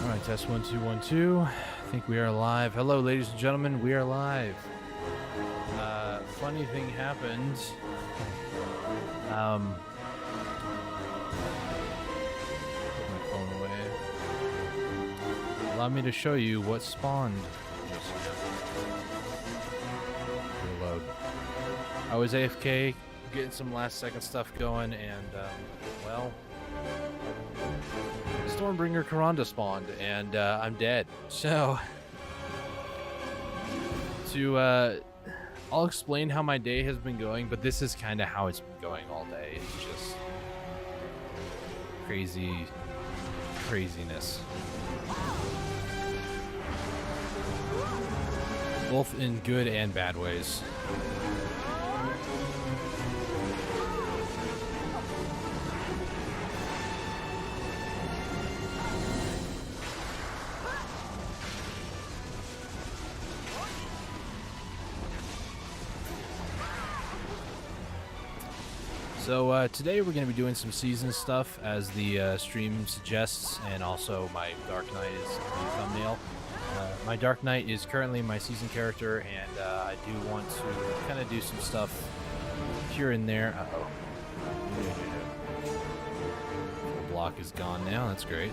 Alright, test 1 2 1 2. I think we are live. Hello, ladies and gentlemen, we are live. Funny thing happened. Put my phone away. Allow me to show you what spawned. Reload. I was AFK, getting some last second stuff going, and, well, Stormbringer Karanda spawned, and I'm dead. So, I'll explain how my day has been going, but this is kind of how it's been going all day. It's just craziness. Both in good and bad ways. So today we're going to be doing some season stuff as the stream suggests, and also my Dark Knight is the thumbnail. My Dark Knight is currently my season character, and I do want to kind of do some stuff here and there. The block is gone now, that's great.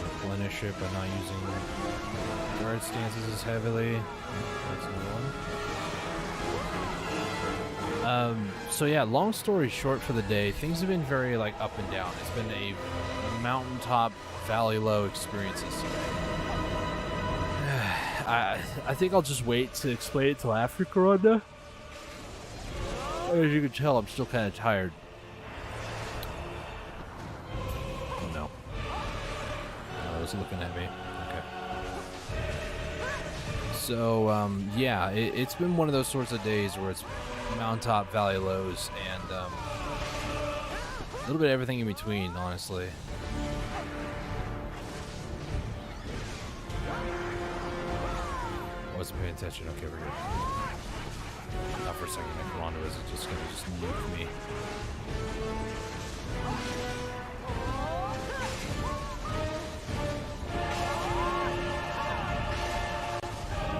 Replenish it by not using guard stances as heavily. That's another one. So yeah, long story short for the day, things have been very like up and down. It's been a mountaintop, valley low experiences today. I think I'll just wait to explain it till after Karanda. As you can tell, I'm still kind of tired. Oh no. I was looking at me. Okay. So, yeah, it's been one of those sorts of days where it's mountaintop, valley lows, and a little bit of everything in between, honestly. I wasn't paying attention. Okay, we're good. Now for a second, that Karanda is just going to nuke me.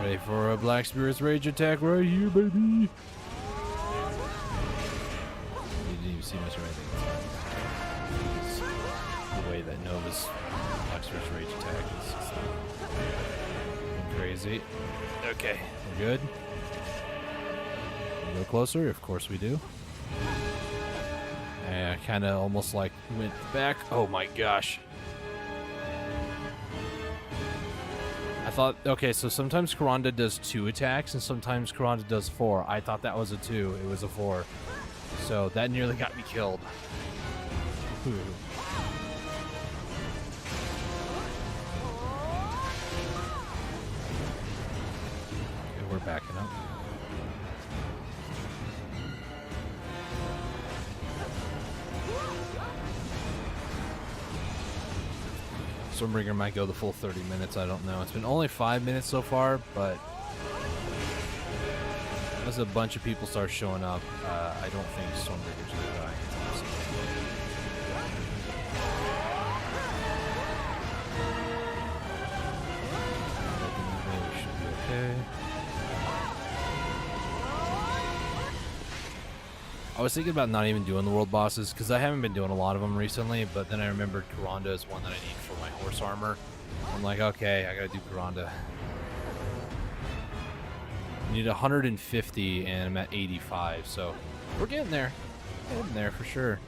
Ready for a Black Spirit's Rage attack right here, baby! You didn't even see much of anything. The way that Nova's Black Spirit's Rage attack is crazy. Okay, we're good. A little closer, of course we do. And I kind of almost like went back. Oh my gosh. I thought, okay, so sometimes Karanda does 2 attacks, and sometimes Karanda does 4. I thought that was a 2. It was a 4. So that nearly got me killed. Okay, we're backing up. Stormbringer might go the full 30 minutes, I don't know. It's been only 5 minutes so far, but as a bunch of people start showing up, I don't think Stormbringer's going to die. Maybe we should be okay. I was thinking about not even doing the world bosses, because I haven't been doing a lot of them recently, but then I remembered Karanda is one that I need for my horse armor. I'm like, okay, I gotta do Karanda. I need 150, and I'm at 85, so we're getting there. Getting there for sure.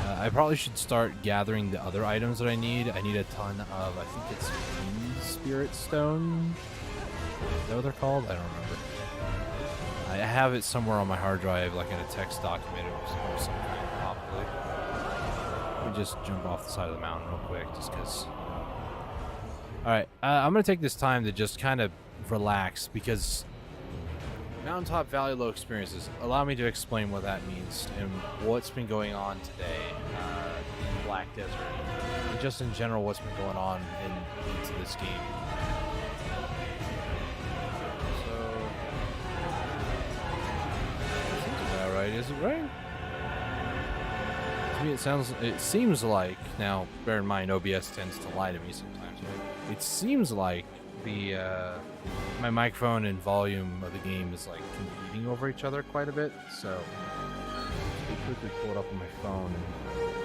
I probably should start gathering the other items that I need. I need a ton of, I think it's Spirit Stone? Is that what they're called? I don't remember. I have it somewhere on my hard drive, like in a text document or some kind, probably. Let me just jump off the side of the mountain real quick, just because. Alright, I'm going to take this time to just kind of relax, because mountaintop valley low experiences allow me to explain what that means and what's been going on today in Black Desert, and just in general what's been going on into this game. right? Is it right? To me, it seems like, now, bear in mind, OBS tends to lie to me sometimes, but it seems like my microphone and volume of the game is, like, competing over each other quite a bit, so I'll quickly pull it up on my phone and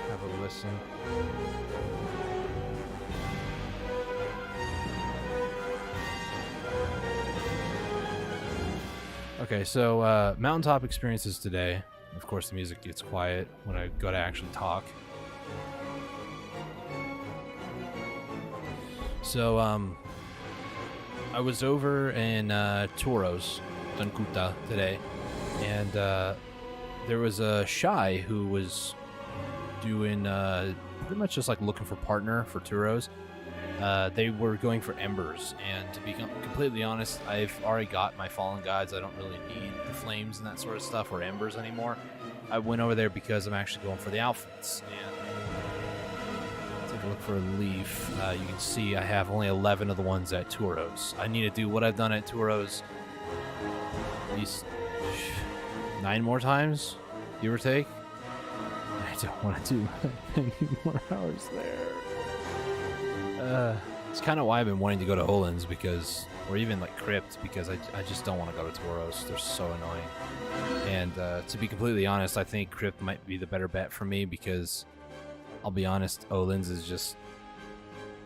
have a listen. Okay, so mountaintop experiences today. Of course, the music gets quiet when I go to actually talk. So, I was over in Toros, Tunkuta today, and there was a Shy who was doing pretty much just like looking for partner for Toros. They were going for embers, and to be completely honest, I've already got my fallen gods. I don't really need the flames and that sort of stuff or embers anymore. I went over there because I'm actually going for the outfits, and take a look for a leaf. You can see I have only 11 of the ones at Toros. I need to do what I've done at Toros at least 9 more times, give or take. I don't want to do any more hours there. It's kind of why I've been wanting to go to Olin's, because, or even like Crypt, because I just don't want to go to Toros. They're so annoying. And to be completely honest, I think Crypt might be the better bet for me, because I'll be honest, Olin's is just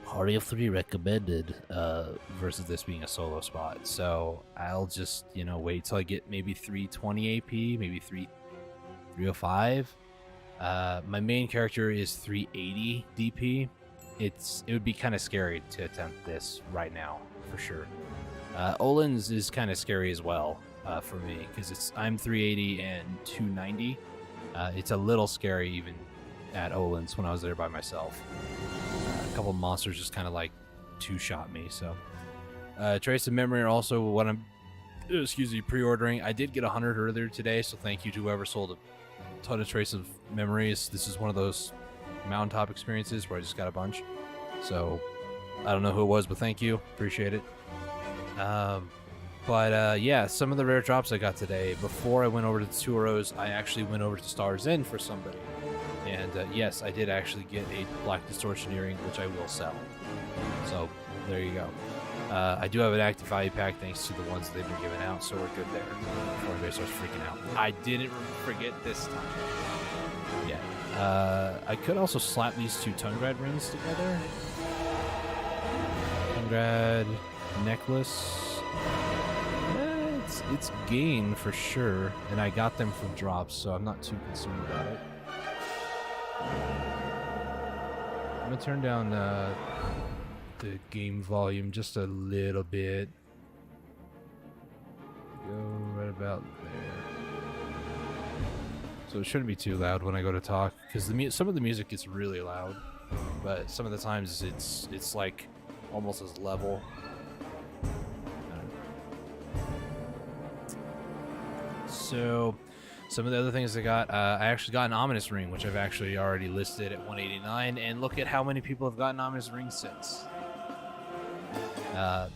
Party of 3 recommended versus this being a solo spot. So I'll just, wait till I get maybe 320 AP, maybe 305. My main character is 380 DP. It would be kind of scary to attempt this right now, for sure. Olin's is kind of scary as well for me, because I'm 380 and 290. It's a little scary even at Olin's when I was there by myself. A couple monsters just kind of like two-shot me. So Trace of Memory are also what I'm pre-ordering. I did get 100 earlier today, so thank you to whoever sold a ton of Trace of Memories. This is one of those mountaintop experiences where I just got a bunch, so I don't know who it was, but thank you, appreciate it. Yeah, some of the rare drops I got today. Before I went over to the Toros, I actually went over to Stars Inn for somebody, and yes, I did actually get a Black Distortion earring, which I will sell. So there you go. I do have an active value pack thanks to the ones that they've been giving out, so we're good there before anybody starts freaking out. I didn't forget this time. Yeah. I could also slap these 2 Tungrad rings together. Tungrad necklace. It's gain for sure, and I got them from drops, so I'm not too concerned about it. I'm gonna turn down the game volume just a little bit. Go right about there. So it shouldn't be too loud when I go to talk, because some of the music gets really loud, but some of the times it's like almost as level. So some of the other things I got, I actually got an Ominous Ring, which I've actually already listed at 189, and look at how many people have gotten Ominous Rings since.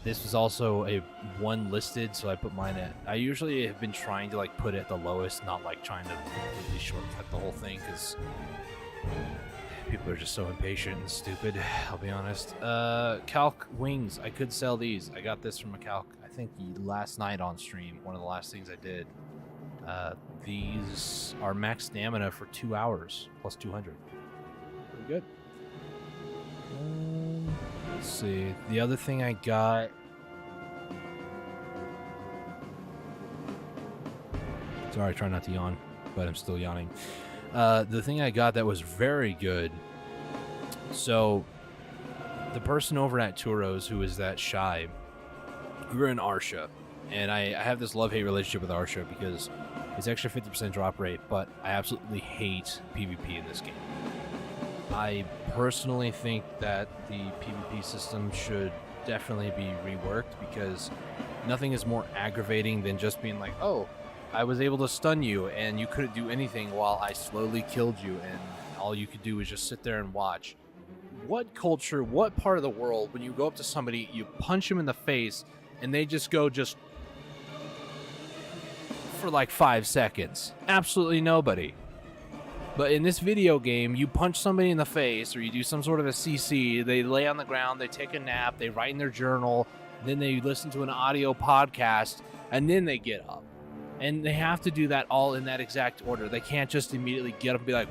This was also a one listed, so I put mine at. I usually have been trying to like put it at the lowest, not like trying to completely shortcut the whole thing, because people are just so impatient and stupid. I'll be honest. Calc wings. I could sell these. I got this from a Calc, I think last night on stream. One of the last things I did. These are max stamina for 2 hours plus 200. Pretty good. Let's see. The other thing I got. Sorry, try not to yawn, but I'm still yawning. The thing I got that was very good. So, the person over at Turos, who is that Shy, we were in Arsha, and I have this love-hate relationship with Arsha because it's extra 50% drop rate, but I absolutely hate PvP in this game. I personally think that the PvP system should definitely be reworked, because nothing is more aggravating than just being like, oh, I was able to stun you and you couldn't do anything while I slowly killed you, and all you could do is just sit there and watch. What culture, what part of the world, when you go up to somebody, you punch them in the face and they just go for like 5 seconds. Absolutely nobody. But in this video game, you punch somebody in the face or you do some sort of a CC, they lay on the ground, they take a nap, they write in their journal, then they listen to an audio podcast, and then they get up. And they have to do that all in that exact order. They can't just immediately get up and be like,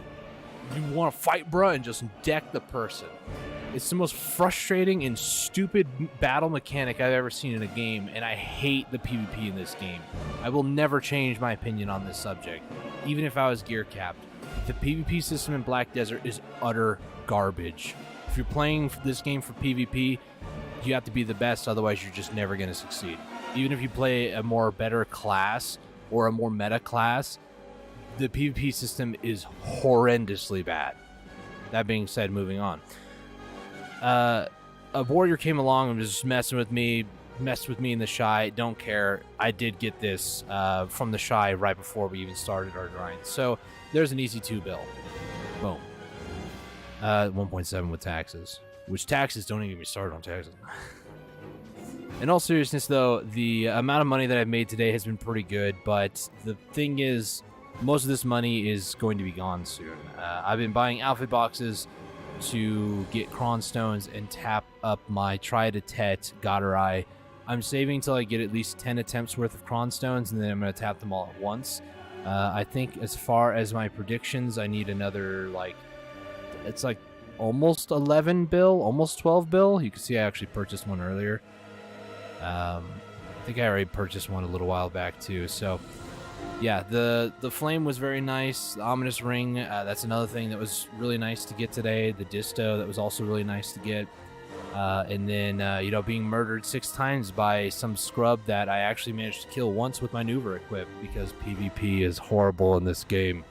you want to fight, bruh, and just deck the person. It's the most frustrating and stupid battle mechanic I've ever seen in a game, and I hate the PvP in this game. I will never change my opinion on this subject, even if I was gear capped. The PvP system in Black Desert is utter garbage. If you're playing this game for PvP, you have to be the best, otherwise you're just never going to succeed. Even if you play a more better class or a more meta class, the PvP system is horrendously bad. That being said, moving on. A warrior came along and was just messed with me in the shy. Don't care. I did get this from the shy right before we even started our grind. So there's an easy 2 bill. Boom. 1.7 with taxes. Which taxes, don't even get me started on taxes. In all seriousness, though, the amount of money that I've made today has been pretty good. But the thing is, most of this money is going to be gone soon. I've been buying outfit boxes to get Cron Stones and tap up my Try-to-Tet Godder Eye. I'm saving till I get at least 10 attempts worth of Cron Stones, and then I'm going to tap them all at once. I think as far as my predictions, I need another, like, it's like almost 11 bill, almost 12 bill. You can see I actually purchased one earlier. I think I already purchased one a little while back too. So yeah, the flame was very nice. The ominous ring, that's another thing that was really nice to get today. The disto, that was also really nice to get. And then, being murdered 6 times by some scrub that I actually managed to kill once with my Nuver equip, because PvP is horrible in this game.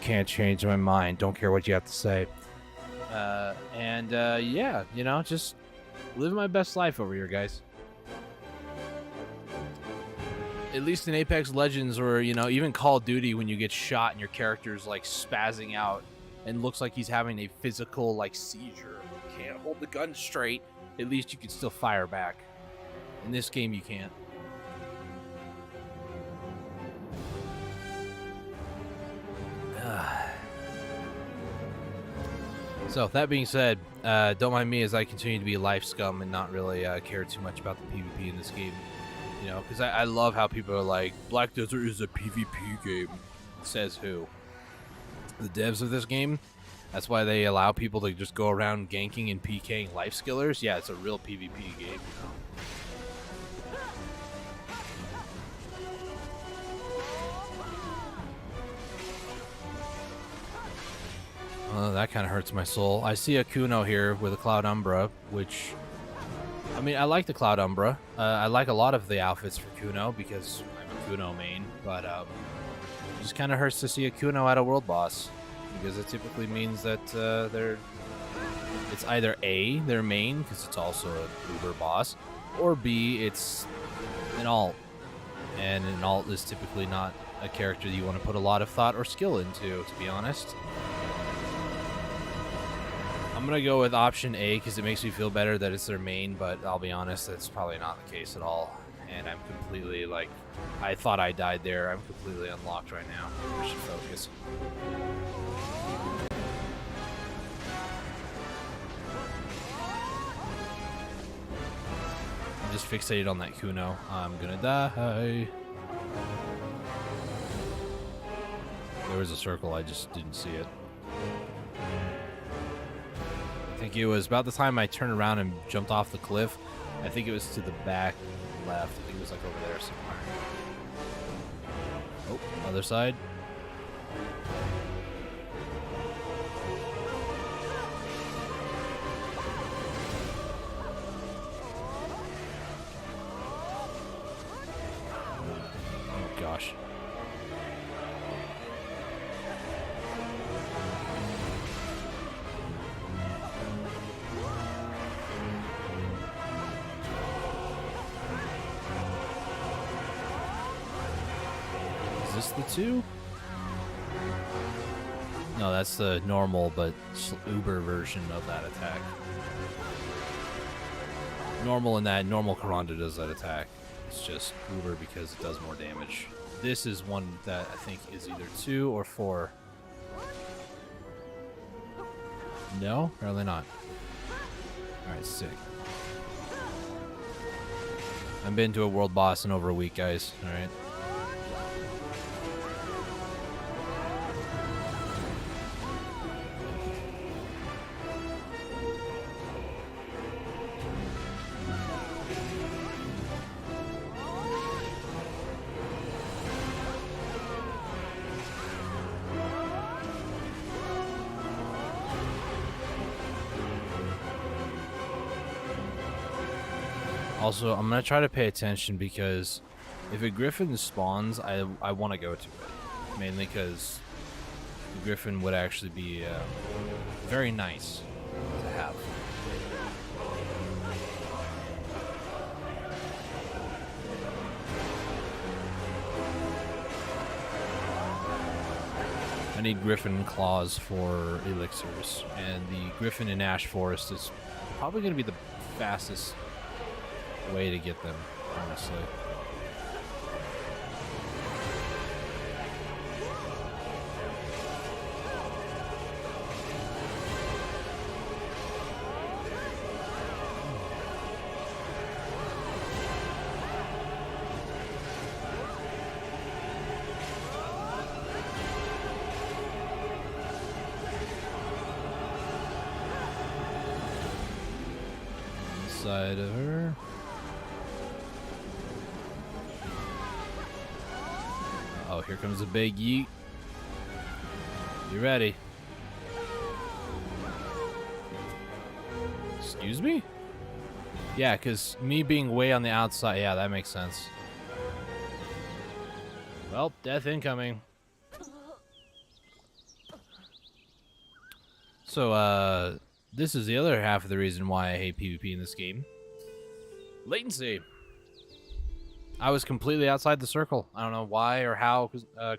Can't change my mind. Don't care what you have to say. Just living my best life over here, guys. At least in Apex Legends or, even Call of Duty, when you get shot and your character's, like, spazzing out and looks like he's having a physical, like, seizure. Can't hold the gun straight, at least you can still fire back. In this game, you can't. So, that being said, don't mind me as I continue to be life scum and not really care too much about the PvP in this game. Because I love how people are like, Black Desert is a PvP game. Says who? The devs of this game? That's why they allow people to just go around ganking and PKing life skillers? Yeah, it's a real PvP game, that kind of hurts my soul. I see a Kuno here with a Cloud Umbra, which... I mean, I like the Cloud Umbra. I like a lot of the outfits for Kuno because I'm a Kuno main, but it just kind of hurts to see a Kuno at a world boss, because it typically means that it's either A, their main, because it's also an Uber boss, or B, it's an alt. And an alt is typically not a character that you want to put a lot of thought or skill into, to be honest. I'm going to go with option A because it makes me feel better that it's their main, but I'll be honest, that's probably not the case at all. And I'm completely, like, I thought I died there. I'm completely unlocked right now. I should focus. I'm just fixated on that Kuno. I'm going to die. There was a circle, I just didn't see it. I think it was about the time I turned around and jumped off the cliff. I think it was to the back left. I think it was like over there somewhere. Oh, other side. Oh gosh. Is this the 2? No, that's the normal but Uber version of that attack. Normal in that normal Karanda does that attack. It's just Uber because it does more damage. this is one that I think is either 2 or 4. No, apparently not. Alright, sick. I've been to a world boss in over a week, guys. Alright. Also, I'm gonna try to pay attention because if a griffin spawns, I want to go to it, mainly because the griffin would actually be very nice to have. I need griffin claws for elixirs, and the griffin in Ash Forest is probably going to be the fastest way to get them, honestly. Side of her. Oh, here comes a big yeet. You ready? Excuse me? Yeah, because me being way on the outside, yeah, that makes sense. Well, death incoming. So, this is the other half of the reason why I hate PvP in this game. Latency. I was completely outside the circle. I don't know why or how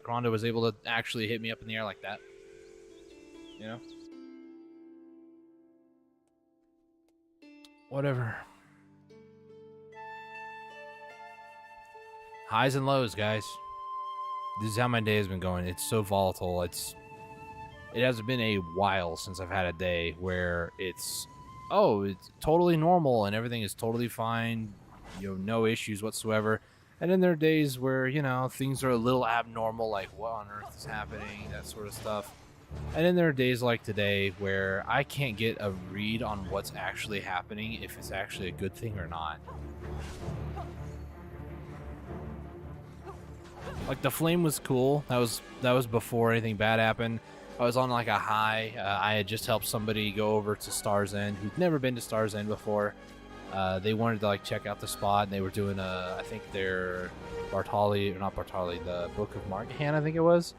Kronda was able to actually hit me up in the air like that. You know? Whatever. Highs and lows, guys. This is how my day has been going. It's so volatile. It hasn't been a while since I've had a day where it's totally normal and everything is totally fine. You know, no issues whatsoever. And then there are days where, you know, things are a little abnormal, like what on earth is happening, that sort of stuff. And then there are days like today where I can't get a read on what's actually happening, if it's actually a good thing or not. Like, the flame was cool. That was before anything bad happened. I was on like a high. I had just helped somebody go over to Star's End who'd never been to Star's End before. They wanted to like check out the spot, and they were doing I think their the Book of Margahan, I think it was.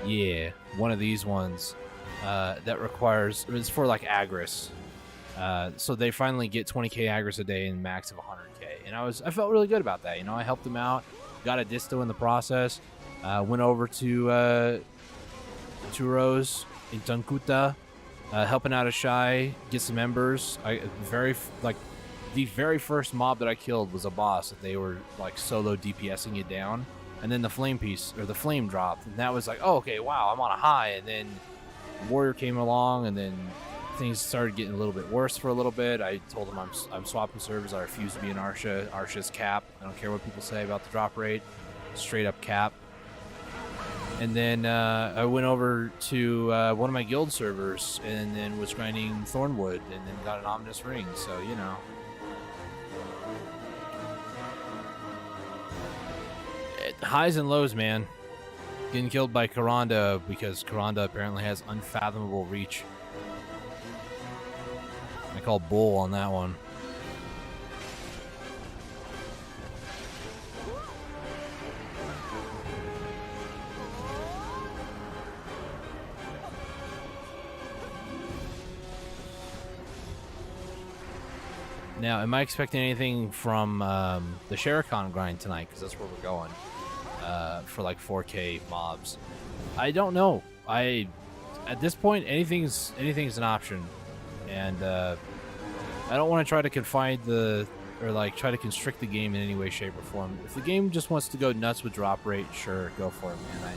Yeah, one of these ones that requires, it's for like Agris. So they finally get 20k Agris a day and max of 100k, and I felt really good about that. You know, I helped them out, got a disto in the process, went over to Turos in Tunkuta, helping out a Shy, get some embers. The very first mob that I killed was a boss that they were like solo DPSing it down, and then the flame piece or the flame dropped, and that was like, oh, okay, wow, I'm on a high. And then Warrior came along, and then things started getting a little bit worse for a little bit. I told them I'm swapping servers. I refuse to be an Arsha. Arsha's cap. I don't care what people say about the drop rate. Straight up cap. And then I went over to one of my guild servers, and then was grinding Thornwood, and then got an Ominous Ring. So, you know. Highs and lows, man. Getting killed by Karanda because Karanda apparently has unfathomable reach. I call bull on that one. Now, am I expecting anything from the Sherikon grind tonight? Because that's where we're going for like 4K mobs. I don't know. At this point, anything's an option, and I don't want to try to confine the or like try to constrict the game in any way, shape, or form. If the game just wants to go nuts with drop rate, sure, go for it, man.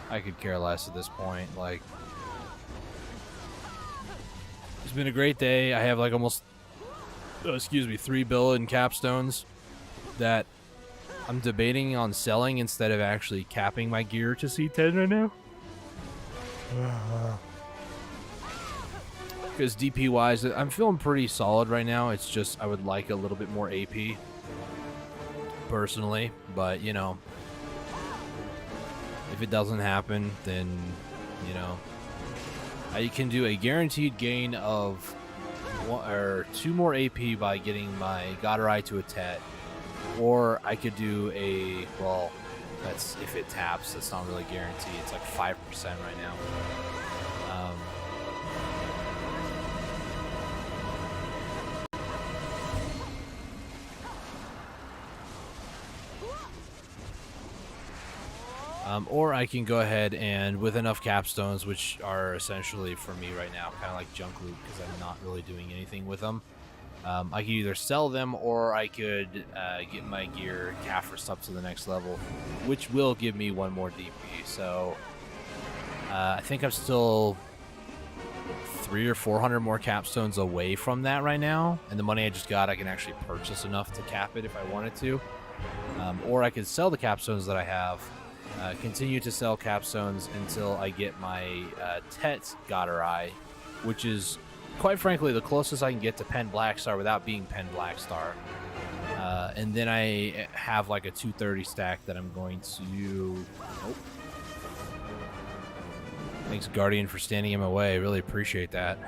I could care less at this point. Like, it's been a great day. I have like almost, 3 billion capstones that I'm debating on selling instead of actually capping my gear to C10 right now. Because DP wise, I'm feeling pretty solid right now. It's just I would like a little bit more AP personally, but you know, if it doesn't happen, then you know, I can do a guaranteed gain of 1 or 2 more AP by getting my Godarai to a Tet, or I could do a, well, that's if it taps. That's not really guaranteed. It's like 5% right now. Or I can go ahead and, with enough capstones, which are essentially for me right now kind of like junk loot because I'm not really doing anything with them, I could either sell them or I could get my gear Caffrest up to the next level, which will give me 1 more DP. So I think I'm still 300 or 400 more capstones away from that right now, and the money I just got, I can actually purchase enough to cap it if I wanted to, or I could sell the capstones that I have. Continue to sell capstones until I get my Tet Godarai, which is, quite frankly, the closest I can get to Pen Blackstar without being Pen Blackstar. And then I have like a 230 stack that I'm going to... Nope. Thanks, Guardian, for standing in my way. Really appreciate that.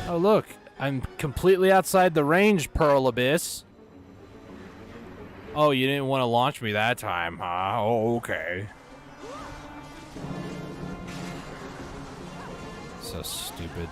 Oh, look. I'm completely outside the range, Pearl Abyss. Oh, you didn't want to launch me that time, huh? Oh, okay. So stupid.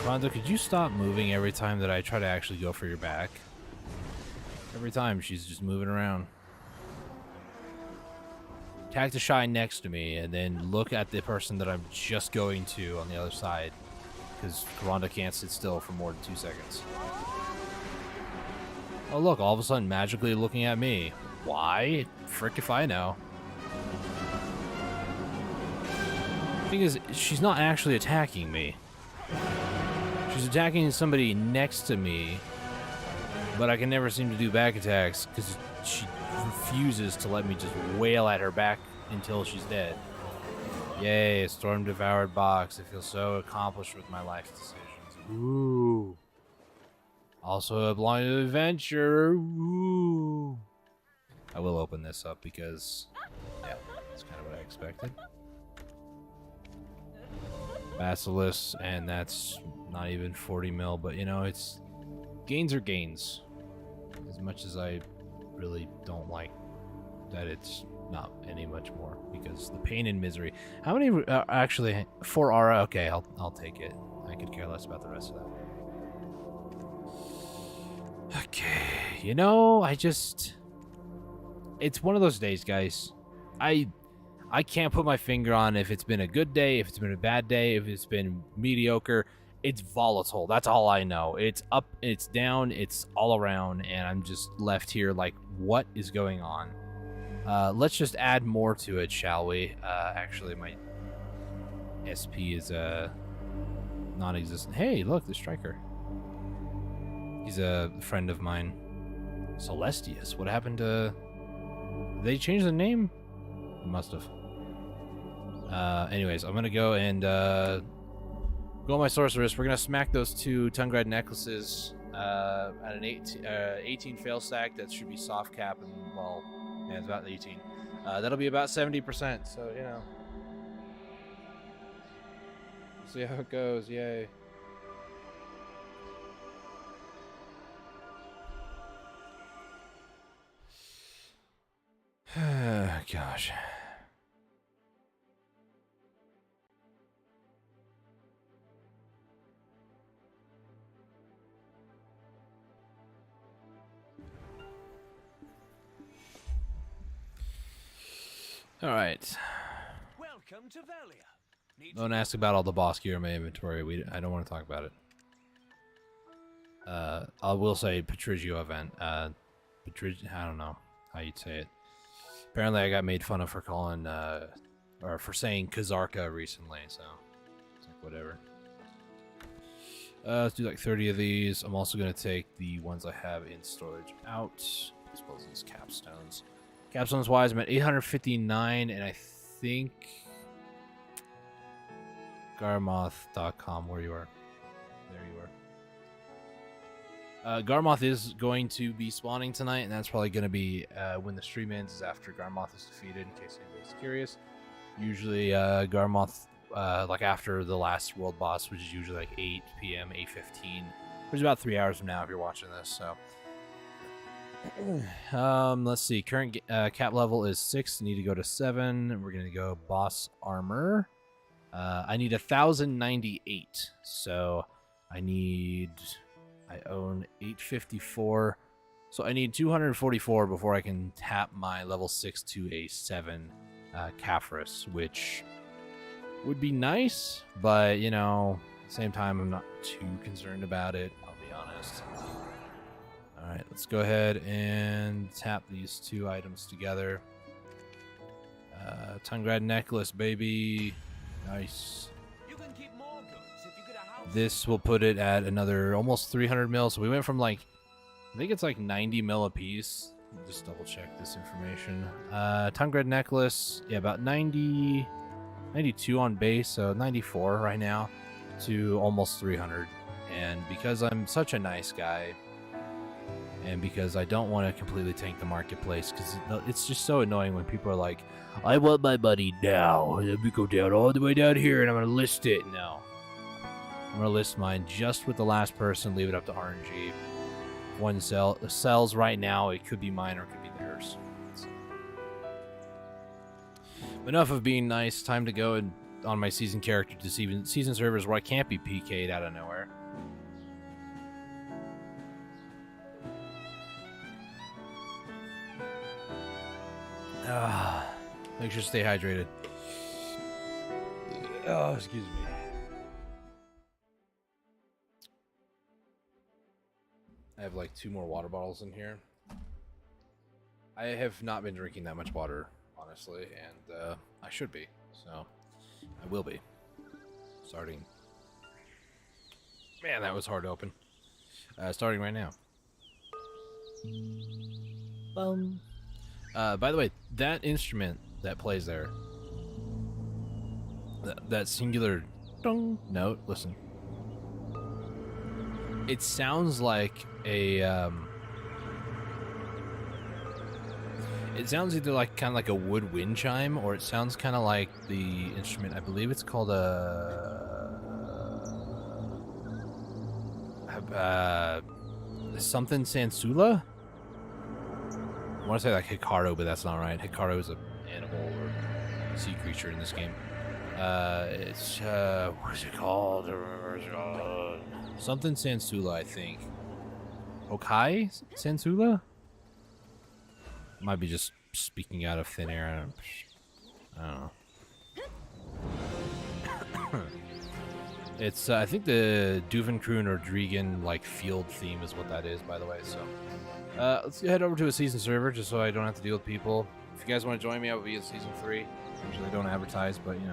Rondo, could you stop moving every time that I try to actually go for your back? Every time she's just moving around. Attack the Shy next to me and then look at the person that I'm just going to on the other side. Because Rhonda can't sit still for more than 2 seconds. Oh look, all of a sudden magically looking at me. Why? Frick if I know. The thing is, she's not actually attacking me. She's attacking somebody next to me, but I can never seem to do back attacks because she refuses to let me just wail at her back until she's dead. Yay, a storm-devoured box. I feel so accomplished with my life decisions. Ooh. Also belonging to adventure. Ooh. I will open this up because, yeah, that's kind of what I expected. Basilisk, and that's not even 40 mil, but you know, it's gains are gains. As much as I really don't like that it's not any much more, because the pain and misery. How many actually 4 aura? Okay, I'll take it. I could care less about the rest of that. Okay, you know, it's one of those days, guys. I can't put my finger on if it's been a good day, if it's been a bad day, if it's been mediocre. It's volatile. That's all I know. It's up, it's down, it's all around, and I'm just left here like, what is going on? Let's just add more to it, shall we? Actually, my SP is non-existent. Hey, look, the Striker. He's a friend of mine. Celestius. What happened to... Did they change the name? Must have. Anyways, I'm gonna go and go on my sorceress. We're gonna smack those 2 Tungred necklaces at an 18 fail stack. That should be soft cap, and well, yeah, it's about 18. That'll be about 70%. So you know, see how it goes. Yay! Gosh. All right. Welcome to Velia. Don't ask about all the boss gear in my inventory. I don't want to talk about it. I will say Patrigio event. I don't know how you'd say it. Apparently, I got made fun of for calling, or for saying Kazarka recently, so it's like whatever. Let's do like 30 of these. I'm also going to take the ones I have in storage out, as well as these capstones. Capstones wise, I'm at 859, and I think Garmoth.com, where you are. There you are. Garmoth is going to be spawning tonight, and that's probably going to be when the stream ends, is after Garmoth is defeated, in case anybody's curious. Usually, Garmoth, like after the last world boss, which is usually like 8 p.m., 8:15, which is about 3 hours from now if you're watching this, so. Let's see. Current cap level is 6. Need to go to 7. And we're going to go boss armor. I need 1,098. So I own 854. So I need 244 before I can tap my level 6 to a 7 Caphras, which would be nice, but you know, at the same time, I'm not too concerned about it. I'll be honest. All right, let's go ahead and tap these 2 items together. Tungrad necklace, baby. Nice. You can keep more goods if you get a house. This will put it at another almost 300 mil. So we went from like, I think it's like 90 mil a piece. Let me just double check this information. Tungrad necklace, yeah, about 90, 92 on base, so 94 right now to almost 300. And because I'm such a nice guy, and because I don't want to completely tank the marketplace, because it's just so annoying when people are like, I want my money now. Let me go down all the way down here and I'm going to list it. No. I'm going to list mine just with the last person, leave it up to RNG. One sells right now, it could be mine or it could be theirs. So. Enough of being nice. Time to go and on my season character to season servers where I can't be PK'd out of nowhere. Make sure to stay hydrated. Oh, excuse me. I have like 2 more water bottles in here. I have not been drinking that much water, honestly, and I should be, so I will be. Starting. Man, that was hard to open. Starting right now. Boom. By the way, that instrument that plays there, that singular dong note, listen. It sounds like a, it sounds either like kind of like a wood wind chime, or it sounds kind of like the instrument, I believe it's called something Sansula? I want to say like Hikaru, but that's not right. Hikaru is an animal or sea creature in this game. It's, what's it called? Something Sansula, I think. Okai Sansula? Might be just speaking out of thin air. I don't know. It's, I think the Duvenkroon or Drigan, like, field theme is what that is, by the way, so. Let's head over to a season server, just so I don't have to deal with people. If you guys want to join me, I will be in season 3. Usually I don't advertise, but, you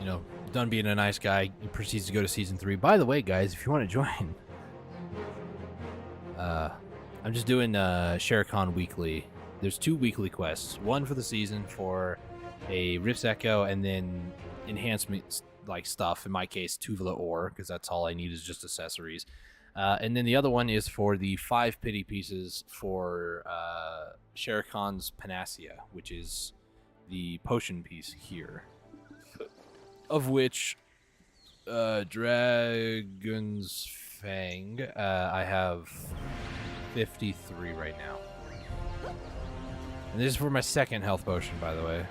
know, done being a nice guy, he proceeds to go to season 3. By the way, guys, if you want to join, I'm just doing ShareCon weekly. There's 2 weekly quests. One for the season for a Rift's Echo, and then enhancement like stuff. In my case, Tuvala ore, because that's all I need is just accessories. And then the other one is for the 5 pity pieces for ShareCon's Panacea, which is the potion piece here. Of which Dragon's Fang, I have 53 right now. And this is for my 2nd health potion, by the way.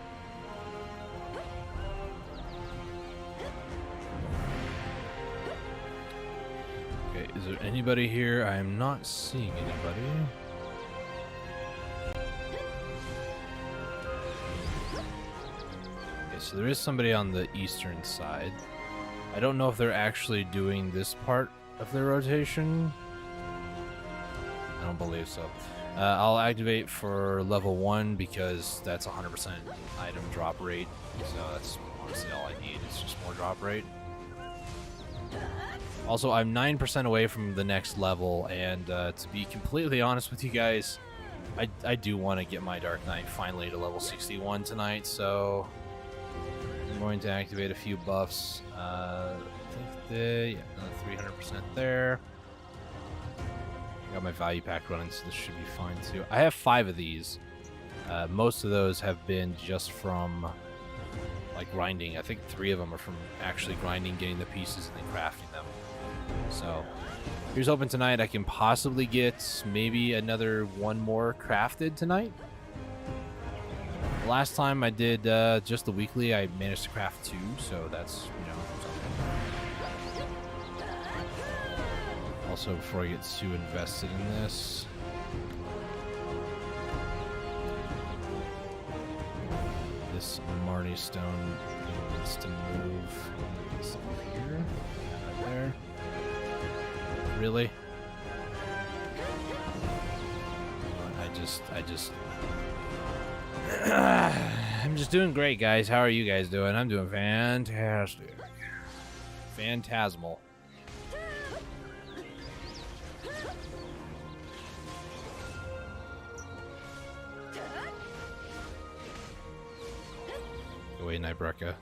Okay, is there anybody here? I am not seeing anybody. So there is somebody on the eastern side. I don't know if they're actually doing this part of their rotation. I don't believe so. I'll activate for level 1 because that's 100% item drop rate. So that's honestly all I need. It's just more drop rate. Also, I'm 9% away from the next level, and to be completely honest with you guys, I do want to get my Dark Knight finally to level 61 tonight, so I'm going to activate a few buffs. I think another 300% there. I got my value pack running, so this should be fine too. I have 5 of these. Most of those have been just from like grinding. I think 3 of them are from actually grinding, getting the pieces, and then crafting them. So here's hoping tonight I can possibly get maybe another 1 more crafted tonight. Last time I did just the weekly, I managed to craft 2, so that's, something. Also, before I get too invested in this, this Marnie stone needs to move this over here, right there. Really? I'm just doing great, guys. How are you guys doing? I'm doing fantastic. Phantasmal. Go away, Nybrecka.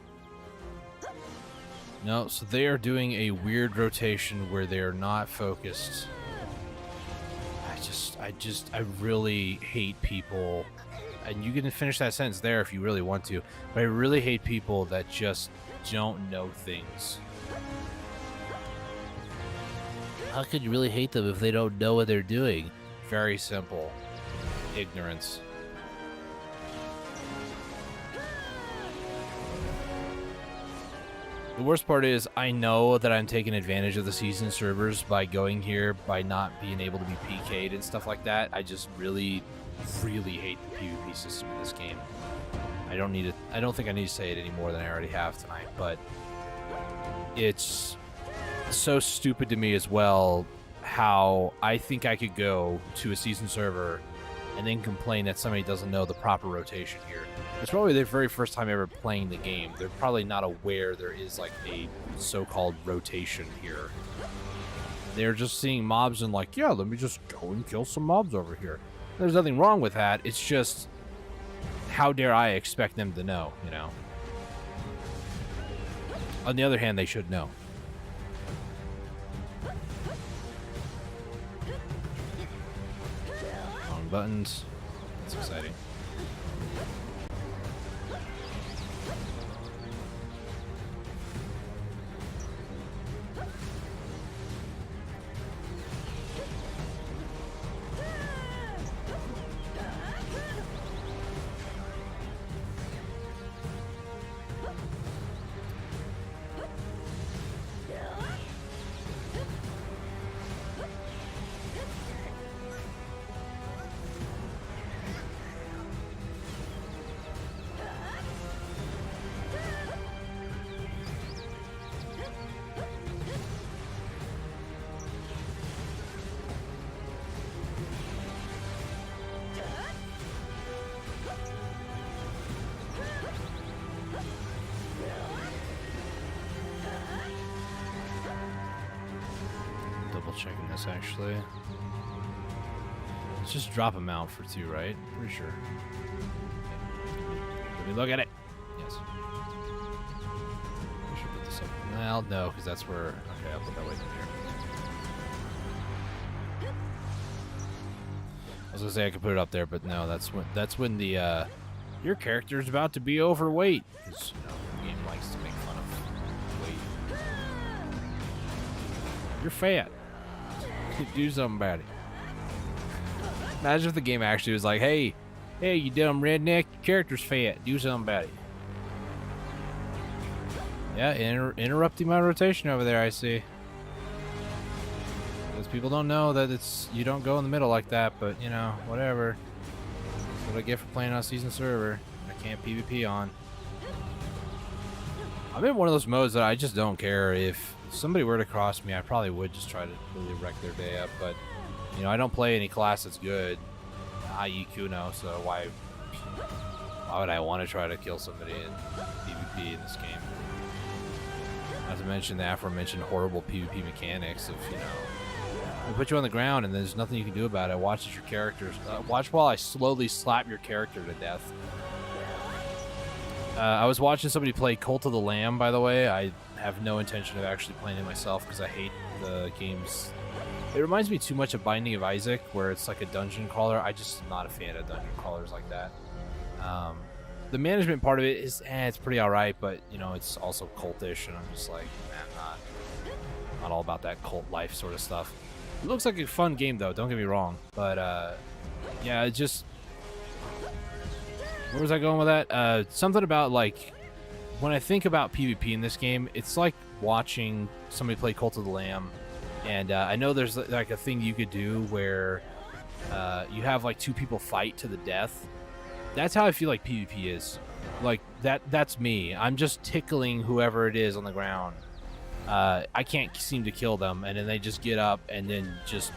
No, so they are doing a weird rotation where they are not focused. I really hate people, and you can finish that sentence there if you really want to, but I really hate people that just don't know things. How could you really hate them if they don't know what they're doing? Very simple. Ignorance. The worst part is, I know that I'm taking advantage of the season servers by going here, by not being able to be PK'd and stuff like that. I just really, really hate the PvP system in this game. I don't think I need to say it any more than I already have tonight, but it's so stupid to me as well how I think I could go to a season server and then complain that somebody doesn't know the proper rotation here. It's probably their very first time ever playing the game. They're probably not aware there is like a so-called rotation here. They're just seeing mobs and like, yeah, let me just go and kill some mobs over here. There's nothing wrong with that. It's just, how dare I expect them to know, On the other hand, they should know. On buttons. That's exciting. Checking this actually. Let's just drop them out for 2, right? Pretty sure. Let me look at it. Yes. We should put this up. Well, no, because that's where. Okay, I'll put that way from here. I was gonna say I could put it up there, but no, that's when the your character's about to be overweight. Because the game likes to make fun of weight. You're fat. Do something about it. Imagine if the game actually was like, hey, you dumb redneck, your character's fat. Do something about it. Yeah, interrupting my rotation over there, I see. Because people don't know that you don't go in the middle like that, but, whatever. That's what I get for playing on a season server I can't PvP on. I'm in one of those modes that I just don't care. If somebody were to cross me, I probably would just try to really wreck their day up. But, you know, I don't play any class that's good, i.e. Kuno, so why would I want to try to kill somebody in PvP in this game? Not to mention the aforementioned horrible PvP mechanics of, you know, I put you on the ground and there's nothing you can do about it. Watch as your characters. Watch while I slowly slap your character to death. I was watching somebody play Cult of the Lamb, by the way. I have no intention of actually playing it myself because I hate the games. It reminds me too much of Binding of Isaac, where it's like a dungeon crawler. I just am not a fan of dungeon crawlers like that. The management part of it is, it's pretty alright, but, you know, it's also cultish, and I'm just like, man, not all about that cult life sort of stuff. It looks like a fun game, though, don't get me wrong. But, yeah, it just... Where was I going with that? Something about, like, when I think about PvP in this game, it's like watching somebody play Cult of the Lamb. And I know there's, like, a thing you could do where you have, like, 2 people fight to the death. That's how I feel like PvP is. Like, that's me. I'm just tickling whoever it is on the ground. I can't seem to kill them, and then they just get up and then just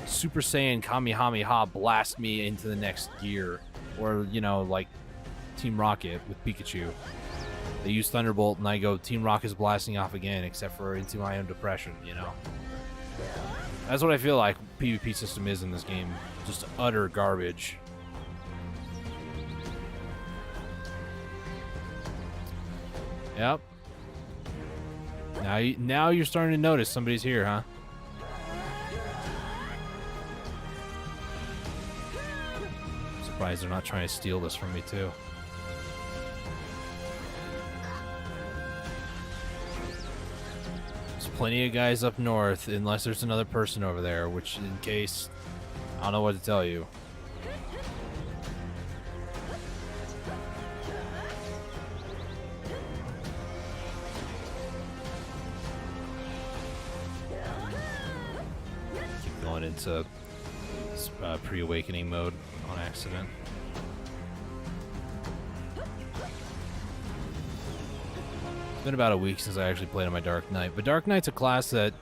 Super Saiyan Kamehameha blast me into the next gear. Or, you know, like Team Rocket with Pikachu. They use Thunderbolt, and I go, Team Rocket's blasting off again, except for into my own depression, you know? That's what I feel like PvP system is in this game. Just utter garbage. Yep. Now you're starting to notice somebody's here, huh? Surprised they're not trying to steal this from me, too. There's plenty of guys up north, unless there's another person over there, which, in case, I don't know what to tell you. Keep going into pre-awakening mode on accident. It's been about a week since I actually played on my Dark Knight, but Dark Knight's a class that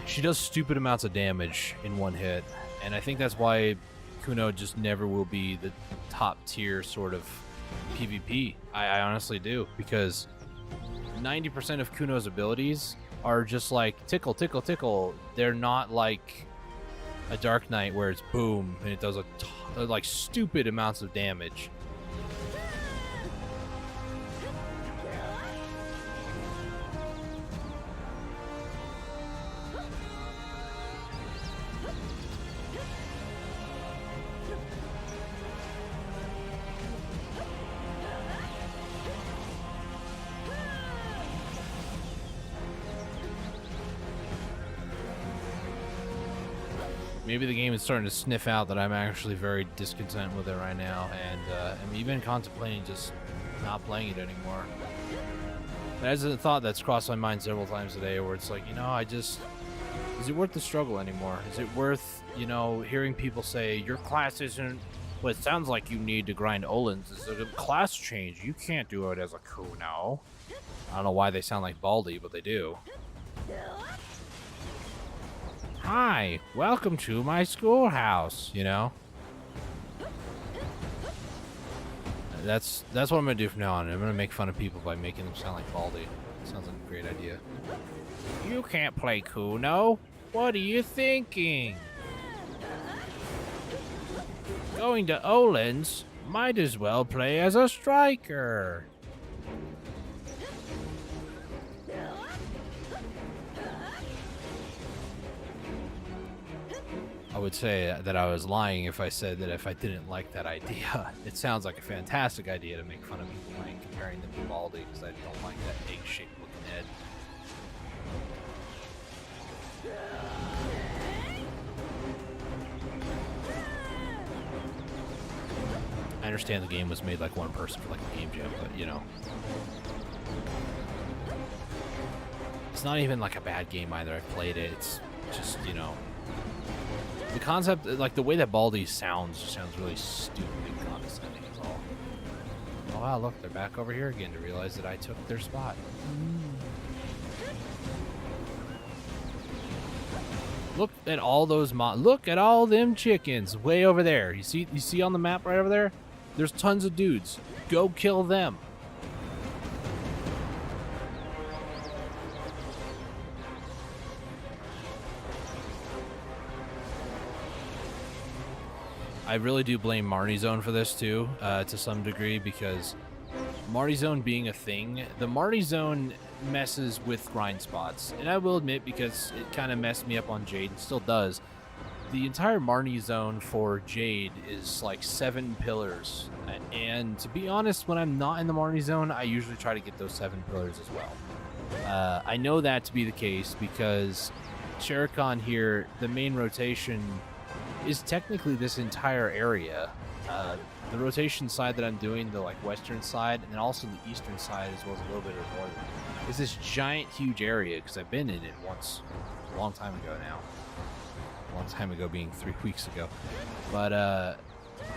she does stupid amounts of damage in one hit, and I think that's why Kuno just never will be the top tier sort of PvP. I honestly do, because 90% of Kuno's abilities are just like tickle, tickle, tickle. They're not like a Dark Knight where it's boom and it does like stupid amounts of damage. Maybe the game is starting to sniff out that I'm actually very discontent with it right now, and I'm even contemplating just not playing it anymore. That's a thought that's crossed my mind several times today, where it's like, you know, is it worth the struggle anymore? Is it worth, you know, hearing people say, your class isn't what it sounds like you need to grind Olins? It's a class change. You can't do it as a Kuno. I don't know why they sound like Baldi, but they do. Hi, welcome to my schoolhouse, you know? That's what I'm gonna do from now on. I'm gonna make fun of people by making them sound like Baldi. Sounds like a great idea. You can't play Kuno. What are you thinking? Going to Olin's? Might as well play as a striker. I would say that I was lying if I said that if I didn't like that idea. It sounds like a fantastic idea to make fun of people playing, comparing them to Baldi, because I don't like that egg-shaped looking head. I understand the game was made like one person for like a game jam, but you know. It's not even like a bad game either. I've played it. It's just, you know. The concept, like the way that Baldi sounds, just sounds really stupid and condescending is all. wow, look, they're back over here again to realize that I took their spot. Look at all those look at all them chickens way over there. You see on the map right over there? There's tons of dudes. Go kill them. I really do blame Marnie Zone for this too, to some degree, because Marnie Zone being a thing, the Marnie Zone messes with grind spots. And I will admit, because it kind of messed me up on Jade, and still does, the entire Marnie Zone for Jade is like 7 pillars. And to be honest, when I'm not in the Marnie Zone, I usually try to get those 7 pillars as well. I know that to be the case because Sherikon here, the main rotation is technically this entire area. The rotation side that I'm doing, the like western side, and then also the eastern side, as well as a little bit of the northern, is this giant, huge area, because I've been in it once, a long time ago now. A long time ago being 3 weeks ago. But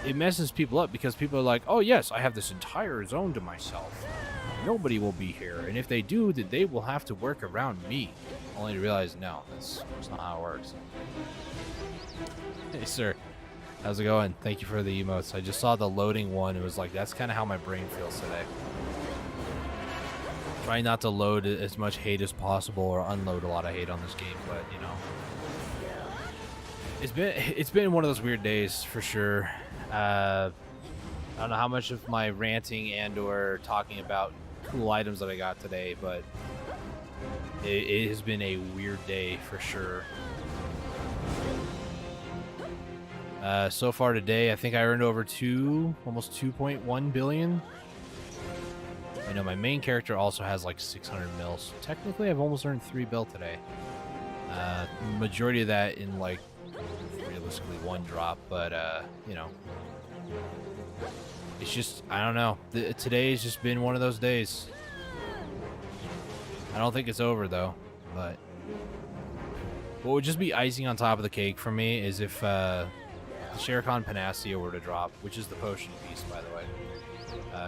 it messes people up because people are like, oh yes, I have this entire zone to myself. Nobody will be here, and if they do, then they will have to work around me. Only to realize, no, that's not how it works. Hey, sir. How's it going? Thank you for the emotes. I just saw the loading one. It was like, that's kind of how my brain feels today. Trying not to load as much hate as possible or unload a lot of hate on this game, but, you know. It's been one of those weird days, for sure. I don't know how much of my ranting and or talking about cool items that I got today, but it has been a weird day, for sure. So far today, I think I earned over almost 2.1 billion. I know my main character also has like 600 mil, so technically I've almost earned 3 bill today. Majority of that in like realistically 1 drop, but you know, it's just, I don't know. Today's just been one of those days. I don't think it's over though, but what would just be icing on top of the cake for me is if the Sherikon Panacea were to drop, which is the potion piece, by the way.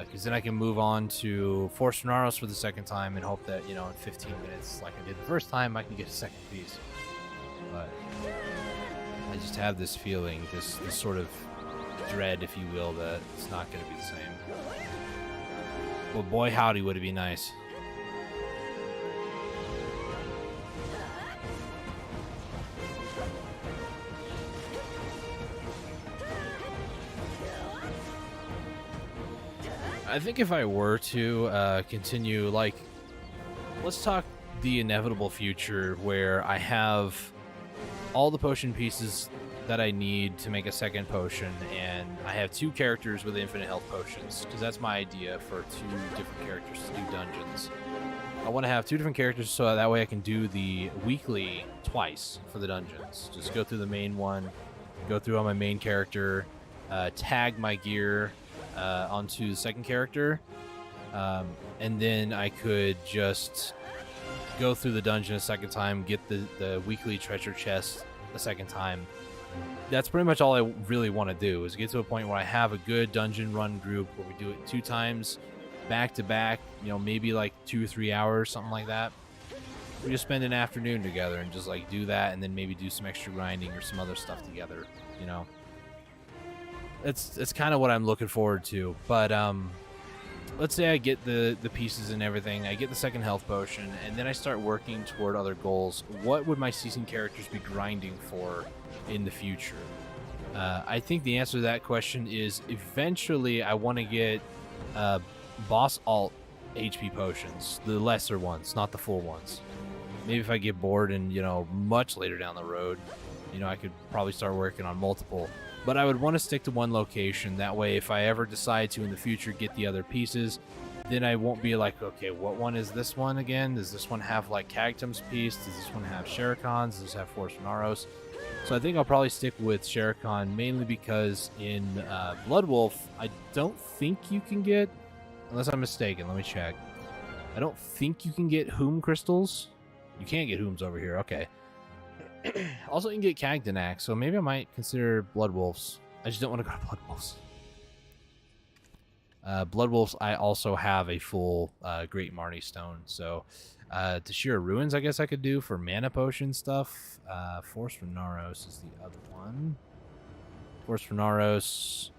Because then I can move on to Force Renaros for the second time and hope that, you know, in 15 minutes, like I did the first time, I can get a second piece. But I just have this feeling, this sort of dread, if you will, that it's not going to be the same. Well, boy, howdy, would it be nice. I think if I were to continue, like, let's talk the inevitable future where I have all the potion pieces that I need to make a second potion, and I have 2 characters with infinite health potions, because that's my idea for 2 different characters to do dungeons. I want to have 2 different characters so that way I can do the weekly twice for the dungeons. Just go through the main one, go through on my main character, tag my gear onto the second character, and then I could just go through the dungeon a second time, get the weekly treasure chest a second time. That's pretty much all I really want to do, is get to a point where I have a good dungeon run group where we do it 2 times back to back, you know, maybe like 2 or 3 hours, something like that. We just spend an afternoon together and just like do that, and then maybe do some extra grinding or some other stuff together, you know. It's kind of what I'm looking forward to. But let's say I get the pieces and everything, I get the second health potion, and then I start working toward other goals. What would my seasoned characters be grinding for in the future? I think the answer to that question is eventually I want to get boss alt HP potions, the lesser ones, not the full ones. Maybe if I get bored and, you know, much later down the road, you know, I could probably start working on multiple. But I would want to stick to one location. That way, if I ever decide to in the future get the other pieces, then I won't be like, okay, what one is this one again? Does this one have like Cactum's piece? Does this one have Sherikon's? Does this have Force Renaros? So I think I'll probably stick with Sherikon, mainly because in Blood Wolf, I don't think you can get, unless I'm mistaken, let me check. I don't think you can get Whom crystals. You can't get Whoms over here, okay. Also, you can get Cagdanac, so maybe I might consider Blood Wolves. I just don't want to go to Blood Wolves. Blood Wolves, I also have a full Great Marnie Stone. So Tashira Ruins, I guess I could do for mana potion stuff. Force for Naros is the other one. Force for Naros.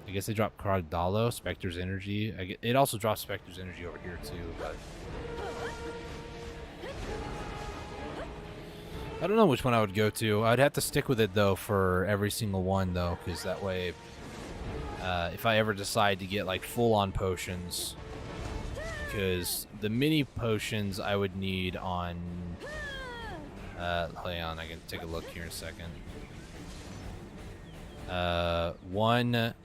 I guess they drop Karadalo, Spectre's Energy. It also drops Spectre's Energy over here too, but I don't know which one I would go to. I'd have to stick with it though for every single one though, because that way, if I ever decide to get like full-on potions, because the mini potions I would need on. Hang on, I can take a look here in a second. One.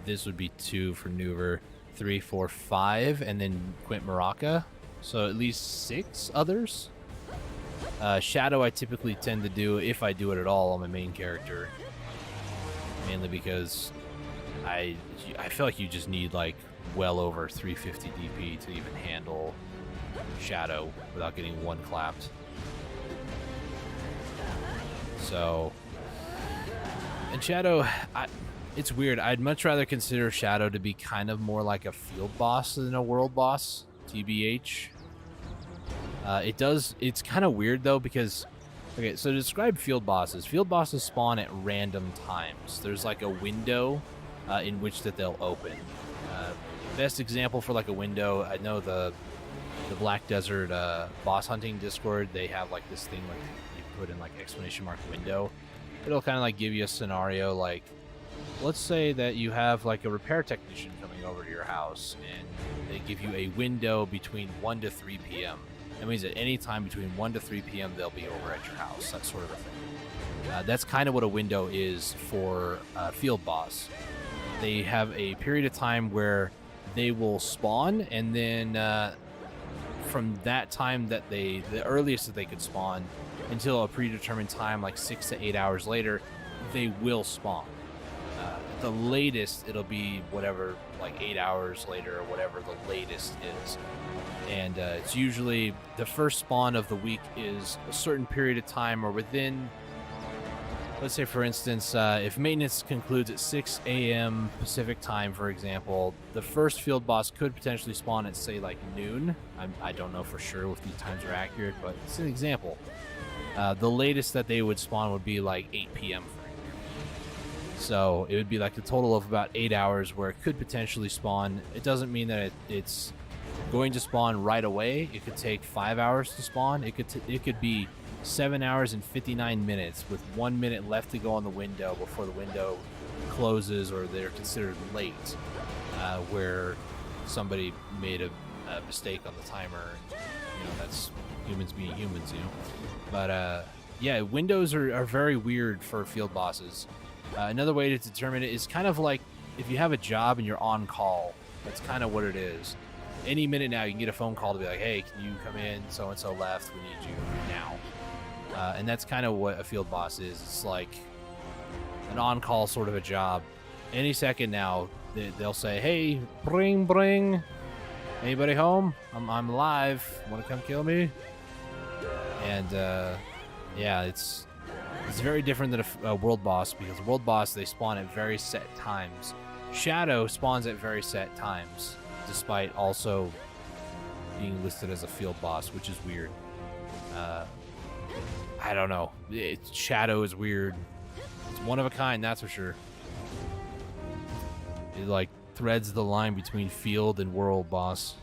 This would be 2 for Nuver, 3, 4, 5, and then Quint Maraca. So at least 6 others. Shadow I typically tend to do, if I do it at all, on my main character. Mainly because I feel like you just need like well over 350 DP to even handle Shadow without getting one clapped. So, and Shadow, it's weird. I'd much rather consider Shadow to be kind of more like a field boss than a world boss, TBH. It's kind of weird though because, okay, so to describe field bosses spawn at random times. There's like a window in which that they'll open. Best example for like a window, I know the Black Desert boss hunting Discord, they have like this thing like you put in like exclamation mark window. It'll kind of like give you a scenario like, let's say that you have like a repair technician coming over to your house and they give you a window between 1 to 3 p.m. That means at any time between 1 to 3 p.m. they'll be over at your house, that sort of a thing. That's kind of what a window is for field boss. They have a period of time where they will spawn, and then from that time that the earliest that they could spawn until a predetermined time, like 6 to 8 hours later, they will spawn. The latest it'll be whatever, like 8 hours later or whatever the latest is. And it's usually the first spawn of the week is a certain period of time, or within, let's say for instance, if maintenance concludes at 6 a.m. Pacific time, for example, the first field boss could potentially spawn at say like noon. I don't know for sure if these times are accurate, but it's an example. The latest that they would spawn would be like 8 p.m. So it would be like a total of about 8 hours where it could potentially spawn. It doesn't mean that it's going to spawn right away. It could take 5 hours to spawn. It could be 7 hours and 59 minutes with 1 minute left to go on the window before the window closes, or they're considered late, where somebody made a mistake on the timer. And, that's humans being humans, But yeah, windows are very weird for field bosses. Another way to determine it is kind of like if you have a job and you're on call. That's kind of what it is. Any minute now, you can get a phone call to be like, hey, can you come in? So-and-so left. We need you now. And that's kind of what a field boss is. It's like an on-call sort of a job. Any second now, they'll say, hey, bring. Anybody home? I'm alive. Want to come kill me? And, yeah, it's very different than a world boss, because a world boss, they spawn at very set times. Shadow spawns at very set times, despite also being listed as a field boss, which is weird. I don't know. Shadow is weird. It's one of a kind, that's for sure. It like threads the line between field and world boss.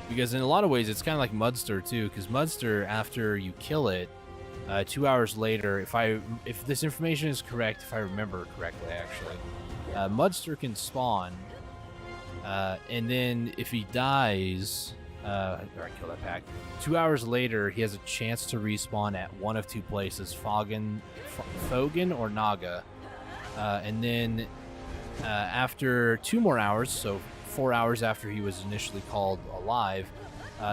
Because in a lot of ways, it's kind of like Mudster too, because Mudster, after you kill it, 2 hours later, if this information is correct, if I remember correctly, actually, Mudster can spawn, and then if he dies, or I kill that pack, 2 hours later, he has a chance to respawn at one of two places, Fogan or Naga, and then after 2 more hours, so 4 hours after he was initially called alive,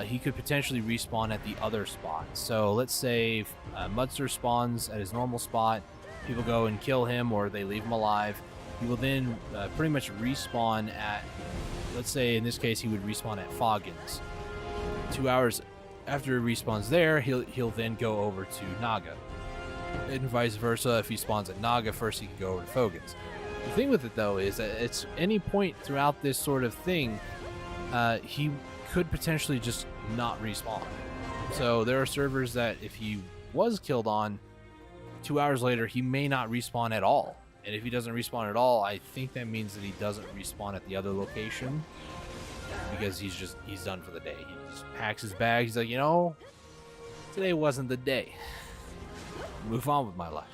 he could potentially respawn at the other spot. So let's say Mudster spawns at his normal spot, people go and kill him, or they leave him alive. He will then pretty much respawn at, let's say in this case, he would respawn at Foggins. 2 hours after he respawns there, he'll then go over to Naga. And vice versa, if he spawns at Naga first, he can go over to Foggins. The thing with it though is that it's any point throughout this sort of thing, he could potentially just not respawn. So there are servers that if he was killed on, 2 hours later he may not respawn at all. And if he doesn't respawn at all, I think that means that he doesn't respawn at the other location because he's done for the day. He just packs his bag. He's like, you know, today wasn't the day. Move on with my life.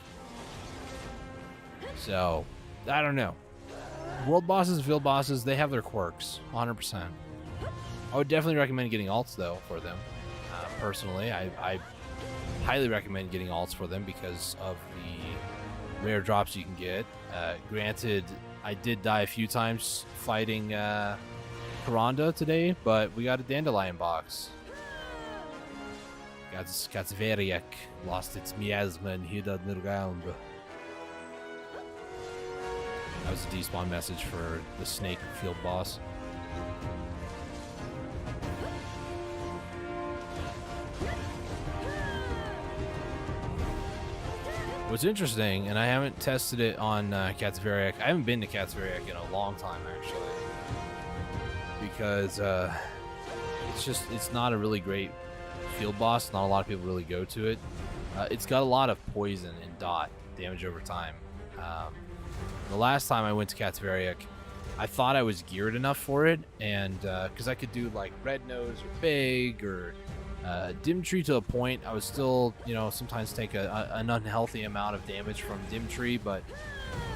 So, I don't know. World bosses, field bosses, they have their quirks, 100%. I would definitely recommend getting alts, though, for them. Personally, I highly recommend getting alts for them because of the rare drops you can get. Granted, I did die a few times fighting Karanda today, but we got a Dandelion box. Katzveriak lost its miasma and hid underground. That was a despawn message for the snake field boss. What's interesting, and I haven't tested it on Katzveriak. I haven't been to Katzveriak in a long time, actually. Because it's not a really great field boss. Not a lot of people really go to it. It's got a lot of poison and dot damage over time. The last time I went to Katzveriak, I thought I was geared enough for it, and because I could do like Red Nose or Big or Dim Tree to a point. I was still, you know, sometimes take an unhealthy amount of damage from Dim Tree, but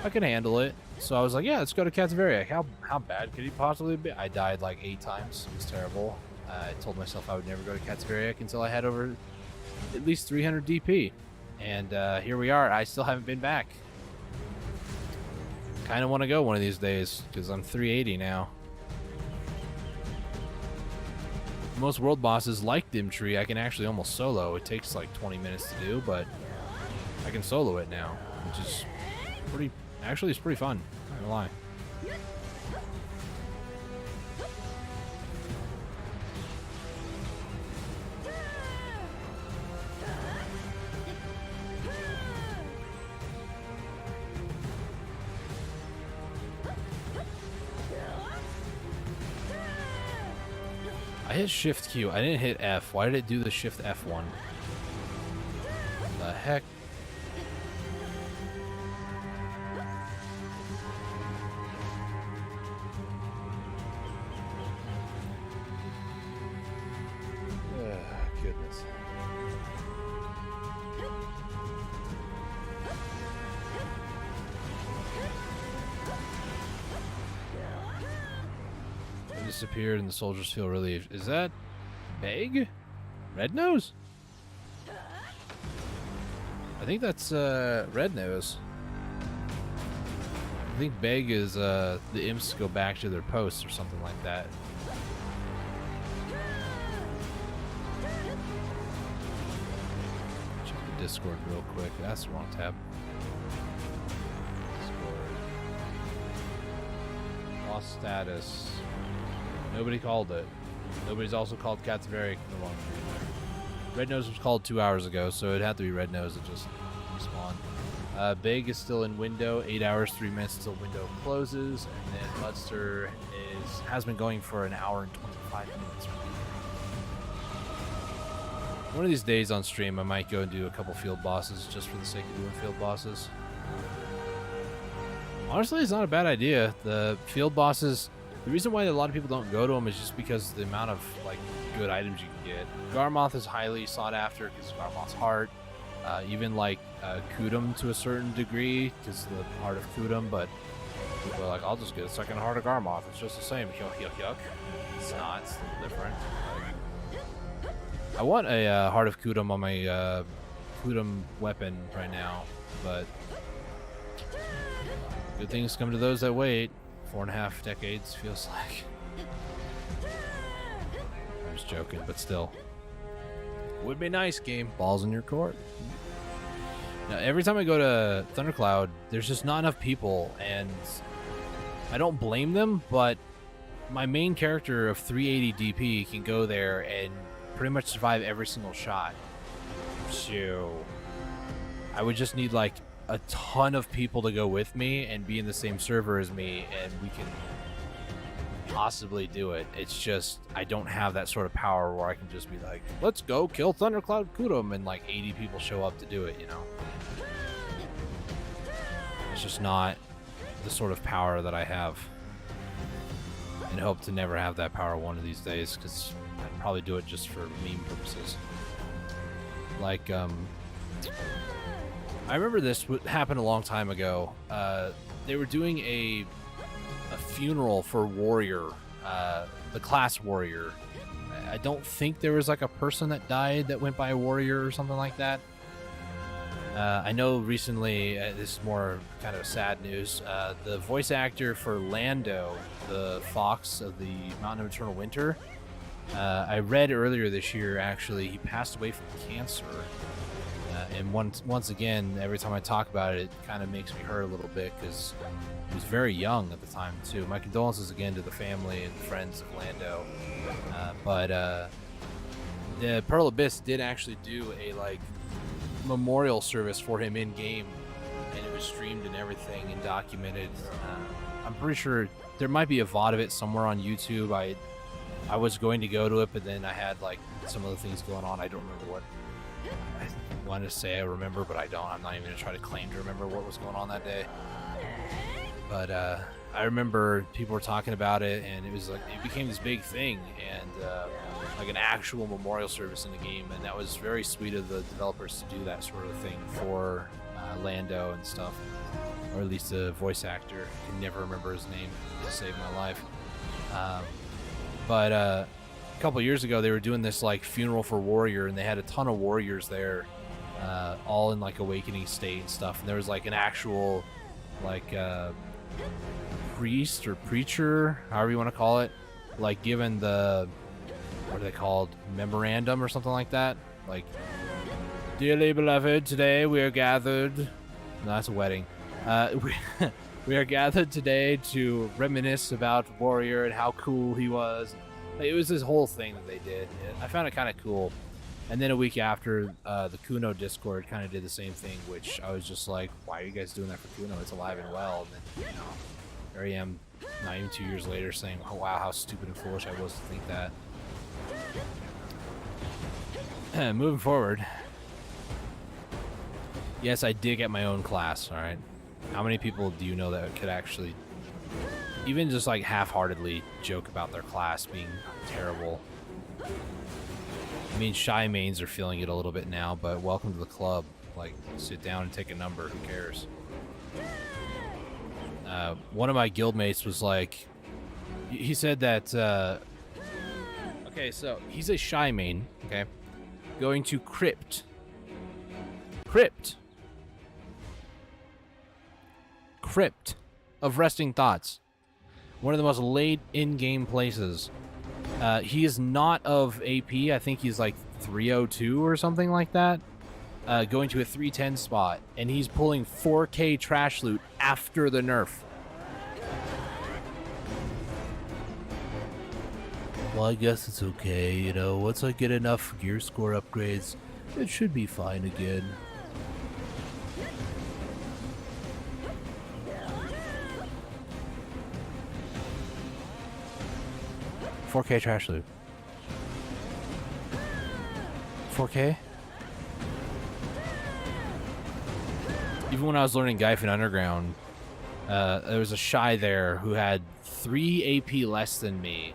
I could handle it. So I was like, yeah, let's go to Katzveriak. How bad could he possibly be? I died like 8 times. It was terrible. I told myself I would never go to Katzveriak until I had over at least 300 DP. And here we are. I still haven't been back. Kind of want to go one of these days because I'm 380 now. Most world bosses like Dim Tree I can actually almost solo. It takes like 20 minutes to do, but I can solo it now, which is pretty, actually it's pretty fun, not gonna lie. I hit Shift Q. I didn't hit F. Why did it do the Shift F one? The heck? Goodness. Disappeared and the soldiers feel relieved. Is that Beg? Red Nose? I think that's Red Nose. I think Beg is the imps go back to their posts or something like that. Check the Discord real quick. That's the wrong tab. Discord. Lost status. Nobody called it. Nobody's also called Katzveriak in the long term. Red Nose was called 2 hours ago, so it'd have to be Red Nose that just respawned. Big is still in window, 8 hours, 3 minutes until window closes, and then Mudster has been going for an hour and 25 minutes. One of these days on stream, I might go and do a couple field bosses just for the sake of doing field bosses. Honestly, it's not a bad idea. The field bosses. The reason why a lot of people don't go to them is just because the amount of like good items you can get. Garmoth is highly sought after because Garmoth's heart. Even like Kudum to a certain degree because the heart of Kudum, but people are like, I'll just get a second heart of Garmoth. It's just the same. Yuck, yuck, yuck. It's not. It's different. Like, I want a heart of Kudum on my Kudum weapon right now, but good things come to those that wait. 4.5 decades feels like. I'm just joking, but still. Would be nice, game. Balls in your court. Now, every time I go to Thundercloud, there's just not enough people, and I don't blame them, but my main character of 380 DP can go there and pretty much survive every single shot. So I would just need like a ton of people to go with me and be in the same server as me, and we can possibly do it. It's just I don't have that sort of power where I can just be like, let's go kill Thundercloud Kudum, and like 80 people show up to do it, you know? It's just not the sort of power that I have, and hope to never have that power one of these days, because I'd probably do it just for meme purposes. Like, I remember this happened a long time ago. They were doing a funeral for Warrior, the class Warrior. I don't think there was like a person that died that went by Warrior or something like that. I know recently, this is more kind of sad news, the voice actor for Lando, the fox of the Mountain of Eternal Winter, I read earlier this year, actually, he passed away from cancer. And once again, every time I talk about it, it kind of makes me hurt a little bit, because he was very young at the time, too. My condolences again to the family and friends of Lando. But the Pearl Abyss did actually do a, like, memorial service for him in game, and it was streamed and everything and documented. I'm pretty sure there might be a VOD of it somewhere on YouTube. I was going to go to it, but then I had like some other things going on. I don't remember what I wanted to say I remember, but I don't. I'm not even gonna try to claim to remember what was going on that day. But I remember people were talking about it, and it was like it became this big thing, and like an actual memorial service in the game, and that was very sweet of the developers to do that sort of thing for Lando and stuff, or at least the voice actor. I can never remember his name to save my life. But a couple years ago, they were doing this like funeral for Warrior, and they had a ton of warriors there, all in like awakening state and stuff. And there was like an actual like priest or preacher, however you want to call it, like given the, what are they called, memorandum or something like that, like, dearly beloved, today we are gathered, no, that's a wedding, we are gathered today to reminisce about Warrior and how cool he was. It was this whole thing that they did. I found it kind of cool. And then a week after, the Kuno Discord kind of did the same thing, which I was just like, why are you guys doing that for Kuno? It's alive and well. And then, you know, here I am, not even 2 years later, saying, oh, wow, how stupid and foolish I was to think that. Moving forward. Yes, I did get my own class, all right? How many people do you know that could actually, even just like half-heartedly, joke about their class being terrible? I mean, shy mains are feeling it a little bit now, but welcome to the club. Like, sit down and take a number. Who cares? One of my guildmates was like, he said that, okay, so he's a shy main, okay, going to Crypt. Crypt of Resting Thoughts. One of the most laid in-game places. He is not of AP. I think he's like 302 or something like that. Going to a 310 spot, and he's pulling 4K trash loot after the nerf. Well, I guess it's okay, you know, once I get enough gear score upgrades, it should be fine again. $4K trash loot. 4K? Even when I was learning Gyphon Underground, there was a shy there who had 3 AP less than me,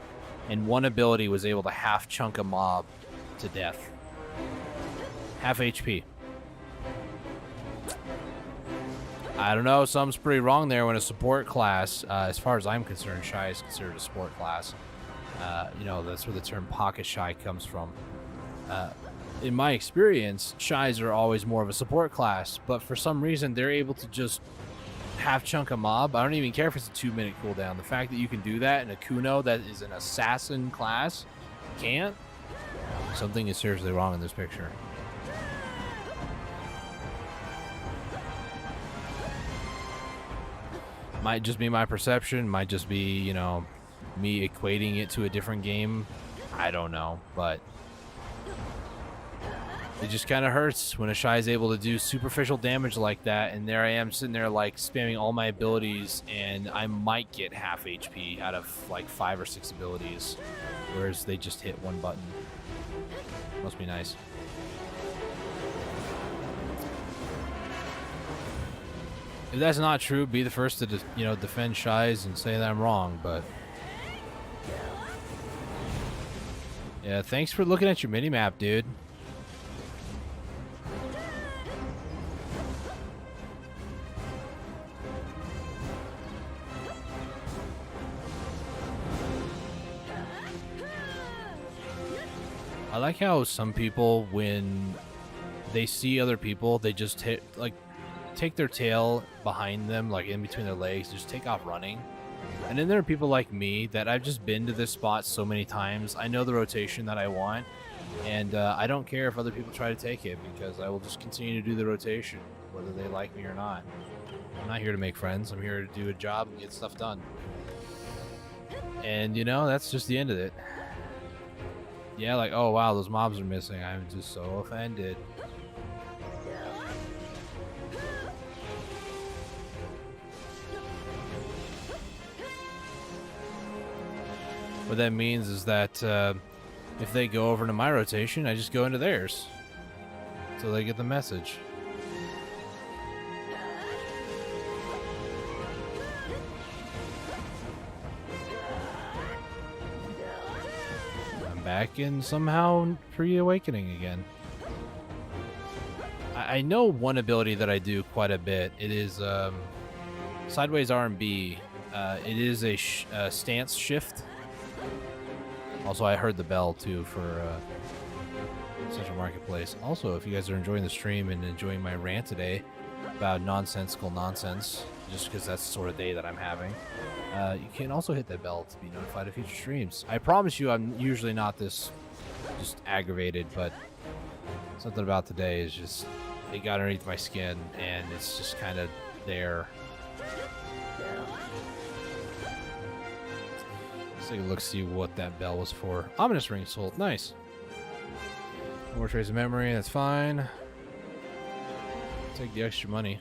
and one ability was able to half chunk a mob to death. Half HP. I don't know, something's pretty wrong there when a support class, as far as I'm concerned, shy is considered a support class. You know, that's where the term pocket shy comes from. In my experience, shies are always more of a support class, but for some reason they're able to just half chunk a mob. I don't even care if it's a 2-minute cooldown. The fact that you can do that in a Kuno that is an assassin class can't. Something is seriously wrong in this picture. Might just be my perception, might just be, you know, me equating it to a different game. I don't know, but It just kind of hurts when a Shy is able to do superficial damage like that, and there I am sitting there like spamming all my abilities, and I might get half HP out of like 5 or 6 abilities, whereas they just hit one button. Must be nice. If that's not true, be the first to defend Shies and say that I'm wrong, but yeah, thanks for looking at your minimap, dude. I like how some people, when they see other people, they just take their tail behind them, like in between their legs, just take off running. And then there are people like me that I've just been to this spot so many times. I know the rotation that I want, and I don't care if other people try to take it, because I will just continue to do the rotation, whether they like me or not. I'm not here to make friends. I'm here to do a job and get stuff done. And, that's just the end of it. Yeah, like, oh wow, those mobs are missing. I'm just so offended. What that means is that if they go over to my rotation, I just go into theirs, so they get the message. I'm back in somehow pre-awakening again. I know one ability that I do quite a bit. It is sideways R&B. It is a stance shift. Also, I heard the bell, too, for Central Marketplace. Also, if you guys are enjoying the stream and enjoying my rant today about nonsensical nonsense, just because that's the sort of day that I'm having, you can also hit that bell to be notified of future streams. I promise you I'm usually not this just aggravated, but something about today is just, it got underneath my skin, and it's just kind of there. Let's take a look, see what that bell was for. Ominous ring sold. Nice. More trace of memory. That's fine. Take the extra money.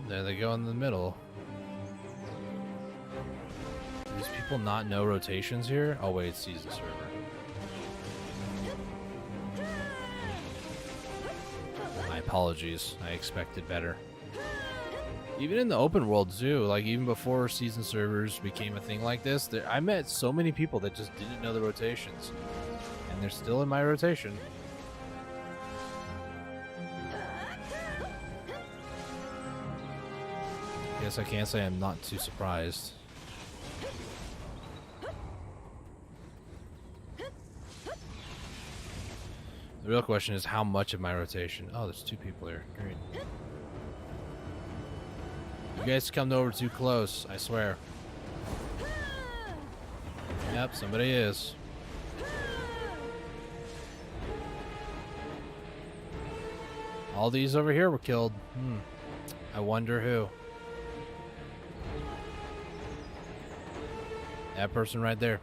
There they go in the middle. Do these people not know rotations here? Oh wait, it's season server. My apologies. I expected better. Even in the open world too, like even before season servers became a thing like this, I met so many people that just didn't know the rotations. And they're still in my rotation. Guess I can't say I'm not too surprised. The real question is how much of my rotation. Oh, there's 2 people here. Great. You guys come over too close, I swear. Yep, somebody is. All these over here were killed. I wonder who. That person right there.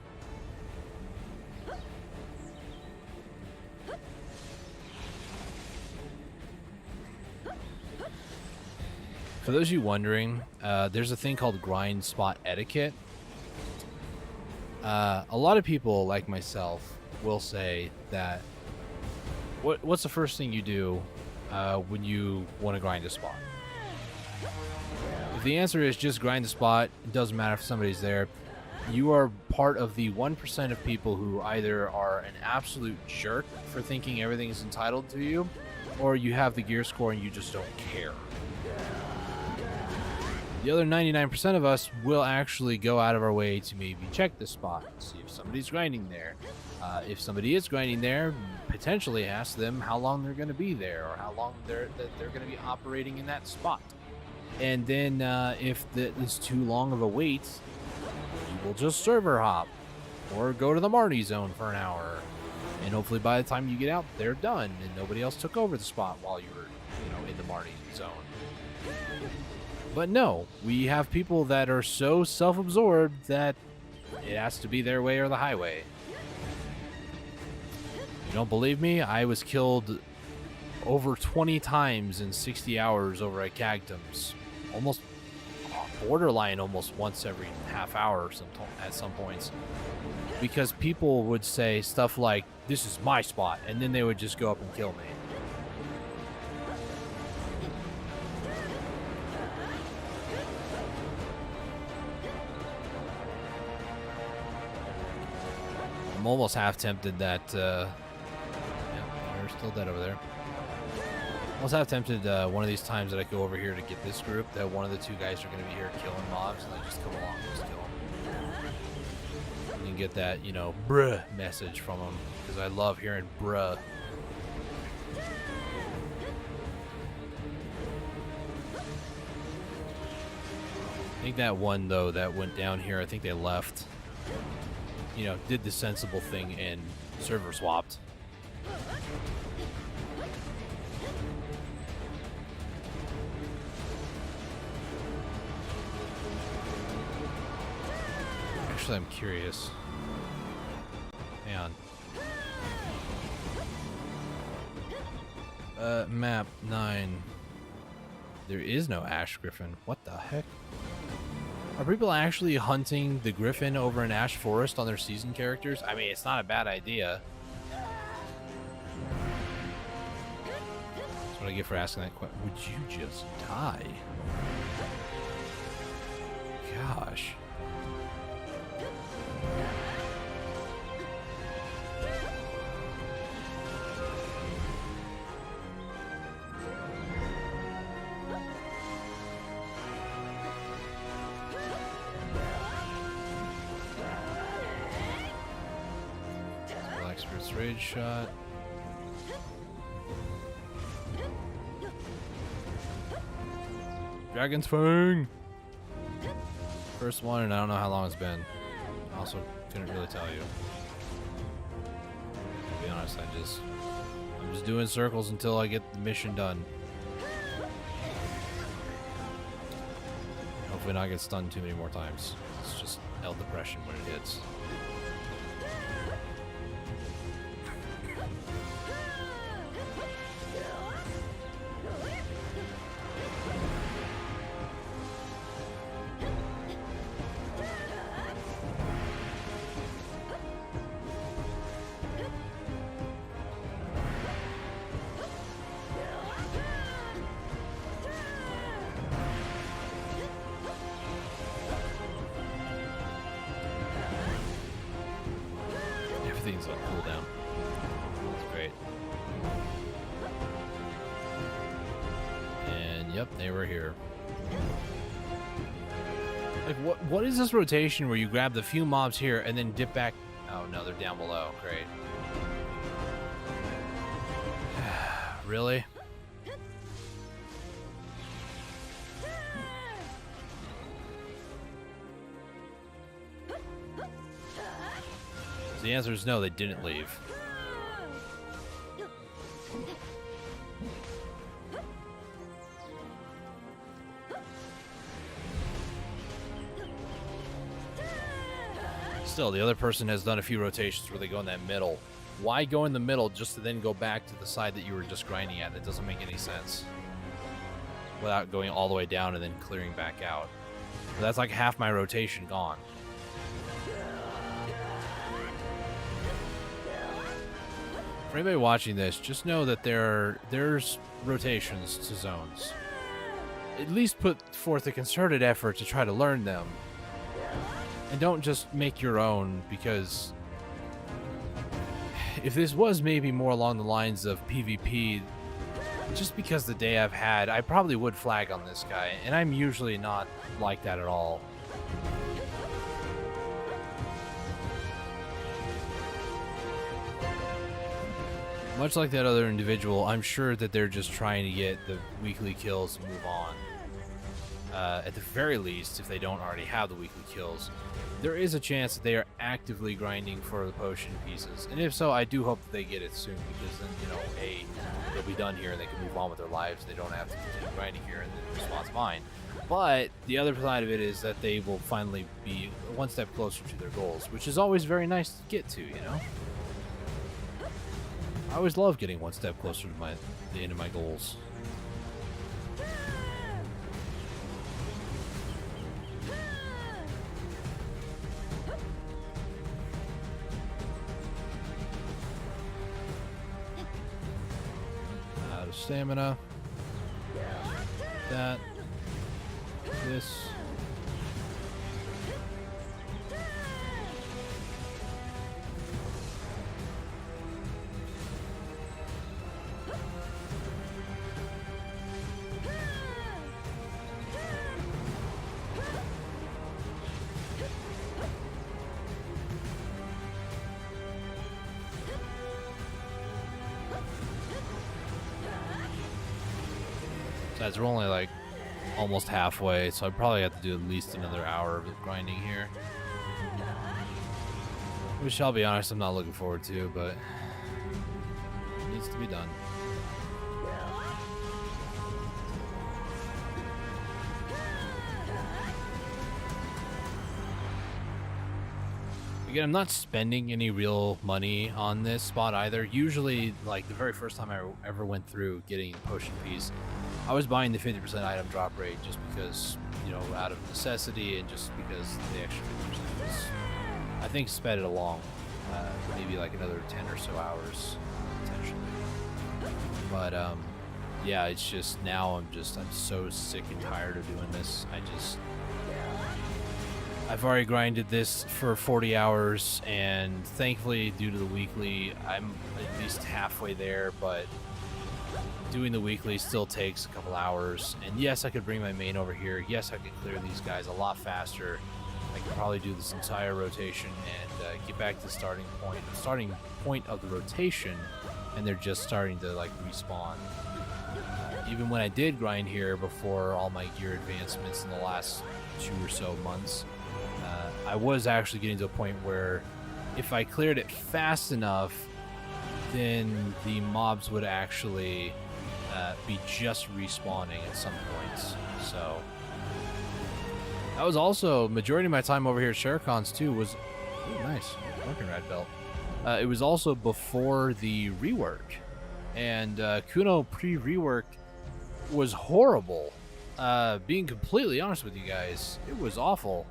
For those of you wondering, there's a thing called grind spot etiquette. A lot of people, like myself, will say that what's the first thing you do when you want to grind a spot? If the answer is just grind the spot, it doesn't matter if somebody's there. You are part of the 1% of people who either are an absolute jerk for thinking everything is entitled to you, or you have the gear score and you just don't care. The other 99% of us will actually go out of our way to maybe check the spot, see if somebody's grinding there. If somebody is grinding there, potentially ask them how long they're going to be there or how long they're going to be operating in that spot. And then if that is too long of a wait, you will just server hop or go to the Marty zone for an hour. And hopefully by the time you get out, they're done and nobody else took over the spot while you were, in the Marty zone. But no, we have people that are so self-absorbed that it has to be their way or the highway. You don't believe me? I was killed over 20 times in 60 hours over at Cagtum's. Almost borderline almost once every half hour at some points. Because people would say stuff like, this is my spot, and then they would just go up and kill me. I'm almost half tempted that, yeah, they're still dead over there. Almost half tempted one of these times that I go over here to get this group, that one of the two guys are going to be here killing mobs, and I just come along and just kill them. And get that, bruh message from them, because I love hearing bruh. I think that one, though, that went down here, I think they left. Did the sensible thing and server swapped. Actually, I'm curious. Hang on. Map 9. There is no Ash Griffin. What the heck? Are people actually hunting the Griffin over in Ash Forest on their season characters? I mean, it's not a bad idea. That's what I get for asking that question. Would you just die? Gosh. Expert's rage shot. Dragon's Fang! First one, and I don't know how long it's been. Also, couldn't really tell you. To be honest, I'm just doing circles until I get the mission done. Hopefully not get stunned too many more times. It's just L depression when it hits. Everything's on cooldown. That's great. And yep, they were here. Like, what is this rotation where you grab the few mobs here and then dip back? Oh no, they're down below. Great. Really? The answer is no, they didn't leave. Still, the other person has done a few rotations where they go in that middle. Why go in the middle just to then go back to the side that you were just grinding at? It doesn't make any sense. Without going all the way down and then clearing back out. But that's like half my rotation gone. For anybody watching this, just know that there's rotations to zones. At least put forth a concerted effort to try to learn them. And don't just make your own, because if this was maybe more along the lines of PvP, just because the day I've had, I probably would flag on this guy, and I'm usually not like that at all. Much like that other individual, I'm sure that they're just trying to get the weekly kills and move on. At the very least, if they don't already have the weekly kills, there is a chance that they are actively grinding for the potion pieces. And if so, I do hope that they get it soon, because then, you know, A, they'll be done here and they can move on with their lives. They don't have to continue grinding here, and the respawn's fine. But the other side of it is that they will finally be one step closer to their goals, which is always very nice to get to, you know? I always love getting one step closer to the end of my goals. Out of stamina. That. This. Besides, we're only like almost halfway, so I probably have to do at least another hour of grinding here. Which, I'll be honest, I'm not looking forward to, but it needs to be done. Again, I'm not spending any real money on this spot either. Usually, like the very first time I ever went through getting potion piece, I was buying the 50% item drop rate just because, you know, out of necessity, and just because the extra 50% was, I think, sped it along. Maybe like another 10 or so hours, potentially. But, yeah, it's just, now I'm so sick and tired of doing this. I've already grinded this for 40 hours, and thankfully, due to the weekly, I'm at least halfway there, but doing the weekly still takes a couple hours. And yes, I could bring my main over here. Yes, I could clear these guys a lot faster. I could probably do this entire rotation and get back to the starting point of the rotation, and they're just starting to like respawn. Even when I did grind here before all my gear advancements in the last 2 or so months, I was actually getting to a point where if I cleared it fast enough, then the mobs would actually be just respawning at some points. So that was also majority of my time over here at Sherricons too. Was nice, working red belt. It was also before the rework, and Kuno pre-rework was horrible. Being completely honest with you guys, it was awful.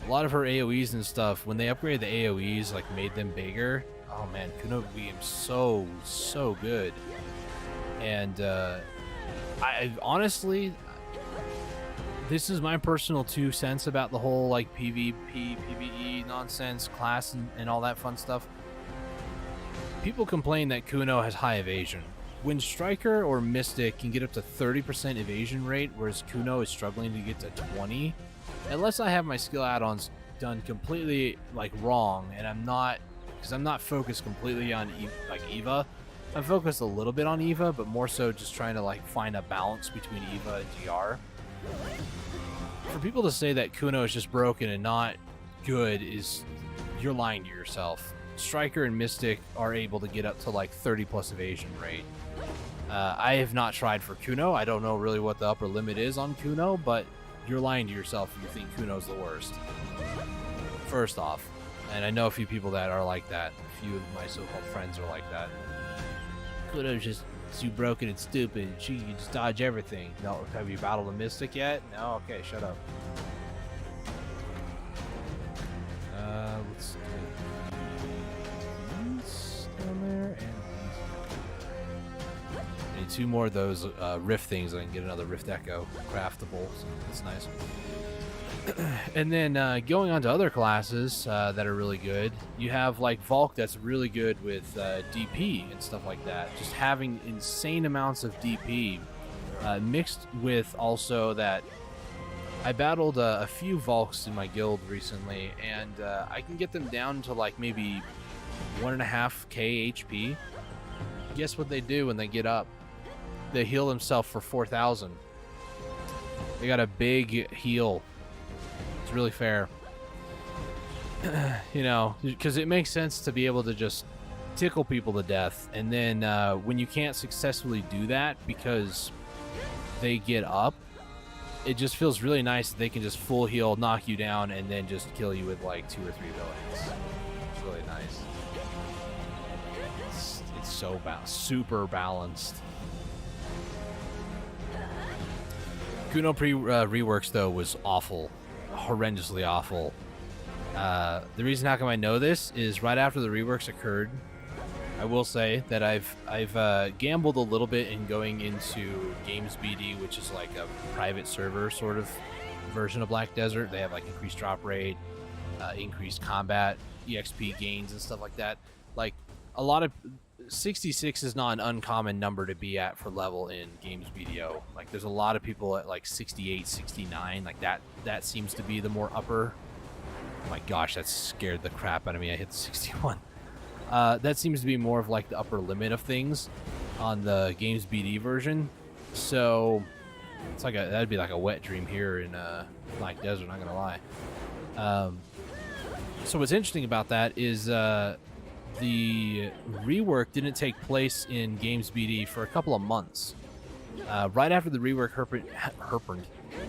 A lot of her AoEs and stuff, when they upgraded the AoEs, like made them bigger. Oh man, Kuno became so good. And I honestly, this is my personal 2 cents about the whole like PvP, PvE nonsense, class and all that fun stuff. People complain that Kuno has high evasion. When Striker or Mystic can get up to 30% evasion rate, whereas Kuno is struggling to get to 20, unless I have my skill add-ons done completely like wrong, and I'm not focused completely on Eva. I'm focused a little bit on Eva, but more so just trying to like find a balance between Eva and GR. For people to say that Kuno is just broken and not good, you're lying to yourself. Striker and Mystic are able to get up to like 30 plus evasion rate. I have not tried for Kuno. I don't know really what the upper limit is on Kuno, but you're lying to yourself if you think Kuno's the worst. First off, and I know a few people that are like that. A few of my so-called friends are like that. Kuno's just too broken and stupid. She can just dodge everything. No, have you battled a Mystic yet? No? Okay, shut up. Let's get these down there, and I need 2 more of those Rift things. I can get another Rift Echo craftable, so that's nice. And then going on to other classes that are really good, you have like Volk that's really good with DP and stuff like that. Just having insane amounts of DP mixed with also that I battled a few Volks in my guild recently, and I can get them down to like maybe 1.5k HP. Guess what they do when they get up? They heal themselves for 4,000. They got a big heal. It's really fair. You know, because it makes sense to be able to just tickle people to death, and then when you can't successfully do that because they get up, it just feels really nice that they can just full heal, knock you down, and then just kill you with like 2 or 3 villains. It's really nice. It's so super balanced. Kuno reworks though was awful, horrendously awful. The reason how come I know this is right after the reworks occurred, I will say that I've gambled a little bit in going into Games BD, which is like a private server sort of version of Black Desert. They have like increased drop rate, increased combat, EXP gains, and stuff like that. Like a lot of 66 is not an uncommon number to be at for level in Games BDO. Like there's a lot of people at like 68, 69. Like that seems to be the more upper. Oh my gosh, that scared the crap out of me. I hit 61. That seems to be more of like the upper limit of things on the Games BD version. So it's like that'd be like a wet dream here in Black Desert, not gonna lie. So what's interesting about that is the rework didn't take place in Games BD for a couple of months. Right after the rework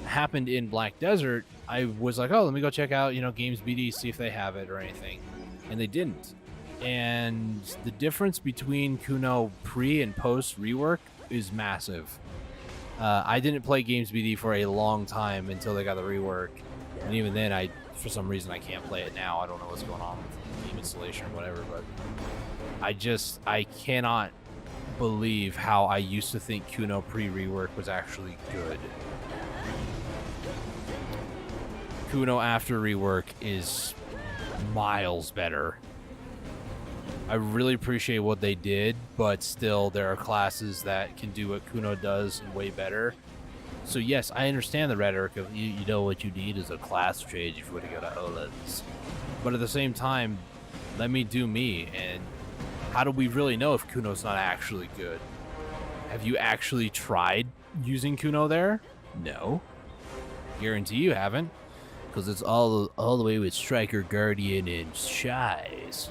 happened in Black Desert, I was like, oh, let me go check out, Games BD, see if they have it or anything. And they didn't. And the difference between Kuno pre and post rework is massive. I didn't play Games BD for a long time until they got the rework. And even then, for some reason, I can't play it now. I don't know what's going on with game installation or whatever, but I cannot believe how I used to think Kuno pre-rework was actually good. Kuno after rework is miles better. I really appreciate what they did, but still there are classes that can do what Kuno does and way better. So yes, I understand the rhetoric of you know what you need is a class change if you want to go to Olens. But at the same time, let me do me, and how do we really know if Kuno's not actually good? Have you actually tried using Kuno there? No. Guarantee you haven't, because it's all the way with Striker, Guardian, and Shies.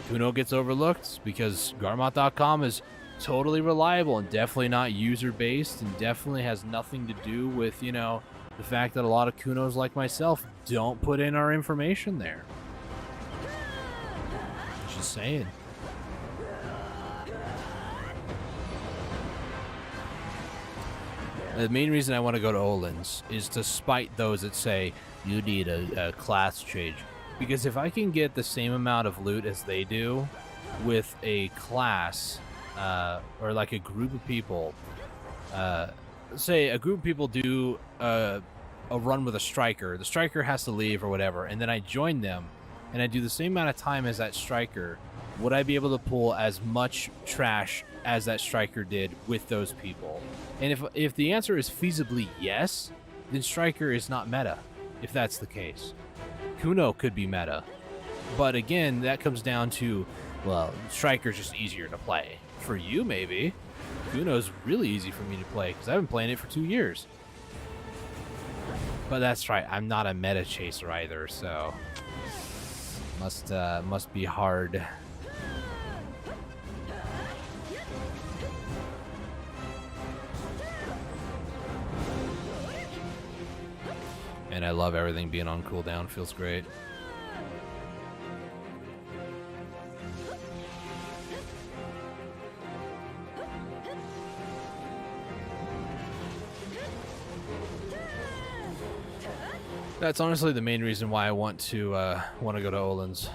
Kuno gets overlooked because Garmot.com is totally reliable and definitely not user-based, and definitely has nothing to do with, the fact that a lot of Kunos like myself don't put in our information there. Just saying. The main reason I want to go to Olens is to spite those that say you need a class change. Because if I can get the same amount of loot as they do with a class, or like a group of people, say a group of people do a run with a striker, the striker has to leave or whatever, and then I join them, and I do the same amount of time as that striker, would I be able to pull as much trash as that striker did with those people? And if the answer is feasibly yes, then striker is not meta, if that's the case. Kuno could be meta. But again, that comes down to, well, striker's just easier to play. For you, maybe. Kuno's really easy for me to play, because I've been playing it for 2 years. But that's right, I'm not a meta chaser either, so must be hard. And I love everything being on cooldown, feels great. That's honestly the main reason why I want to go to Olens.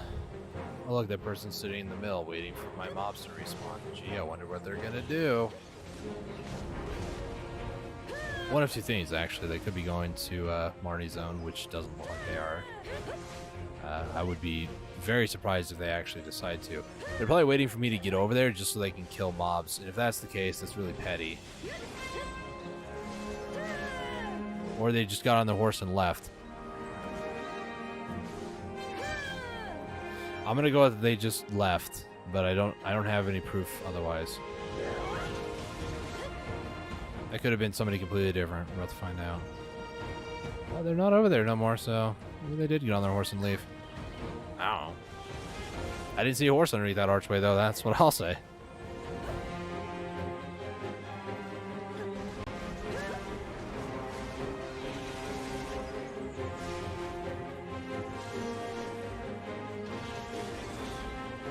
Oh look, that person's sitting in the mill waiting for my mobs to respawn. Gee, I wonder what they're gonna do. One of two things, actually. They could be going to Marnie's Zone, which doesn't look like they are. I would be very surprised if they actually decide to. They're probably waiting for me to get over there just so they can kill mobs. And if that's the case, that's really petty. Or they just got on their horse and left. I'm gonna go with they just left, but I don't have any proof otherwise. That could have been somebody completely different. We're about to find out. Oh, they're not over there no more, so maybe they did get on their horse and leave. I don't know. I didn't see a horse underneath that archway, though. That's what I'll say.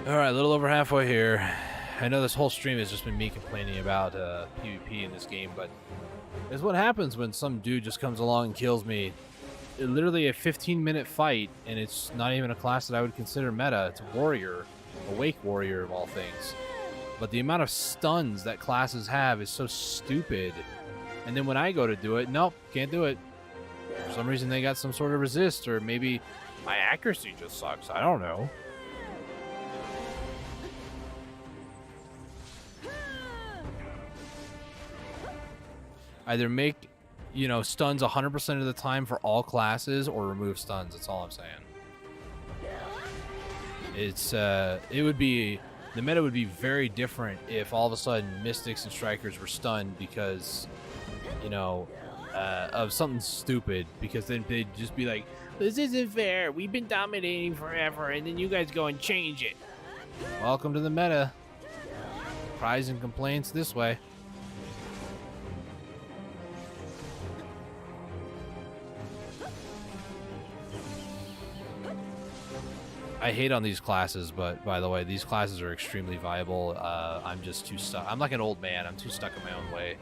Alright, a little over halfway here. I know this whole stream has just been me complaining about PvP in this game, but it's what happens when some dude just comes along and kills me. Literally a 15-minute fight, and it's not even a class that I would consider meta. It's a warrior, a wake warrior of all things. But the amount of stuns that classes have is so stupid. And then when I go to do it, nope, can't do it. For some reason they got some sort of resist, or maybe my accuracy just sucks. I don't know. Either make, you know, stuns 100% of the time for all classes, or remove stuns. That's all I'm saying. It's it would be, the meta would be very different if all of a sudden Mystics and Strikers were stunned because, you know, of something stupid. Because then they'd just be like, this isn't fair. We've been dominating forever, and then you guys go and change it. Welcome to the meta. Cries and complaints this way. I hate on these classes, but by the way, these classes are extremely viable. I'm just too stuck. I'm like an old man. I'm too stuck in my own way.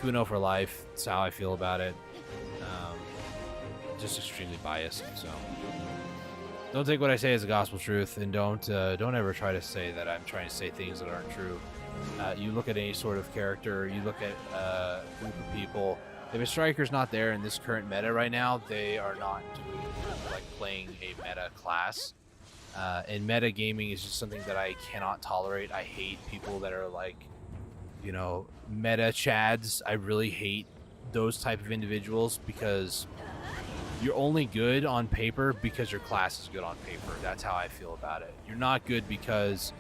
Kuno for life. That's how I feel about it. Just extremely biased. So don't take what I say as a gospel truth, and don't ever try to say that I'm trying to say things that aren't true. You look at any sort of character. You look at a group of people. If a striker's not there in this current meta right now, they are not doing like playing a meta class. And meta gaming is just something that I cannot tolerate. I hate people that are like, you know, meta chads. I really hate those type of individuals because you're only good on paper because your class is good on paper. That's how I feel about it. You're not good because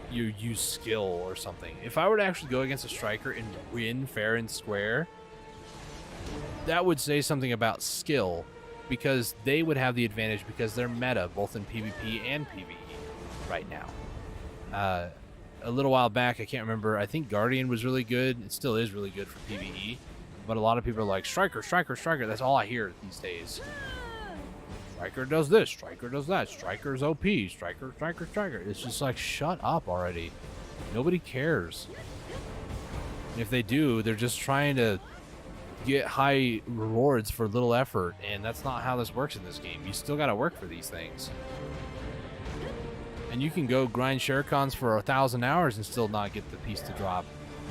you use skill or something. If I were to actually go against a striker and win fair and square, that would say something about skill, because they would have the advantage because they're meta both in PvP and PvE right now. A little while back, I can't remember, I think Guardian was really good. It still is really good for PvE, but a lot of people are like, Striker, Striker, Striker. That's all I hear these days. Striker does this, Striker does that, Striker's OP, Striker, Striker, Striker. It's just like, shut up already. Nobody cares. And if they do, they're just trying to get high rewards for little effort, and that's not how this works in this game. You still gotta work for these things. And you can go grind Shercons for 1,000 hours and still not get the piece to drop.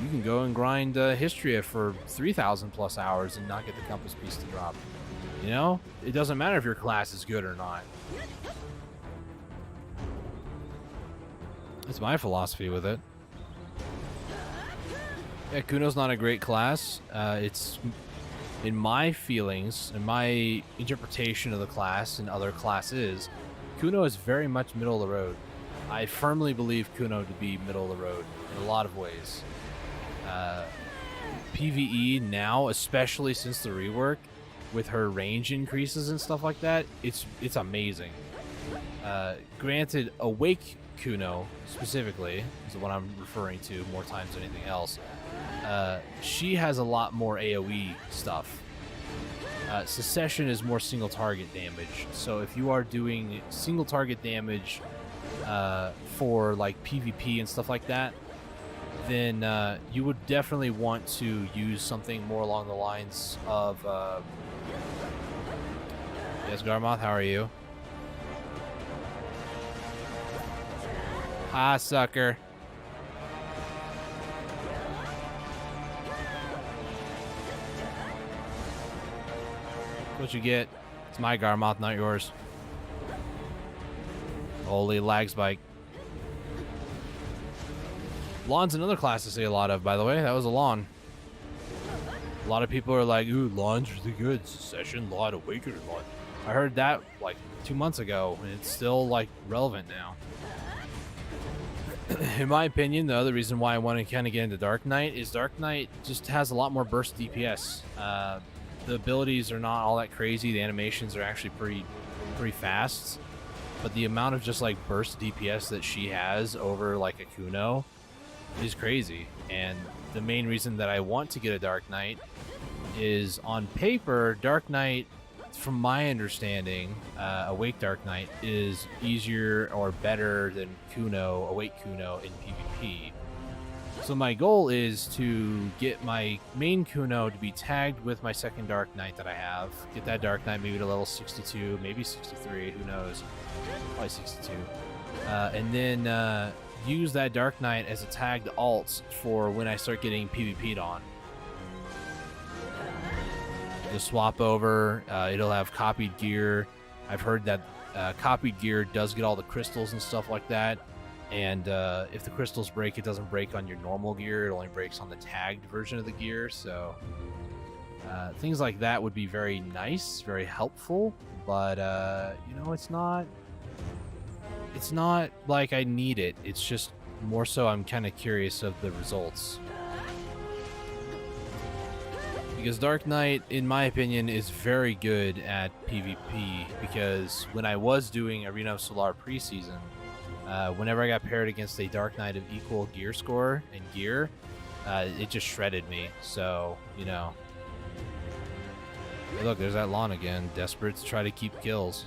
You can go and grind Histria for 3,000 plus hours and not get the compass piece to drop. You know? It doesn't matter if your class is good or not. That's my philosophy with it. Yeah, Kuno's not a great class. It's, in my feelings, in my interpretation of the class and other classes, Kuno is very much middle of the road. I firmly believe Kuno to be middle of the road in a lot of ways. PvE now, especially since the rework, with her range increases and stuff like that, it's amazing. Granted, Awake Kuno, specifically, is the one I'm referring to more times than anything else. She has a lot more AoE stuff. Secession is more single target damage. So if you are doing single target damage for like PvP and stuff like that, then you would definitely want to use something more along the lines of yes, Garmoth, how are you? Ah, sucker. what you get. It's my Garmoth, not yours. Holy lag spike. Lawn's another class to say a lot of, by the way. That was a Lawn. A lot of people are like, ooh, Lawn's really good. Secession, Lawn, Awakener, Lawn. I heard that like 2 months ago, and it's still like relevant now. In my opinion, the other reason why I want to kind of get into Dark Knight is Dark Knight just has a lot more burst DPS. The abilities are not all that crazy. The animations are actually pretty fast, but the amount of just like burst DPS that she has over like a Kuno is crazy. And the main reason that I want to get a Dark Knight is, on paper, Dark Knight, from my understanding, Awake Dark Knight is easier or better than Kuno, Awake Kuno in PvP. So my goal is to get my main Kuno to be tagged with my second Dark Knight that I have. Get that Dark Knight maybe to level 62, maybe 63, who knows. Probably 62. And then use that Dark Knight as a tagged alt for when I start getting PvP'd on. Just swap over. It'll have copied gear. I've heard that copied gear does get all the crystals and stuff like that. And if the crystals break, it doesn't break on your normal gear. It only breaks on the tagged version of the gear. So things like that would be very nice, very helpful. But you know, it's not like I need it. It's just more so I'm kind of curious of the results. Because Dark Knight, in my opinion, is very good at PvP, because when I was doing Arena of Solar preseason, whenever I got paired against a Dark Knight of equal gear score and gear, it just shredded me. So, you know. Hey, look, there's that Lawn again, desperate to try to keep kills.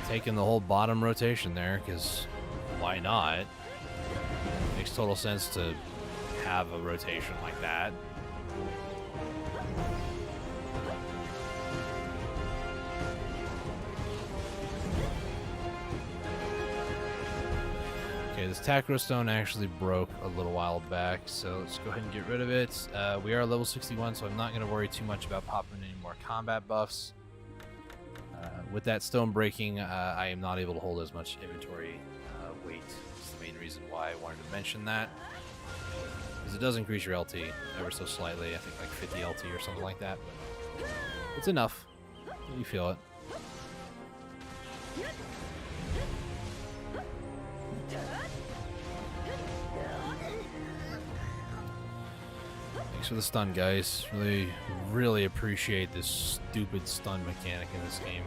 Taking the whole bottom rotation there, because why not? Makes total sense to have a rotation like that. Okay, this Tacro Stone actually broke a little while back, so let's go ahead and get rid of it. We are level 61, so I'm not going to worry too much about popping any more combat buffs. With that stone breaking, I am not able to hold as much inventory weight. That's the main reason why I wanted to mention that. Because it does increase your LT ever so slightly. I think like 50 LT or something like that. But it's enough. You feel it. Thanks for the stun, guys. Really appreciate this stupid stun mechanic in this game.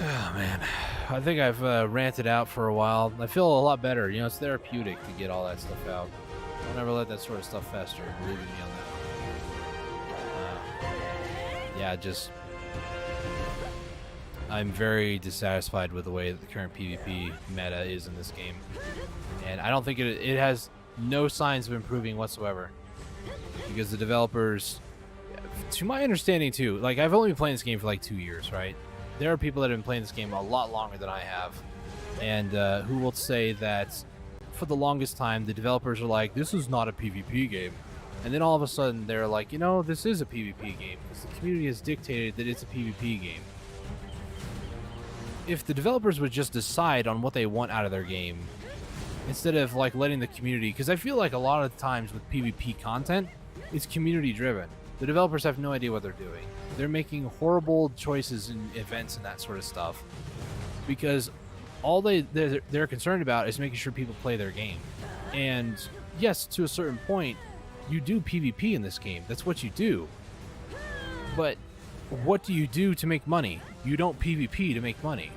Oh, man. I think I've ranted out for a while. I feel a lot better. You know, it's therapeutic to get all that stuff out. Don't ever let that sort of stuff fester. Believe in me on that. Yeah, just... I'm very dissatisfied with the way that the current PvP meta is in this game. And I don't think it has no signs of improving whatsoever. Because the developers... To my understanding, too, like, I've only been playing this game for like 2 years, right? There are people that have been playing this game a lot longer than I have, and who will say that for the longest time the developers are like, this is not a PvP game, and then all of a sudden they're like, you know, this is a PvP game because the community has dictated that it's a PvP game. If the developers would just decide on what they want out of their game, instead of like letting the community, because I feel like a lot of times with PvP content, it's community driven. The developers have no idea what they're doing. They're making horrible choices in events and that sort of stuff because all they're concerned about is making sure people play their game. And yes, to a certain point, you do PvP in this game. That's what you do. But what do you do to make money? You don't PvP to make money.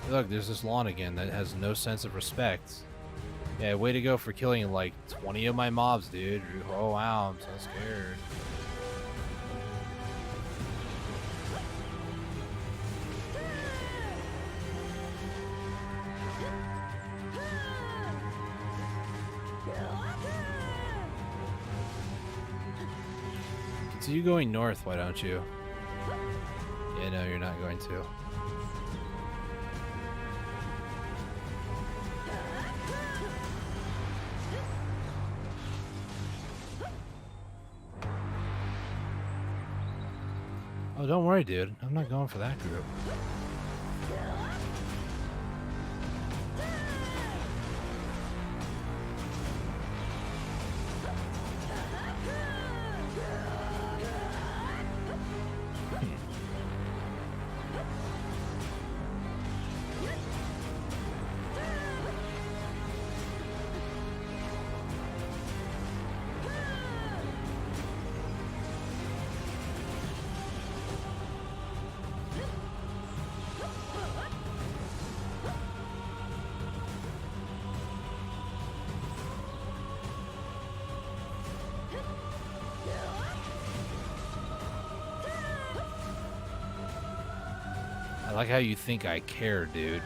Look, there's this lawn again that has no sense of respect. Yeah, way to go for killing like 20 of my mobs, dude. Oh wow, I'm so scared. Continue going north, why don't you? Yeah, no, you're not going to. Oh, don't worry, dude. I'm not going for that group. I like how you think I care, dude.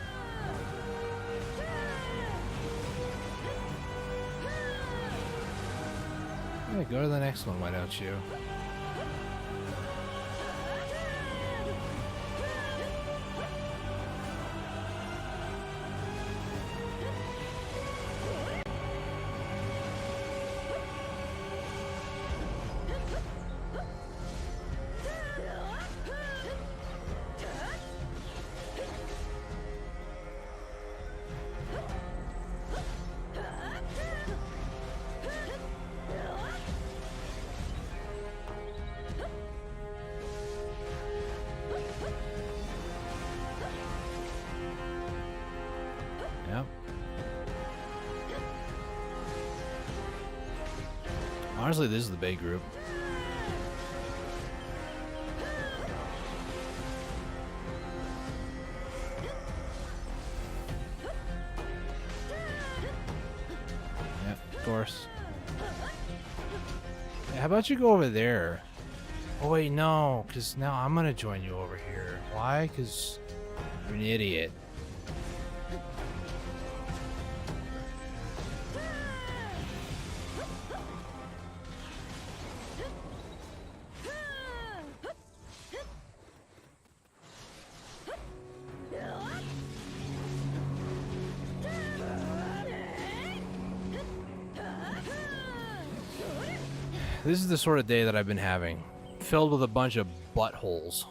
Yeah, go to the next one, why don't you? Yep. Honestly, this is the big group. Yep, of course. Hey, how about you go over there? Oh wait, no, because now I'm gonna join you over here. Why? Because you're an idiot. This is the sort of day that I've been having, filled with a bunch of buttholes.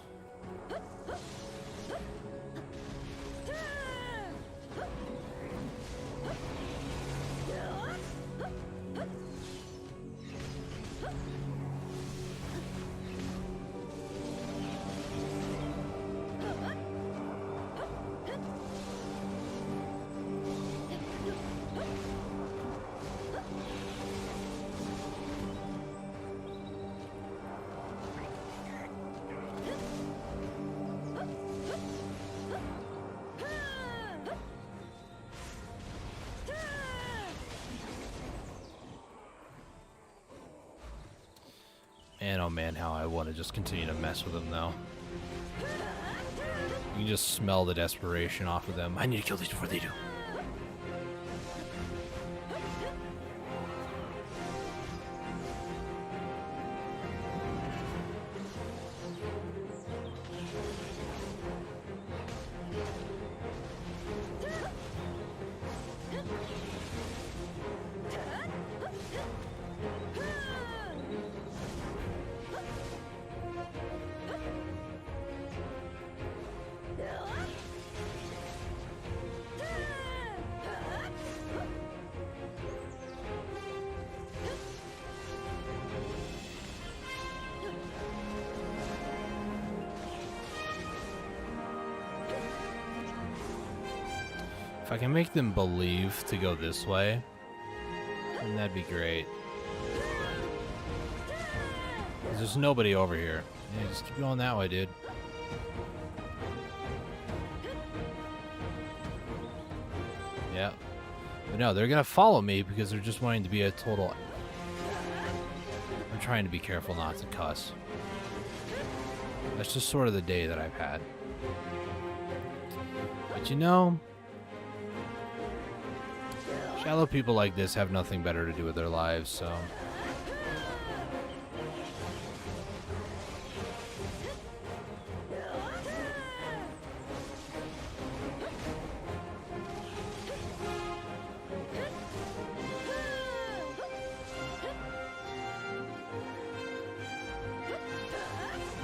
Man, oh man, how I want to just continue to mess with them, though. You can just smell the desperation off of them. I need to kill these before they do. If I can make them believe to go this way, then that'd be great. 'Cause there's nobody over here. Yeah, just keep going that way, dude. Yeah. But no, they're gonna follow me because they're just wanting to be a total... I'm trying to be careful not to cuss. That's just sort of the day that I've had. But you know... Shallow people like this have nothing better to do with their lives, so...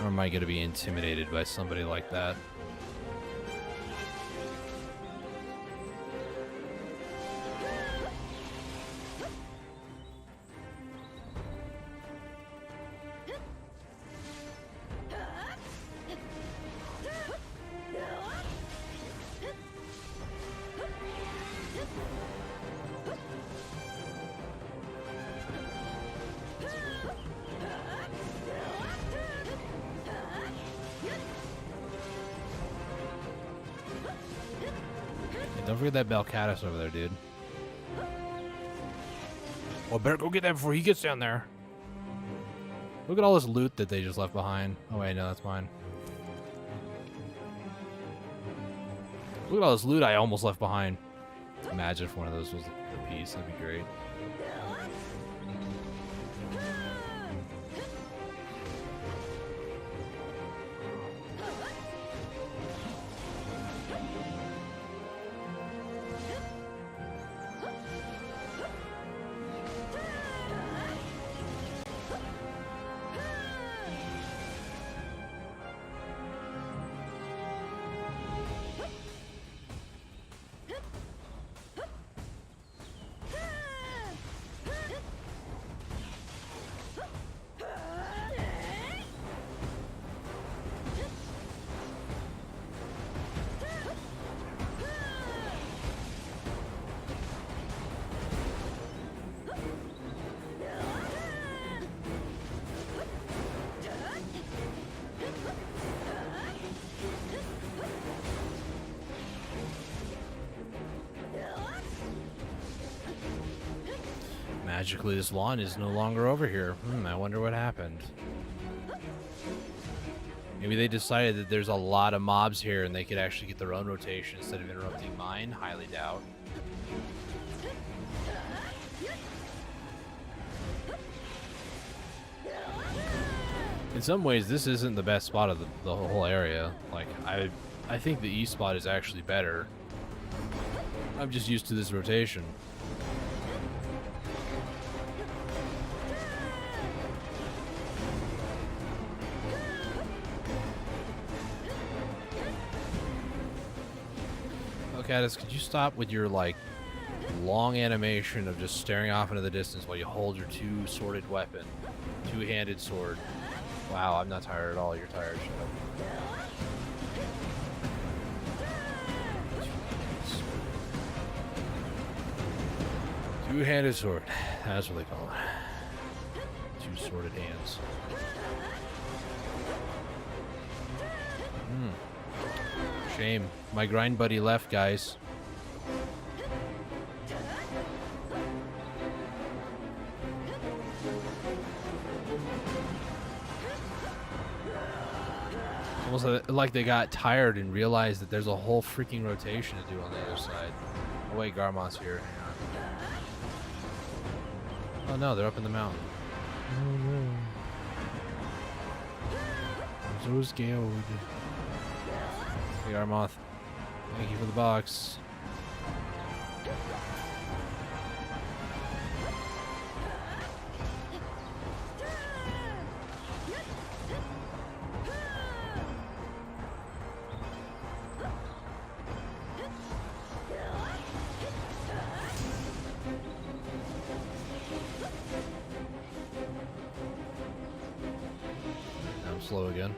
Or am I going to be intimidated by somebody like that? Don't forget that Belcatus over there, dude. Well, better go get that before he gets down there. Look at all this loot that they just left behind. Oh, wait, no, that's mine. Look at all this loot I almost left behind. Imagine if one of those was a piece. That'd be great. Magically, this lawn is no longer over here. I wonder what happened. Maybe they decided that there's a lot of mobs here and they could actually get their own rotation instead of interrupting mine. Highly doubt. In some ways, this isn't the best spot of the whole area. Like, I think the east spot is actually better. I'm just used to this rotation. Caddis, could you stop with your, like, long animation of just staring off into the distance while you hold your two-sworded weapon? Two-handed sword. Wow, I'm not tired at all. You're tired. Shut up. Two-handed sword. That's what they call it. Two-sworded hands. Shame. My grind buddy left, guys. Almost like they got tired and realized that there's a whole freaking rotation to do on the other side. Oh wait, Garmoth's here. Hang on. Oh no, they're up in the mountain. Oh no. I'm so scared. Hey, Garmoth. Thank you for the box. I'm slow again.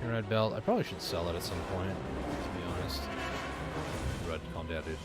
Red belt. I probably should sell it at some point, to be honest. Red, calm down, dude.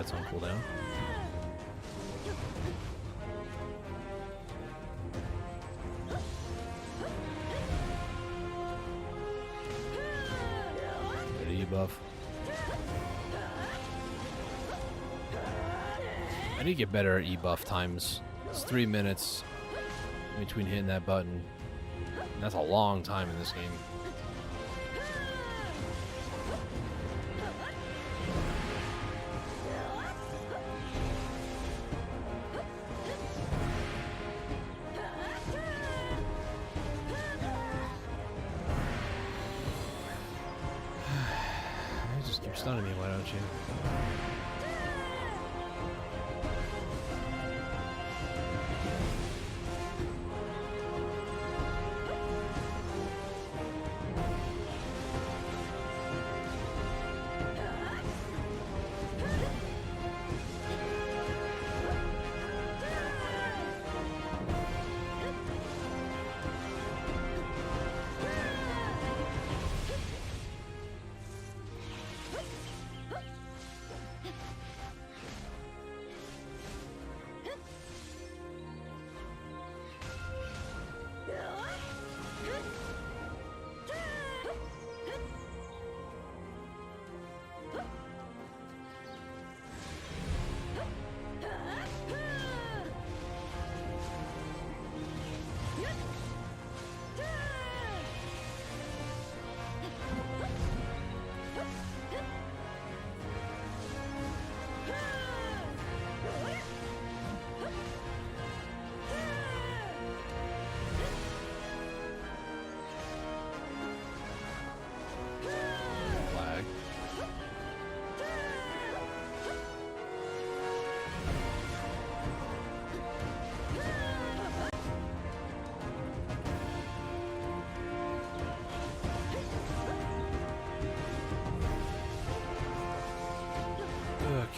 that's on cooldown. Buff. I need to get better at E-buff times. It's 3 minutes between hitting that button. And that's a long time in this game. Keep stunning me, why don't you?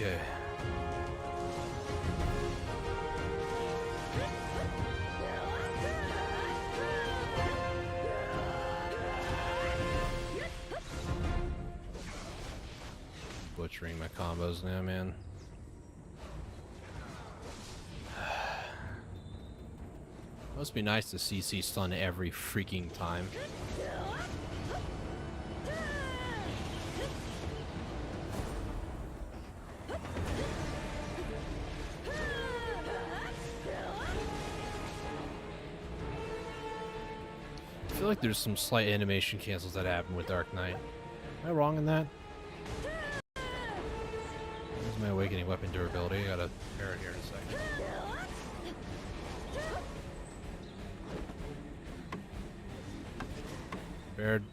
Okay. Butchering my combos now, man. Must be nice to CC stun every freaking time. I feel like there's some slight animation cancels that happen with Dark Knight. Am I wrong in that? Where's my awakening weapon durability? I gotta pair it here in a second. Paired.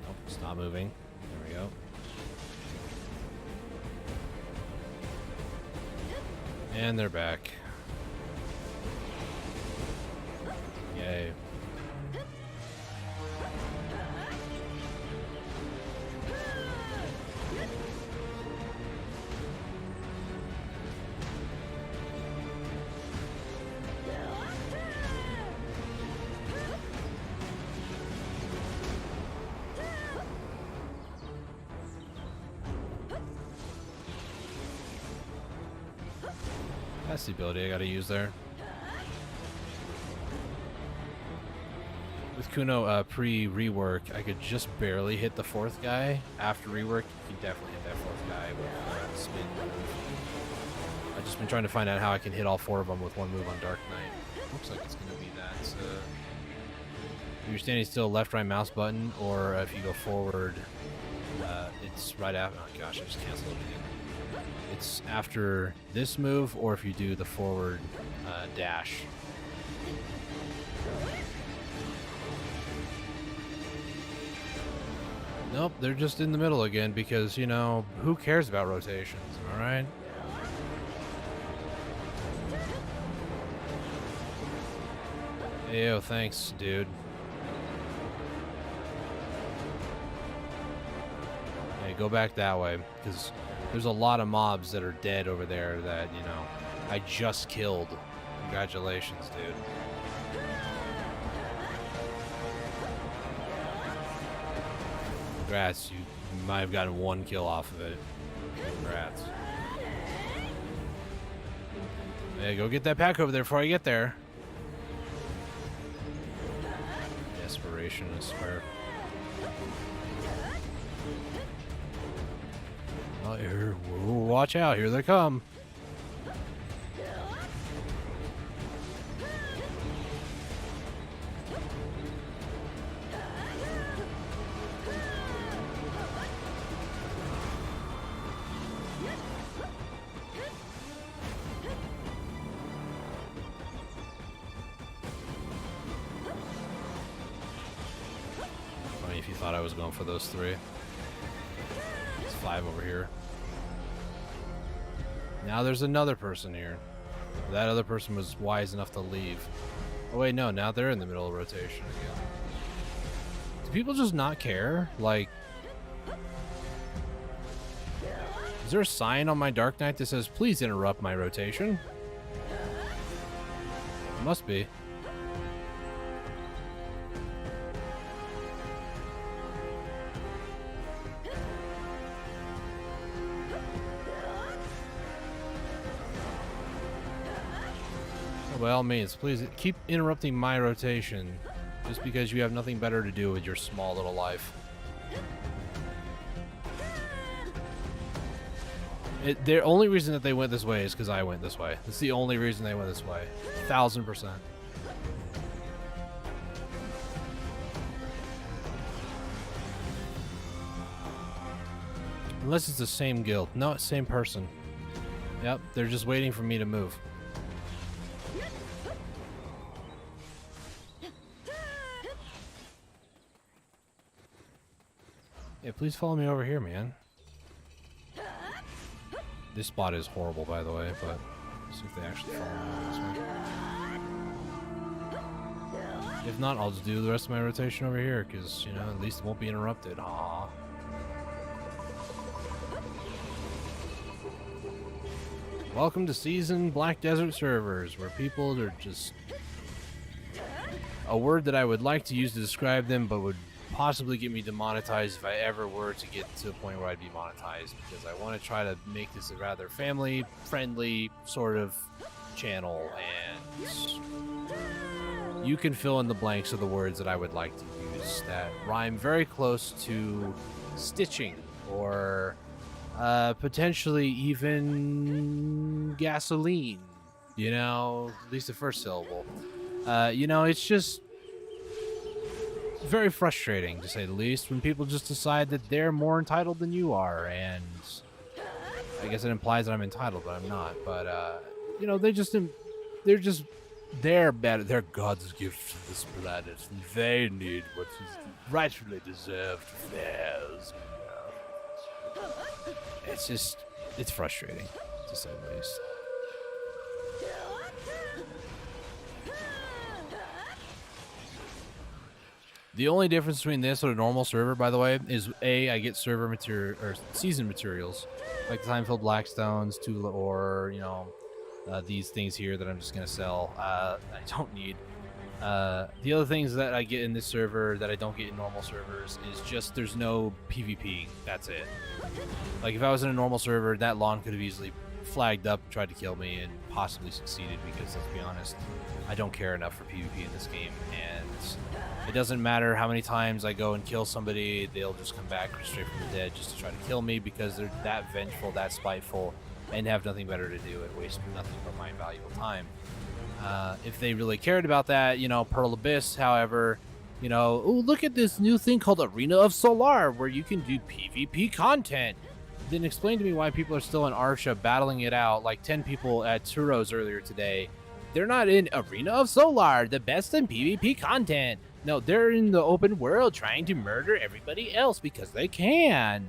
Nope, stop moving. There we go. And they're back. Yay. That's the ability I gotta use there. With Kuno pre-rework, I could just barely hit the fourth guy. After rework, you can definitely hit that fourth guy with a spin move. I've just been trying to find out how I can hit all four of them with one move on Dark Knight. Looks like it's gonna be that. If you're standing still, left, right mouse button, or if you go forward, it's right after. Oh gosh, I just canceled it again. It's after this move, or if you do the forward dash. Nope, they're just in the middle again because, you know, who cares about rotations, alright? Yo, thanks, dude. Hey, go back that way, because there's a lot of mobs that are dead over there that, you know, I just killed. Congratulations, dude. Congrats, you might have gotten one kill off of it. Rats. Hey, go get that pack over there before I get there. Desperation, I swear. Oh, here, whoa, watch out! Here they come. Funny if you thought I was going for those three. There's 5 over here. Now there's another person here. That other person was wise enough to leave. Oh wait, no, now they're in the middle of rotation again. Do people just not care? Like, is there a sign on my Dark Knight that says, please interrupt my rotation? Must be. By all means, please keep interrupting my rotation just because you have nothing better to do with your small little life. The only reason that they went this way is because I went this way. That's the only reason they went this way. 1000%. Unless it's the same guild. No, it's same person. Yep, they're just waiting for me to move. Yeah, please follow me over here, man. This spot is horrible, by the way, but let's see if they actually follow me this way. If not, I'll just do the rest of my rotation over here, because, you know, at least it won't be interrupted. Aww. Welcome to seasoned Black Desert servers, where people are just... a word that I would like to use to describe them, but would possibly get me demonetized if I ever were to get to a point where I'd be monetized, because I want to try to make this a rather family-friendly sort of channel, and you can fill in the blanks of the words that I would like to use that rhyme very close to stitching, or potentially even gasoline, you know, at least the first syllable. You know, it's just very frustrating, to say the least, when people just decide that they're more entitled than you are, and I guess it implies that I'm entitled, but I'm not. But you know, they're bad. They're God's gift to this planet, and they need what is rightfully deserved of theirs. You know? It's frustrating, to say the least. The only difference between this and a normal server, by the way, is I get server material or season materials, like the time-filled Blackstones, Tula ore, you know, these things here that I'm just gonna sell. I don't need. The other things that I get in this server that I don't get in normal servers is just there's no PvP. That's it. Like if I was in a normal server, that lawn could have easily flagged up and tried to kill me and possibly succeeded, because let's be honest, I don't care enough for PvP in this game, and it doesn't matter how many times I go and kill somebody, they'll just come back straight from the dead just to try to kill me, because they're that vengeful, that spiteful, and have nothing better to do. It wastes nothing but my valuable time. If they really cared about that, you know, Pearl Abyss, however, you know, ooh, look at this new thing called Arena of Solar, where you can do PvP content. Then explain to me why people are still in Arsha battling it out, like 10 people at Turos earlier today. They're not in Arena of Solar, the best in PvP content. No, they're in the open world trying to murder everybody else because they can.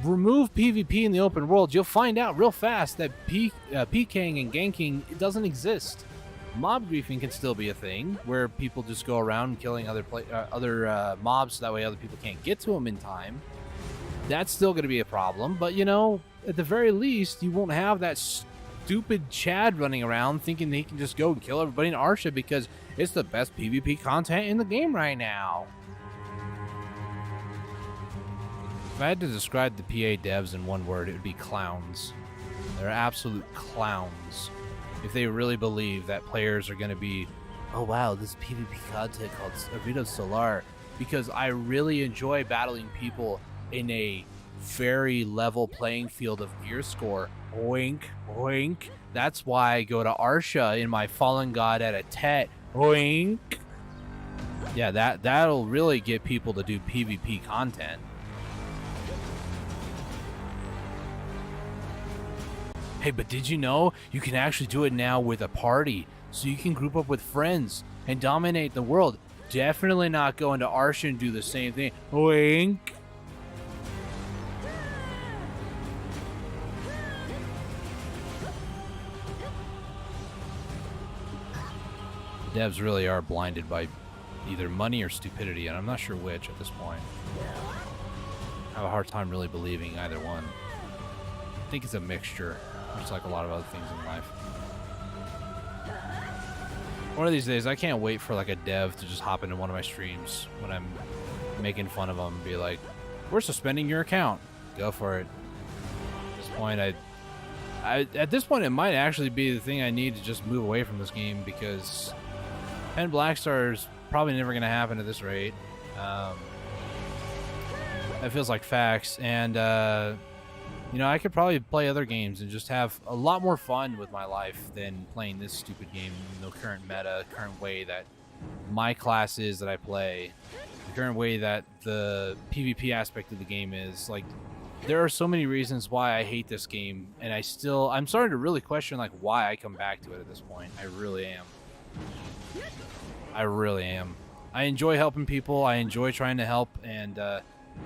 Remove PvP in the open world, you'll find out real fast that PKing and ganking doesn't exist. Mob griefing can still be a thing, where people just go around killing other mobs so that way other people can't get to them in time. That's still going to be a problem, but you know, at the very least, you won't have that stupid Chad running around thinking that he can just go and kill everybody in Arsha because it's the best PvP content in the game right now. If I had to describe the PA devs in one word, it would be clowns. They're absolute clowns. If they really believe that players are going to be, oh wow, this PvP content called Arena Solar, because I really enjoy battling people in a very level playing field of gear score. Oink, oink. That's why I go to Arsha in my Fallen God at a Tet. Oink. Yeah, that'll really get people to do PvP content. Hey, but did you know you can actually do it now with a party? So you can group up with friends and dominate the world. Definitely not go into Arsha and do the same thing. Wink. Devs really are blinded by either money or stupidity, and I'm not sure which at this point. I have a hard time really believing either one. I think it's a mixture, just like a lot of other things in life. One of these days, I can't wait for like a dev to just hop into one of my streams when I'm making fun of them and be like, "We're suspending your account." Go for it. At this point, at this point, it might actually be the thing I need to just move away from this game, because 10 Black Stars probably never going to happen at this rate. That feels like facts, and you know, I could probably play other games and just have a lot more fun with my life than playing this stupid game in the current meta, current way that my class is that I play, the current way that the PvP aspect of the game is. Like, there are so many reasons why I hate this game, and I'm starting to really question like why I come back to it at this point. I really am. I really am. I enjoy helping people. I enjoy trying to help and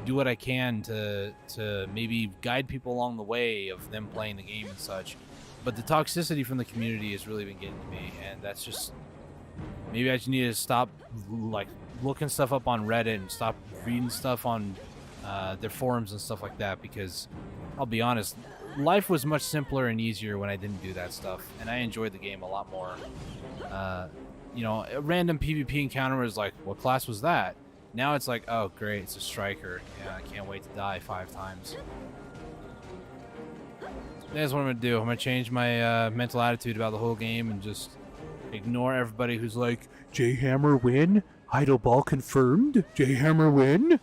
do what I can to maybe guide people along the way of them playing the game and such. But the toxicity from the community has really been getting to me, and that's just, maybe I just need to stop like looking stuff up on Reddit and stop reading stuff on their forums and stuff like that, because I'll be honest, life was much simpler and easier when I didn't do that stuff, and I enjoyed the game a lot more. You know, a random PvP encounter was like, what class was that? Now it's like, oh great, it's a striker. Yeah, I can't wait to die 5 times. That's what I'm gonna do. I'm gonna change my mental attitude about the whole game and just ignore everybody who's like, J-Hammer win? Idle ball confirmed? J-Hammer win?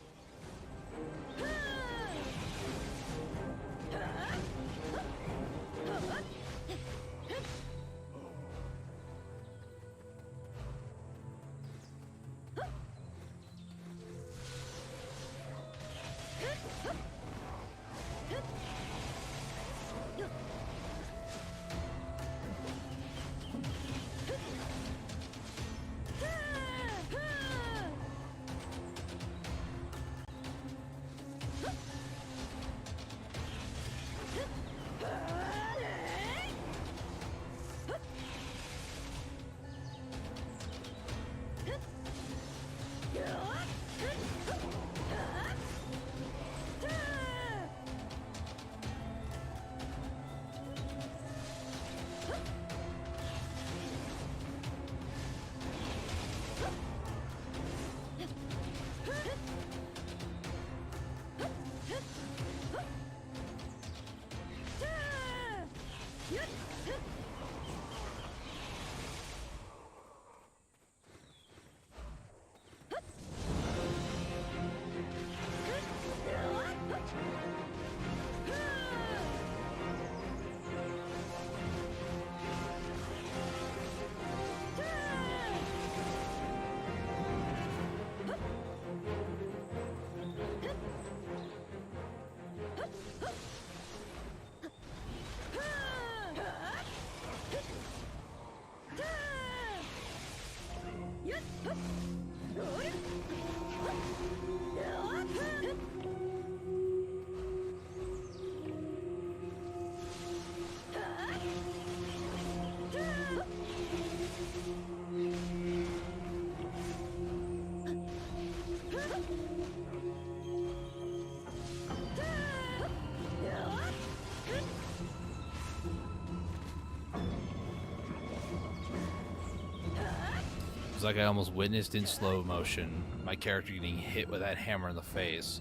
It's like I almost witnessed in slow motion my character getting hit with that hammer in the face.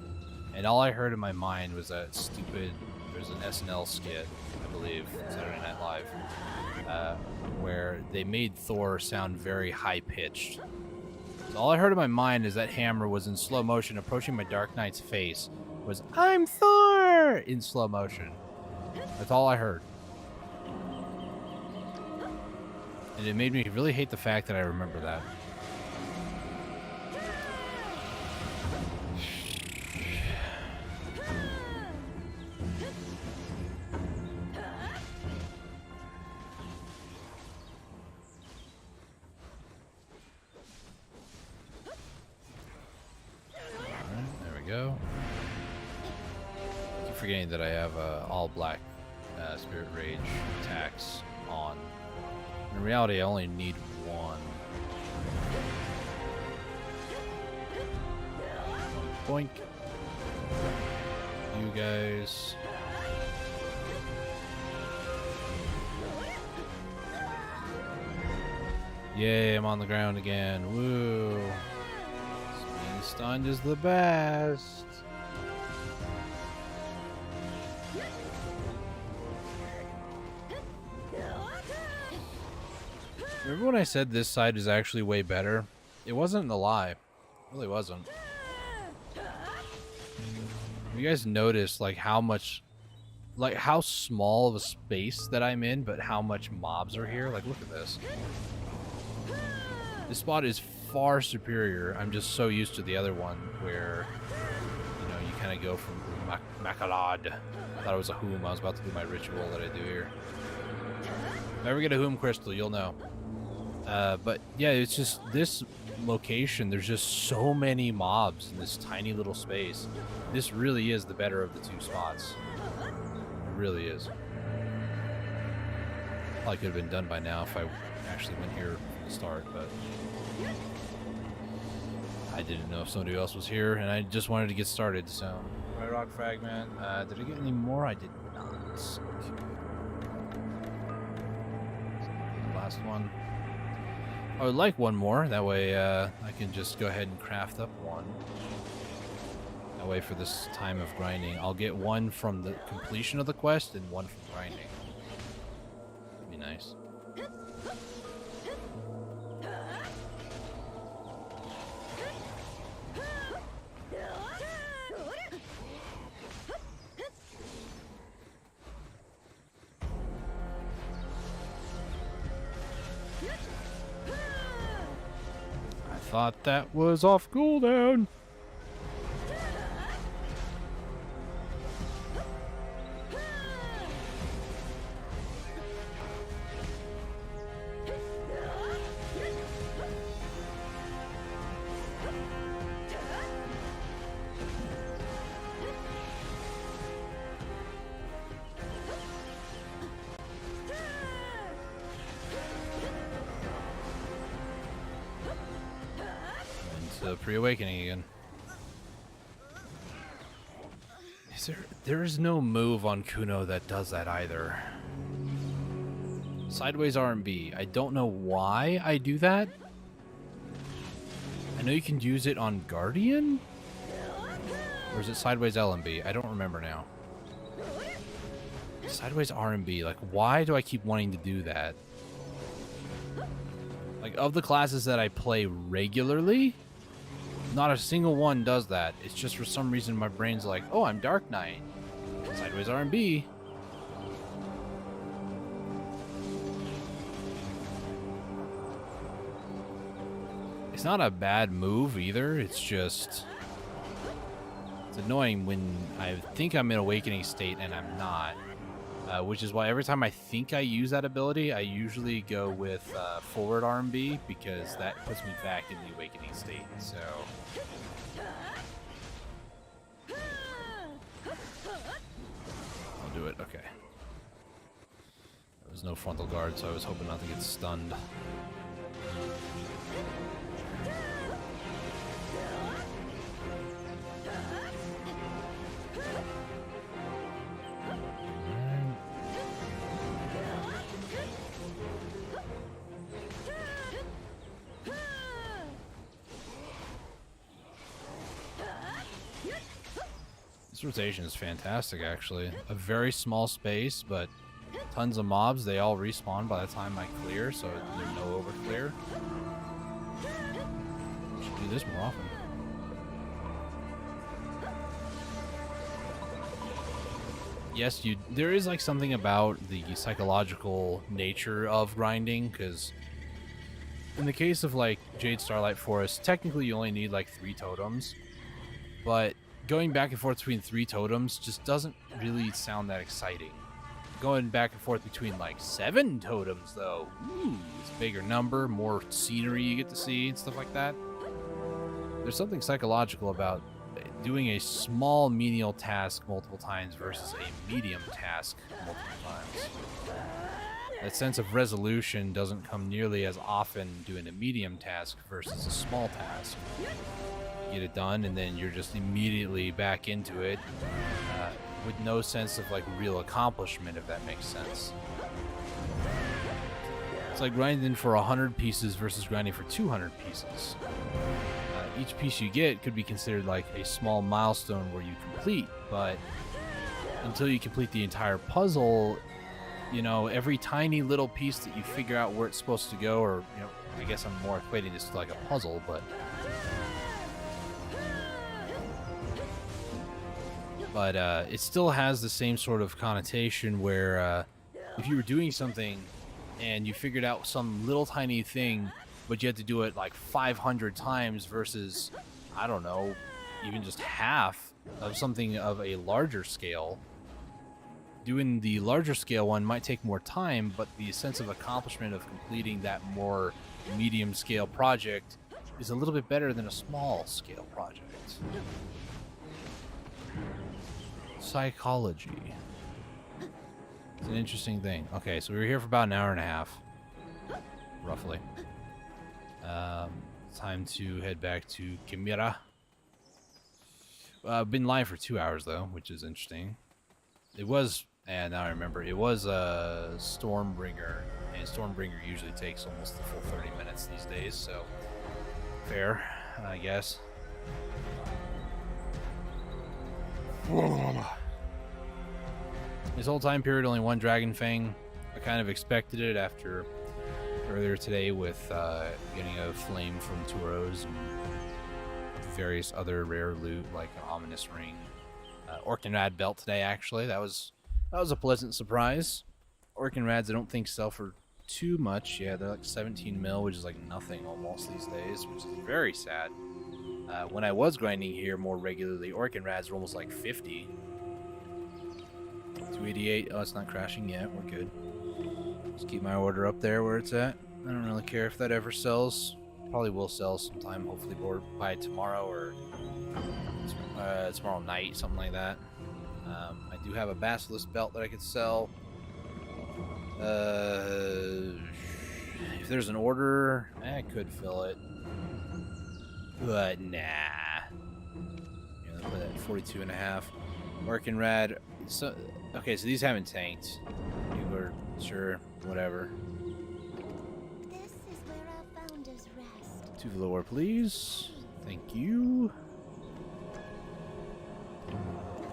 And all I heard in my mind was that stupid, there's an SNL skit, I believe, Saturday Night Live, where they made Thor sound very high-pitched. So all I heard in my mind is that hammer was in slow motion approaching my Dark Knight's face, was, "I'm Thor!" in slow motion. That's all I heard. And it made me really hate the fact that I remember that. Go. I keep forgetting that I have all black Spirit Rage attacks on. In reality, I only need one. Boink. You guys. Yay, I'm on the ground again. Woo. Being stunned is the best. Remember when I said this side is actually way better? It wasn't a lie. It really wasn't. You guys notice like how much, like how small of a space that I'm in, but how much mobs are here? Like, look at this. This spot is far superior. I'm just so used to the other one where, you know, you kind of go from Makalad. I thought it was a Whom. I was about to do my ritual that I do here. If I ever get a Whom crystal, you'll know. But yeah, it's just this location. There's just so many mobs in this tiny little space. This really is the better of the two spots. It really is. Probably could have been done by now if I actually went here from the start, but I didn't know if somebody else was here, and I just wanted to get started. So, Red Rock Fragment. Did I get any more? I did not. Last one. I would like one more. That way I can just go ahead and craft up one. That way for this time of grinding, I'll get one from the completion of the quest and one from grinding. That'd be nice. Thought that was off cooldown. Pre-awakening again. There's no move on Kuno that does that either. Sideways R&B. I don't know why I do that. I know you can use it on Guardian? Or is it sideways LMB? I don't remember now. Sideways R&B. Like, why do I keep wanting to do that? Like, of the classes that I play regularly, not a single one does that. It's just for some reason my brain's like, oh, I'm Dark Knight. Sideways R&B. It's not a bad move either. It's just... it's annoying when I think I'm in Awakening state and I'm not. Which is why every time I think I use that ability, I usually go with forward R&B because that puts me back in the Awakening state. So... I'll do it. Okay. There was no frontal guard, so I was hoping not to get stunned. This rotation is fantastic, actually. A very small space, but tons of mobs. They all respawn by the time I clear, so there's no over clear. Should do this more often. Yes, there is like something about the psychological nature of grinding, because in the case of like Jade Starlight Forest, technically you only need like 3 totems, but going back and forth between 3 totems just doesn't really sound that exciting. Going back and forth between like 7 totems though, ooh, it's a bigger number, more scenery you get to see and stuff like that. There's something psychological about doing a small menial task multiple times versus a medium task multiple times. That sense of resolution doesn't come nearly as often doing a medium task versus a small task. You get it done and then you're just immediately back into it with no sense of like real accomplishment, if that makes sense. It's like grinding for 100 pieces versus grinding for 200 pieces. Each piece you get could be considered like a small milestone where you complete, but until you complete the entire puzzle, you know, every tiny little piece that you figure out where it's supposed to go, or, you know, I guess I'm more equating this to like a puzzle, but it still has the same sort of connotation where if you were doing something and you figured out some little tiny thing, but you had to do it like 500 times versus, I don't know, even just half of something of a larger scale. Doing the larger scale one might take more time, but the sense of accomplishment of completing that more medium scale project is a little bit better than a small scale project. Psychology. It's an interesting thing. Okay, so we were here for about an hour and a half, roughly. Time to head back to Chimera. Been live for 2 hours though, which is interesting. It was, and now I remember, it was a Stormbringer, and Stormbringer usually takes almost the full 30 minutes these days, so fair, I guess. This whole time period, only 1 Dragon Fang. I kind of expected it after earlier today with getting a flame from Turos and various other rare loot like an ominous ring, Orkinrad belt today. Actually, that was a pleasant surprise. Orkinrads I don't think sell for too much. Yeah, they're like 17 mil, which is like nothing almost these days, which is very sad. When I was grinding here more regularly, Orkinrads were almost like 50. 288. Oh, it's not crashing yet. We're good. Just keep my order up there where it's at. I don't really care if that ever sells. Probably will sell sometime, hopefully by tomorrow or tomorrow night, something like that. I do have a Basilisk belt that I could sell. If there's an order, I could fill it. But nah. Yeah, let's put that at 42 and a half. Orkinrad. So, okay, so these haven't tanked. You were sure, whatever. This is where our founders rest. 2 velour, please. Thank you.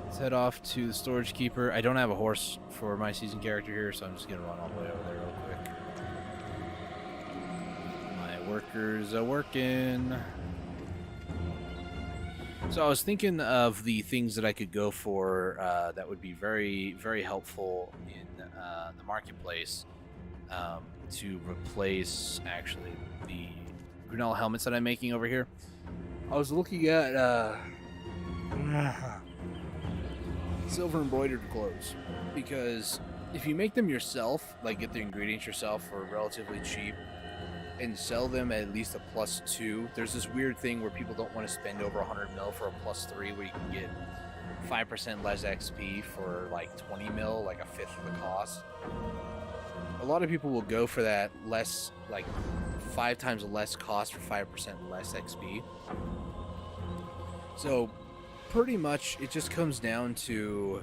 Let's head off to the Storage Keeper. I don't have a horse for my season character here, so I'm just gonna run all the way over there real quick. My workers are working. So I was thinking of the things that I could go for that would be very, very helpful in the marketplace to replace, actually, the Grinnell helmets that I'm making over here. I was looking at silver embroidered clothes, because if you make them yourself, like get the ingredients yourself for relatively cheap, and sell them at least a +2. There's this weird thing where people don't want to spend over 100 mil for a +3, where you can get 5% less XP for like 20 mil, like a fifth of the cost. A lot of people will go for that less, like 5 times less cost for 5% less XP. So pretty much it just comes down to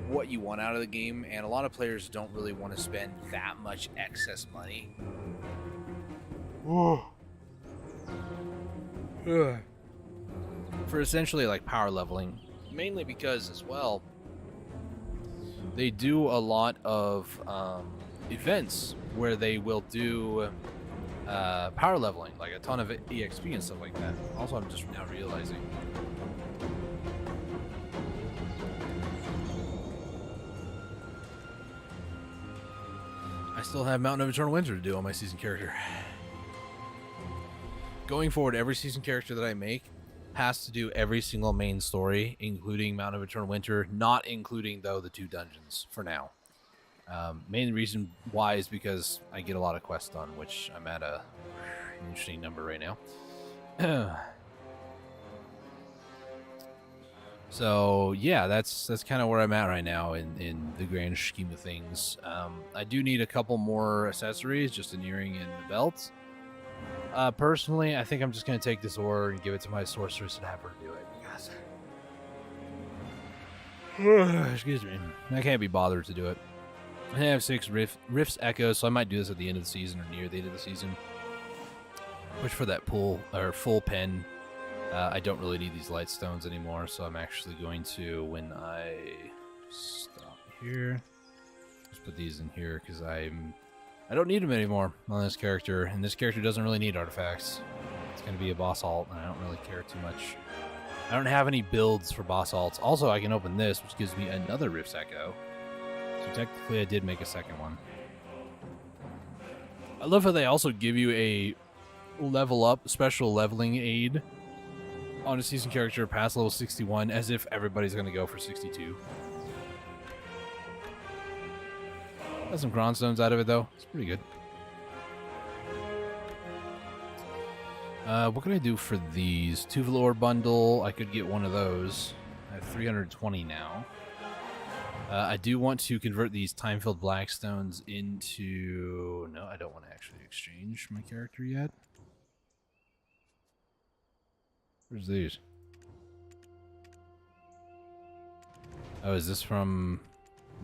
what you want out of the game, and a lot of players don't really want to spend that much excess money. For essentially like power leveling. mainly because as well, they do a lot of events where they will do power leveling, like a ton of EXP and stuff like that. Also, I'm just now realizing. I still have Mountain of Eternal Winter to do on my season character. Going forward, every season character that I make has to do every single main story, including Mountain of Eternal Winter, not including, though, the 2 dungeons for now. Main reason why is because I get a lot of quests done, which I'm at a interesting number right now. So yeah, that's kind of where I'm at right now in the grand scheme of things. I do need a couple more accessories, just an earring and a belt. Personally, I think I'm just gonna take this ore and give it to my sorceress and have her do it because excuse me, I can't be bothered to do it. I have 6 Rifts Echoes, so I might do this at the end of the season or near the end of the season. Push for that full pen. I don't really need these light stones anymore, so I'm actually going to, when I stop here, just put these in here because I don't need them anymore on this character, and this character doesn't really need artifacts. It's going to be a boss alt, and I don't really care too much. I don't have any builds for boss alts. Also, I can open this, which gives me another Rift's Echo. So technically, I did make a second one. I love how they also give you a level up, special leveling aid on a season character past level 61, as if everybody's going to go for 62. Got some Grondstones out of it, though. It's pretty good. What can I do for these? Tuvalor bundle. I could get one of those. I have 320 now. I do want to convert these time-filled Blackstones into... No, I don't want to actually exchange my character yet. Where's these? Oh, is this from,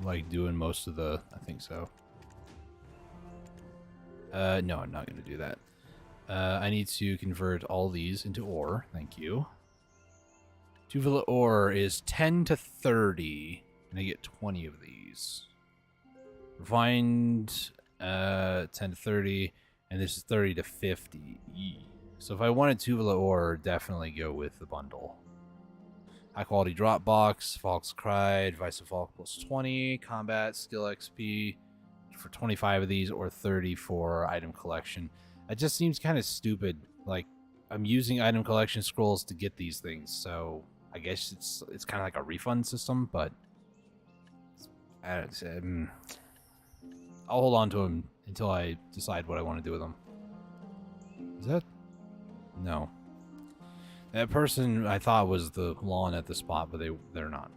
like, doing most of the... I think so. No, I'm not going to do that. I need to convert all these into ore. Thank you. Tuvala ore is 10 to 30, and I get 20 of these. Refined, 10 to 30, and this is 30 to 50. So if I wanted Tuvala ore, definitely go with the bundle. High quality drop box, Falk's Cry, Advice of Falk plus 20, combat, skill XP for 25 of these, or 30 for item collection. It just seems kind of stupid. Like, I'm using item collection scrolls to get these things, so I guess it's kind of like a refund system, but I'll hold on to them until I decide what I want to do with them. Is that? No. That person I thought was the lawn at the spot, but they're not.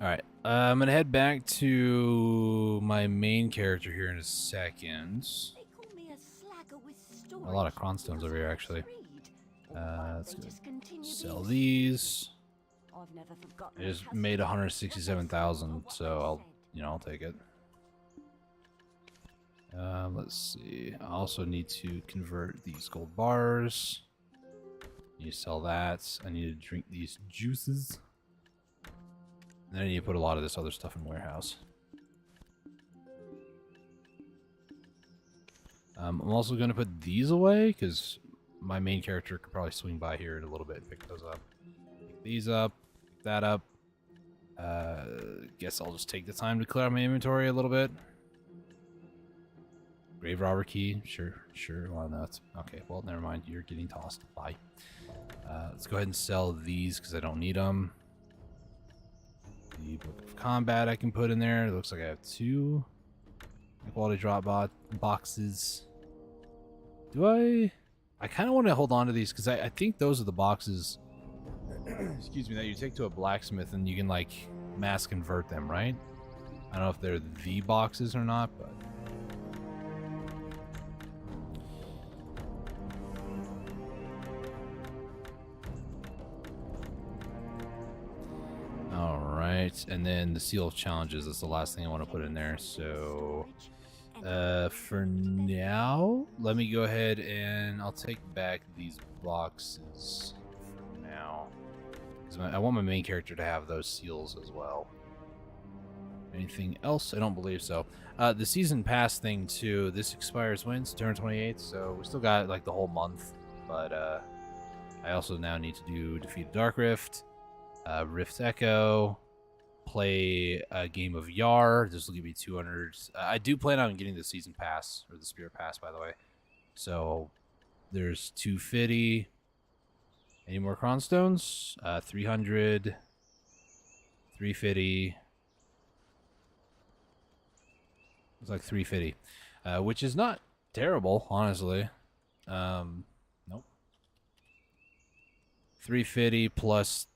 Alright, I'm gonna head back to my main character here in a second. A lot of Cronstones over here, actually. Let's go sell these. I just made 167,000, so I'll take it. Let's see. I also need to convert these gold bars. Need to sell that. I need to drink these juices. And then I need to put a lot of this other stuff in warehouse. I'm also going to put these away because my main character could probably swing by here in a little bit and pick those up. Pick these up. Pick that up. Guess I'll just take the time to clear out my inventory a little bit. Grave robber key. Sure. Well, no, it's okay. Well, never mind. You're getting tossed. Bye. Let's go ahead and sell these because I don't need them. The book of combat I can put in there. It looks like I have 2 quality drop boxes. Do I? I kind of want to hold on to these because I think those are the boxes. Excuse me, that you take to a blacksmith and you can like mass convert them, right? I don't know if they're the boxes or not, but. Alright, and then the seal of challenges is the last thing I want to put in there, so for now, let me go ahead and I'll take back these boxes. Because I want my main character to have those seals as well. Anything else? I don't believe so. The season pass thing too. This expires when? September 28th. So we still got like the whole month. But I also now need to do defeat Dark Rift, Rift Echo, play a game of Yar. This will give me 200. I do plan on getting the season pass or the spirit pass, by the way. So there's 250. Any more cronstones? 300, 350. It's like 350, which is not terrible, honestly. Nope. 350 plus,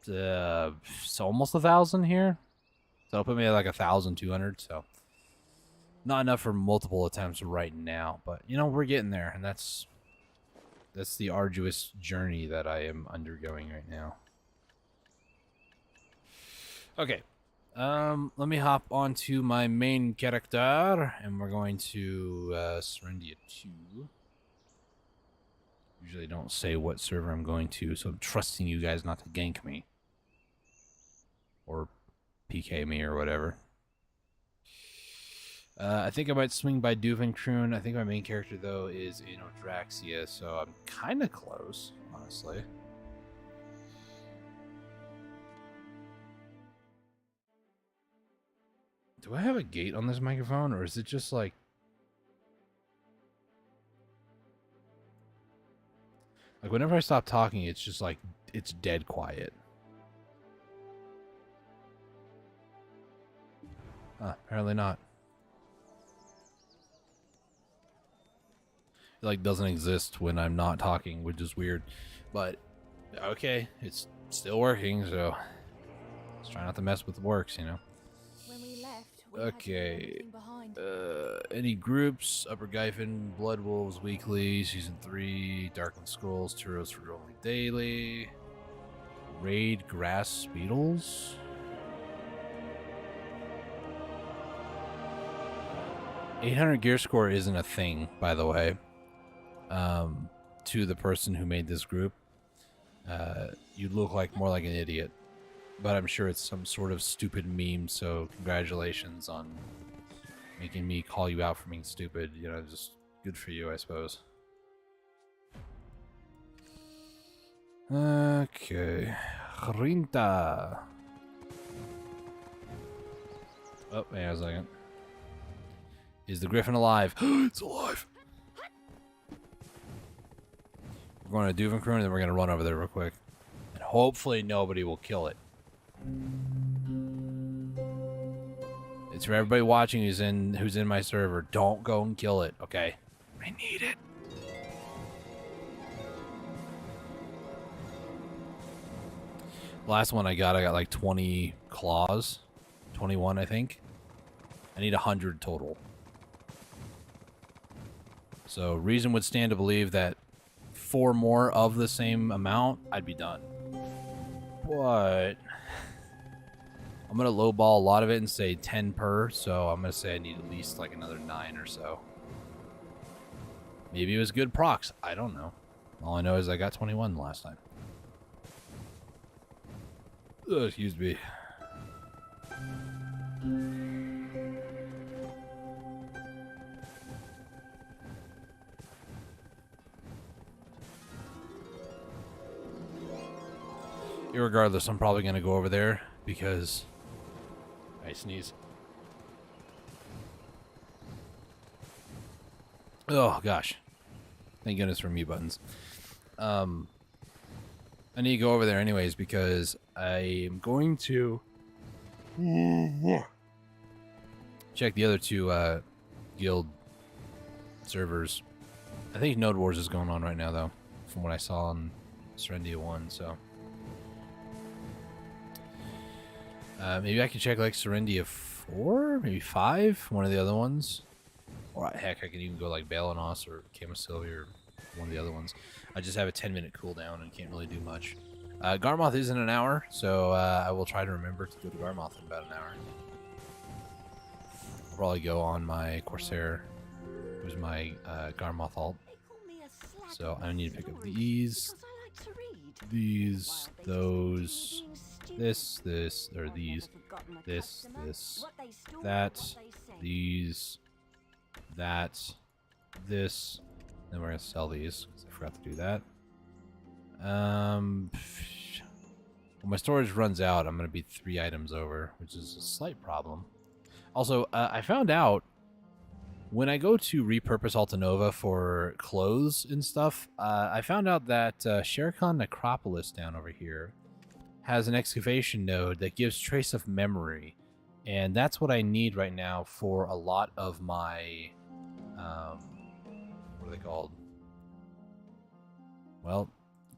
so almost 1,000 here. So it'll put me at like 1,200. So not enough for multiple attempts right now, but you know we're getting there, and that's the arduous journey that I am undergoing right now. Okay. Let me hop onto my main character, and we're going to Serendia 2. Usually don't say what server I'm going to, so I'm trusting you guys not to gank me. Or PK me or whatever. I think I might swing by Duvenkroon. I think my main character, though, is in Odraxia, so I'm kind of close, honestly. Do I have a gate on this microphone, or is it just like... Like, whenever I stop talking, it's just like, it's dead quiet. Apparently not. It, like, doesn't exist when I'm not talking, which is weird. But, okay, it's still working, so... Let's try not to mess with the works, you know? When we left, we Okay. had behind. Any groups? Upper Gyfin, Blood Wolves Weekly, Season 3, Darkland Scrolls, Turos for Only Daily, Raid Grass Beetles. $800 gear score isn't a thing, by the way. To the person who made this group, you look like more like an idiot. But I'm sure it's some sort of stupid meme, so congratulations on making me call you out for being stupid. You know, just good for you, I suppose. Okay. Rinta. Oh, hang on a second. Is the griffin alive? It's alive! We're going to Duvenkroon, and then we're going to run over there real quick. And hopefully nobody will kill it. It's for everybody watching who's in my server. Don't go and kill it, okay? I need it. Last one I got like 20 claws. 21, I think. I need 100 total. So reason would stand to believe that 4 more of the same amount, I'd be done. But I'm going to lowball a lot of it and say 10 per, so I'm going to say I need at least like another 9 or so. Maybe it was good procs. I don't know. All I know is I got 21 last time. Ugh, excuse me. Irregardless, I'm probably going to go over there because I sneeze. Oh, gosh. Thank goodness for mute buttons. I need to go over there anyways because I am going to check the other 2 guild servers. I think Node Wars is going on right now, though, from what I saw on Serendia 1, so... maybe I can check like Serendia 4, maybe 5, one of the other ones. Or heck, I can even go like Balanos or Camasylvia or one of the other ones. I just have a 10-minute cooldown and can't really do much. Garmoth is in an hour, so I will try to remember to go to Garmoth in about an hour. I'll probably go on my Corsair, who's my Garmoth alt. So I need to pick up these. Because I like to read. these, those, this, or these, this, that, these, that, this. Then we're gonna sell these because I forgot to do that. When my storage runs out, I'm gonna be 3 items over, which is a slight problem. Also, I found out when I go to repurpose Altanova for clothes and stuff, I found out that Sherikhan Necropolis down over here has an excavation node that gives trace of memory, and that's what I need right now for a lot of my what are they called? Well,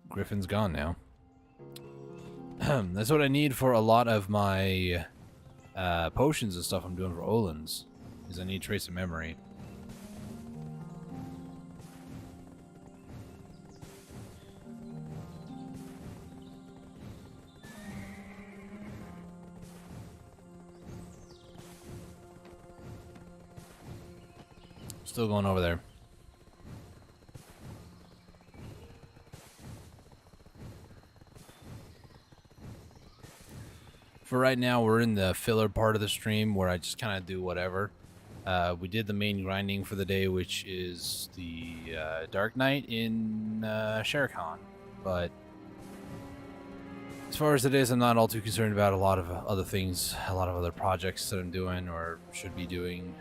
Griffin's gone now. That's what I need for a lot of my potions and stuff I'm doing for Olin's, is I need trace of memory. Still going over there. For right now, we're in the filler part of the stream where I just kind of do whatever. We did the main grinding for the day, which is the Dark Knight in Sherikhan. But as far as it is, I'm not all too concerned about a lot of other things, a lot of other projects that I'm doing or should be doing.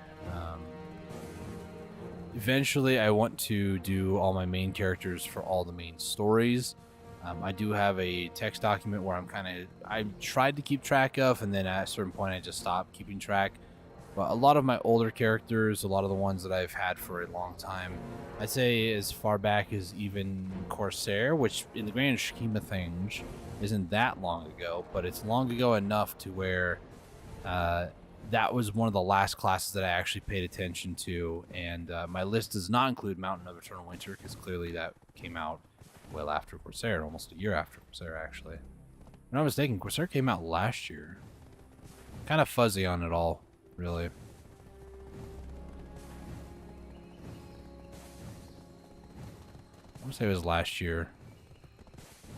Eventually, I want to do all my main characters for all the main stories. I do have a text document where I tried to keep track of, and then at a certain point I just stopped keeping track. But a lot of my older characters, a lot of the ones that I've had for a long time, I'd say as far back as even Corsair, which in the grand scheme of things isn't that long ago, but it's long ago enough to where that was one of the last classes that I actually paid attention to. And my list does not include Mountain of Eternal Winter, because clearly that came out well after Corsair, almost a year after Corsair, actually. If I'm not mistaken, Corsair came out last year. Kind of fuzzy on it all, really. I'm gonna say it was last year.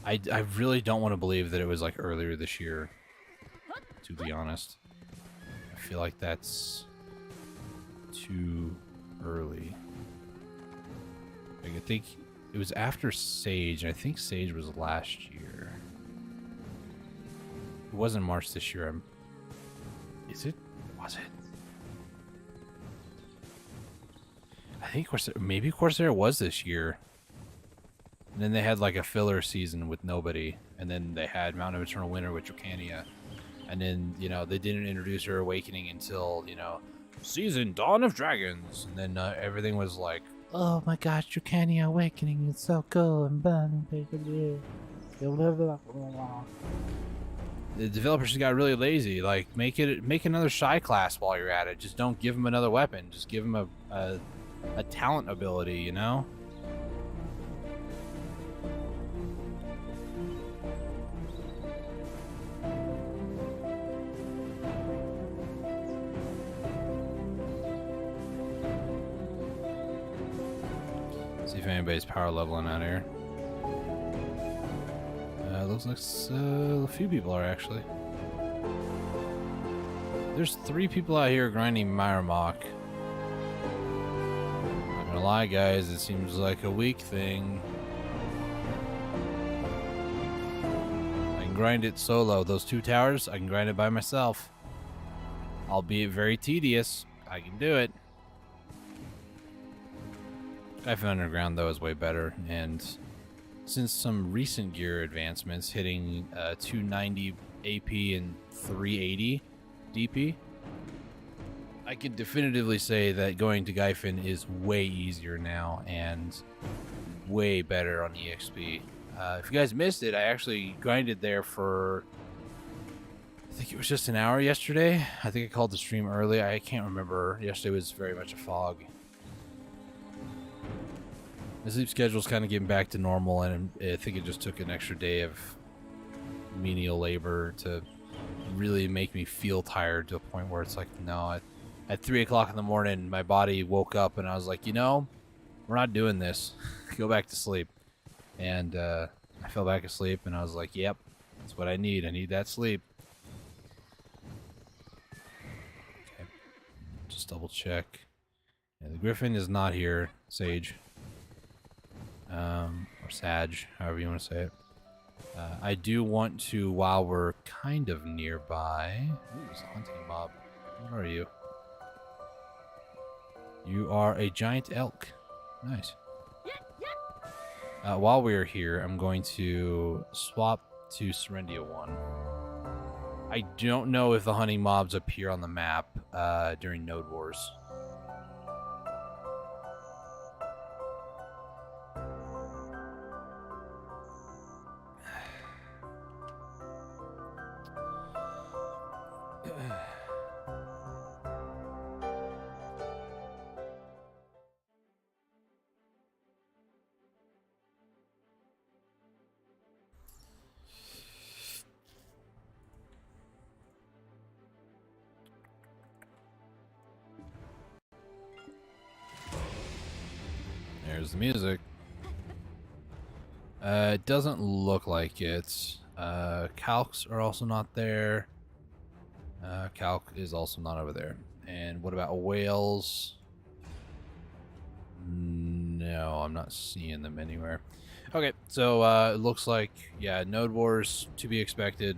I really don't want to believe that it was like earlier this year, to be honest. I feel like that's too early. I think it was after Sage, and I think Sage was last year. It wasn't March this year. Is it? Was it? I think maybe Corsair was this year. And then they had like a filler season with nobody. And then they had Mountain of Eternal Winter with Dracania. And then, you know, they didn't introduce her Awakening until, you know, season Dawn of Dragons. And then everything was like, oh my gosh, Dracania Awakening is so cool. And the developers just got really lazy. Like, make another shy class while you're at it. Just don't give them another weapon. Just give them a talent ability, you know? See if anybody's power leveling out here. Looks like a few people are, actually. There's 3 people out here grinding Myramok. Not gonna lie, guys, it seems like a weak thing. I can grind it solo. Those 2 towers, I can grind it by myself. Albeit very tedious. I can do it. Typhon Underground, though, is way better, and since some recent gear advancements hitting 290 AP and 380 DP, I can definitively say that going to Gyfin is way easier now and way better on EXP. If you guys missed it, I actually grinded there for, I think it was just an hour yesterday. I think I called the stream early. I can't remember. Yesterday was very much a fog. My sleep schedule's kind of getting back to normal, and I think it just took an extra day of menial labor to really make me feel tired to a point where it's like, no, at 3 o'clock in the morning, my body woke up and I was like, you know, we're not doing this. Go back to sleep. And I fell back asleep, and I was like, "Yep, that's what I need. I need that sleep." Okay, just double check. Yeah, the Griffin is not here, Sage. Or Sag, however you want to say it. I do want to, while we're kind of nearby... Ooh, it's a hunting mob. What are you? You are a giant elk. Nice. While we're here, I'm going to swap to Serendia 1. I don't know if the hunting mobs appear on the map during Node Wars. There's the music. It doesn't look like it. Calcs are also not there. Calc is also not over there. And what about whales? No, I'm not seeing them anywhere. Okay, so it looks like, yeah, Node Wars to be expected.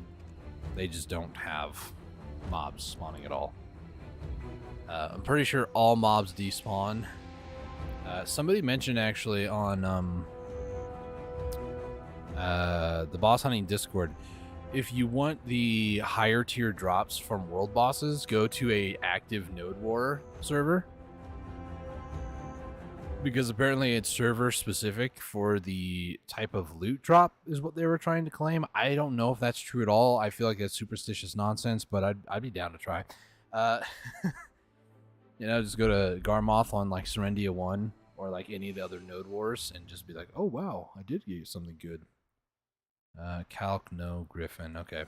They just don't have mobs spawning at all. I'm pretty sure all mobs despawn. Somebody mentioned actually on the boss hunting Discord, if you want the higher tier drops from world bosses, go to a active Node War server. Because apparently it's server specific for the type of loot drop is what they were trying to claim. I don't know if that's true at all. I feel like that's superstitious nonsense, but I'd be down to try. You know, just go to Garmoth on like Serendia 1 or like any of the other Node Wars and just be like, oh wow, I did get something good. Calc, no, Griffin, okay.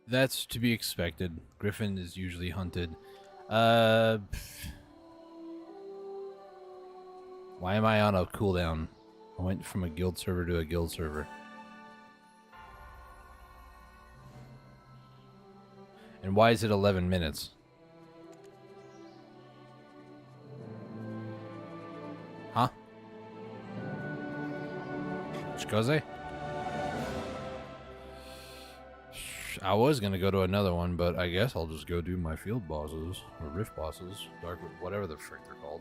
That's to be expected. Griffin is usually hunted. Why am I on a cooldown? I went from a guild server to a guild server. And why is it 11 minutes? Huh? Chikoze? I was gonna go to another one, but I guess I'll just go do my field bosses, or rift bosses, dark, whatever the frick they're called.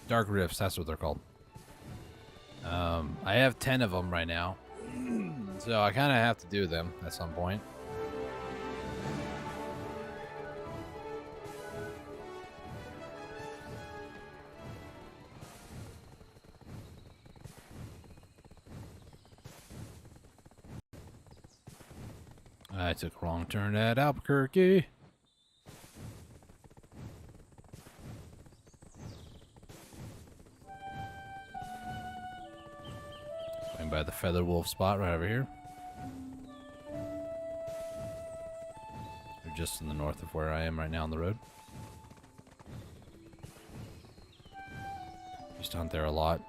Dark rifts, that's what they're called. I have 10 of them right now, so I kind of have to do them at some point. I took a wrong turn at Albuquerque. Going by the Feather Wolf spot right over here. They're just in the north of where I am right now on the road. Used to hunt there a lot.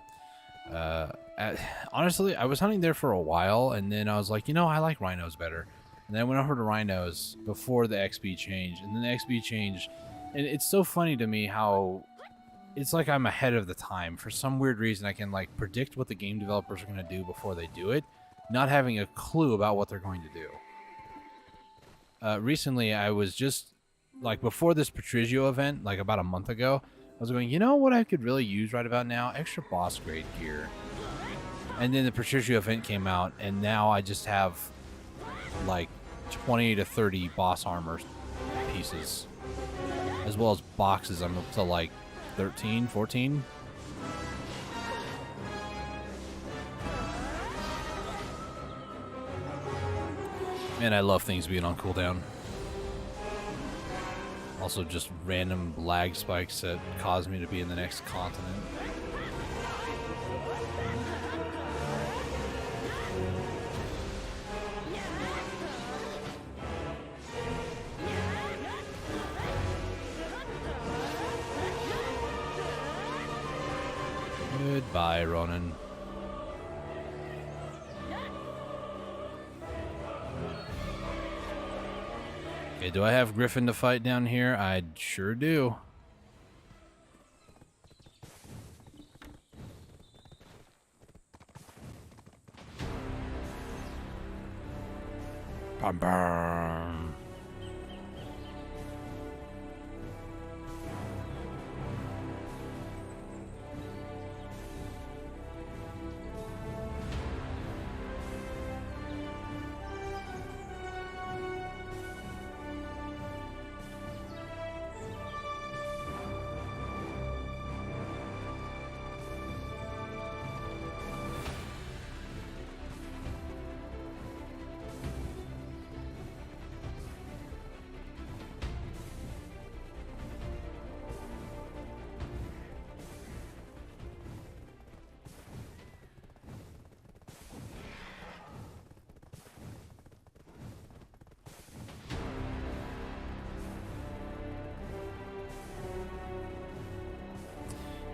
Honestly, I was hunting there for a while, and then I was like, you know, I like rhinos better. And then I went over to rhinos before the XP changed, and then the XP changed. And it's so funny to me how it's like I'm ahead of the time. For some weird reason, I can like predict what the game developers are going to do before they do it, not having a clue about what they're going to do. Recently, I was just like before this Patrigio event, like about a month ago, I was going, you know what I could really use right about now? Extra boss grade gear. And then the Patrigio event came out, and now I just have like 20 to 30 boss armor pieces, as well as boxes. I'm up to like 13, 14. Man, I love things being on cooldown. Also just random lag spikes that cause me to be in the next continent. Goodbye, Ronan. Okay, do I have Griffin to fight down here? I sure do. Bum, bum.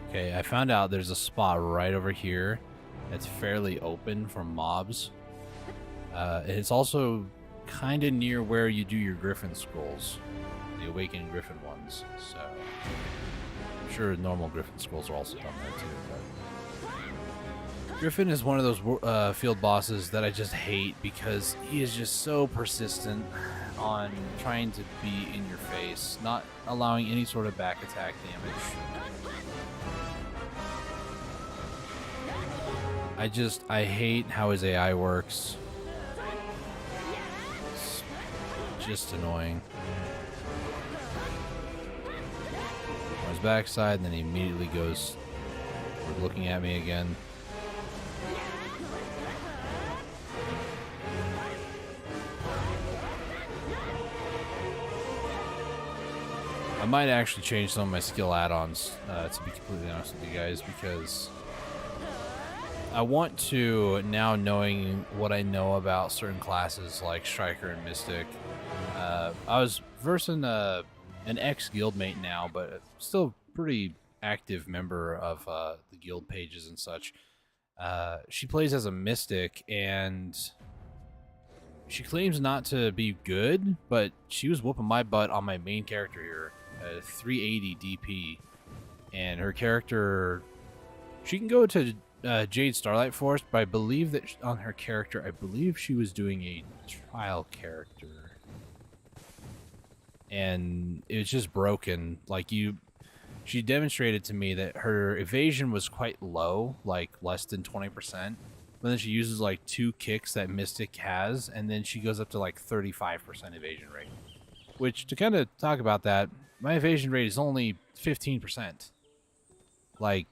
Okay, I found out there's a spot right over here that's fairly open for mobs. It's also kind of near where you do your Griffin scrolls, the Awakened Griffin ones. So I'm sure normal Griffin scrolls are also down there too. But Griffin is one of those field bosses that I just hate because he is just so persistent on trying to be in your face, not allowing any sort of back attack damage. I hate how his AI works. It's just annoying. On his backside, and then he immediately goes looking at me again. I might actually change some of my skill add-ons, to be completely honest with you guys, because I want to, now knowing what I know about certain classes like Striker and Mystic. I was versing an ex-guildmate now, but still pretty active member of the guild pages and such. She plays as a Mystic, and she claims not to be good, but she was whooping my butt on my main character here, 380 DP, and her character, she can go to Jade Starlight Forest, but I believe that on her character, I believe she was doing a trial character, and it was just broken. Like, she demonstrated to me that her evasion was quite low, like less than 20%, but then she uses like 2 kicks that Mystic has, and then she goes up to like 35% evasion rate, which, to kind of talk about that, my evasion rate is only 15%. Like,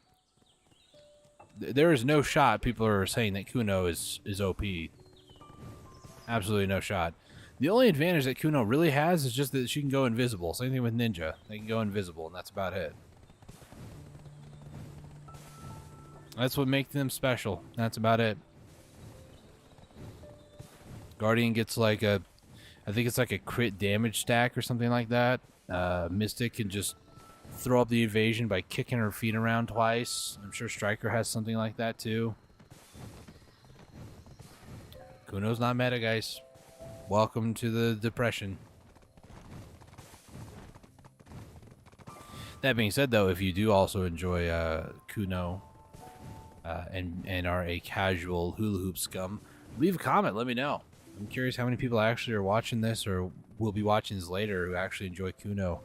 there is no shot people are saying that Kuno is OP. Absolutely no shot. The only advantage that Kuno really has is just that she can go invisible. Same thing with Ninja. They can go invisible, and that's about it. That's what makes them special. That's about it. Guardian gets like I think it's like a crit damage stack or something like that. Mystic can just throw up the evasion by kicking her feet around twice. I'm sure Striker has something like that too. Kuno's not meta, guys. Welcome to the depression. That being said, though, if you do also enjoy Kuno and are a casual hula hoop scum, leave a comment. Let me know. I'm curious how many people actually are watching this or will be watching this later who actually enjoy Kuno.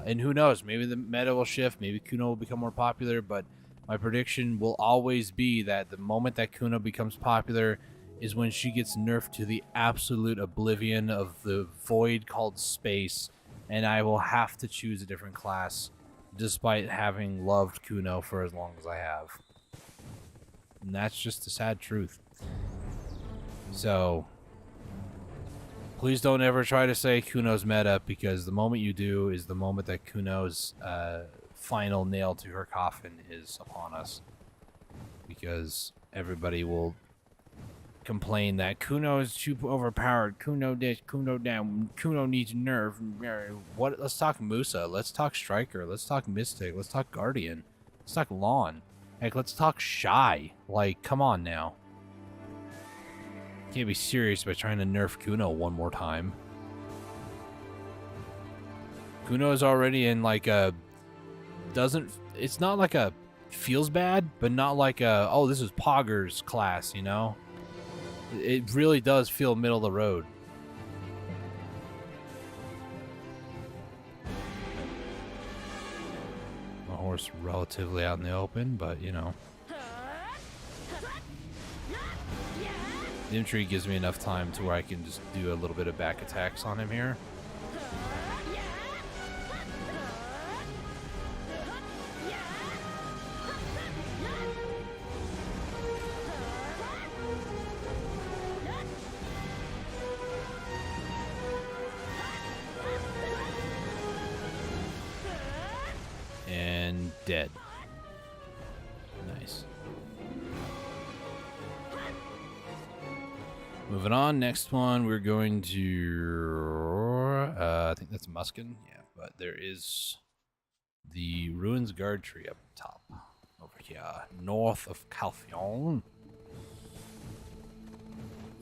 And who knows, maybe the meta will shift, maybe Kuno will become more popular, but my prediction will always be that the moment that Kuno becomes popular is when she gets nerfed to the absolute oblivion of the void called space, and I will have to choose a different class, despite having loved Kuno for as long as I have. And that's just the sad truth. So please don't ever try to say Kuno's meta, because the moment you do is the moment that Kuno's final nail to her coffin is upon us. Because everybody will complain that Kuno is too overpowered, Kuno this, Kuno down, Kuno needs nerf. What? Let's talk Musa, let's talk Striker, let's talk Mystic, let's talk Guardian, let's talk Lawn. Heck, let's talk shy. Like, come on now. Can't be serious by trying to nerf Kuno one more time. Kuno is already in like a it's not like a feels bad, but not like a oh this is Pogger's class, you know? It really does feel middle of the road. My horse relatively out in the open, but you know. The infantry gives me enough time to where I can just do a little bit of back attacks on him here. And dead. Nice. Moving on, next one we're going to I think that's Muskin, yeah, but there is the Ruins Guard tree up top over here, north of Calphion.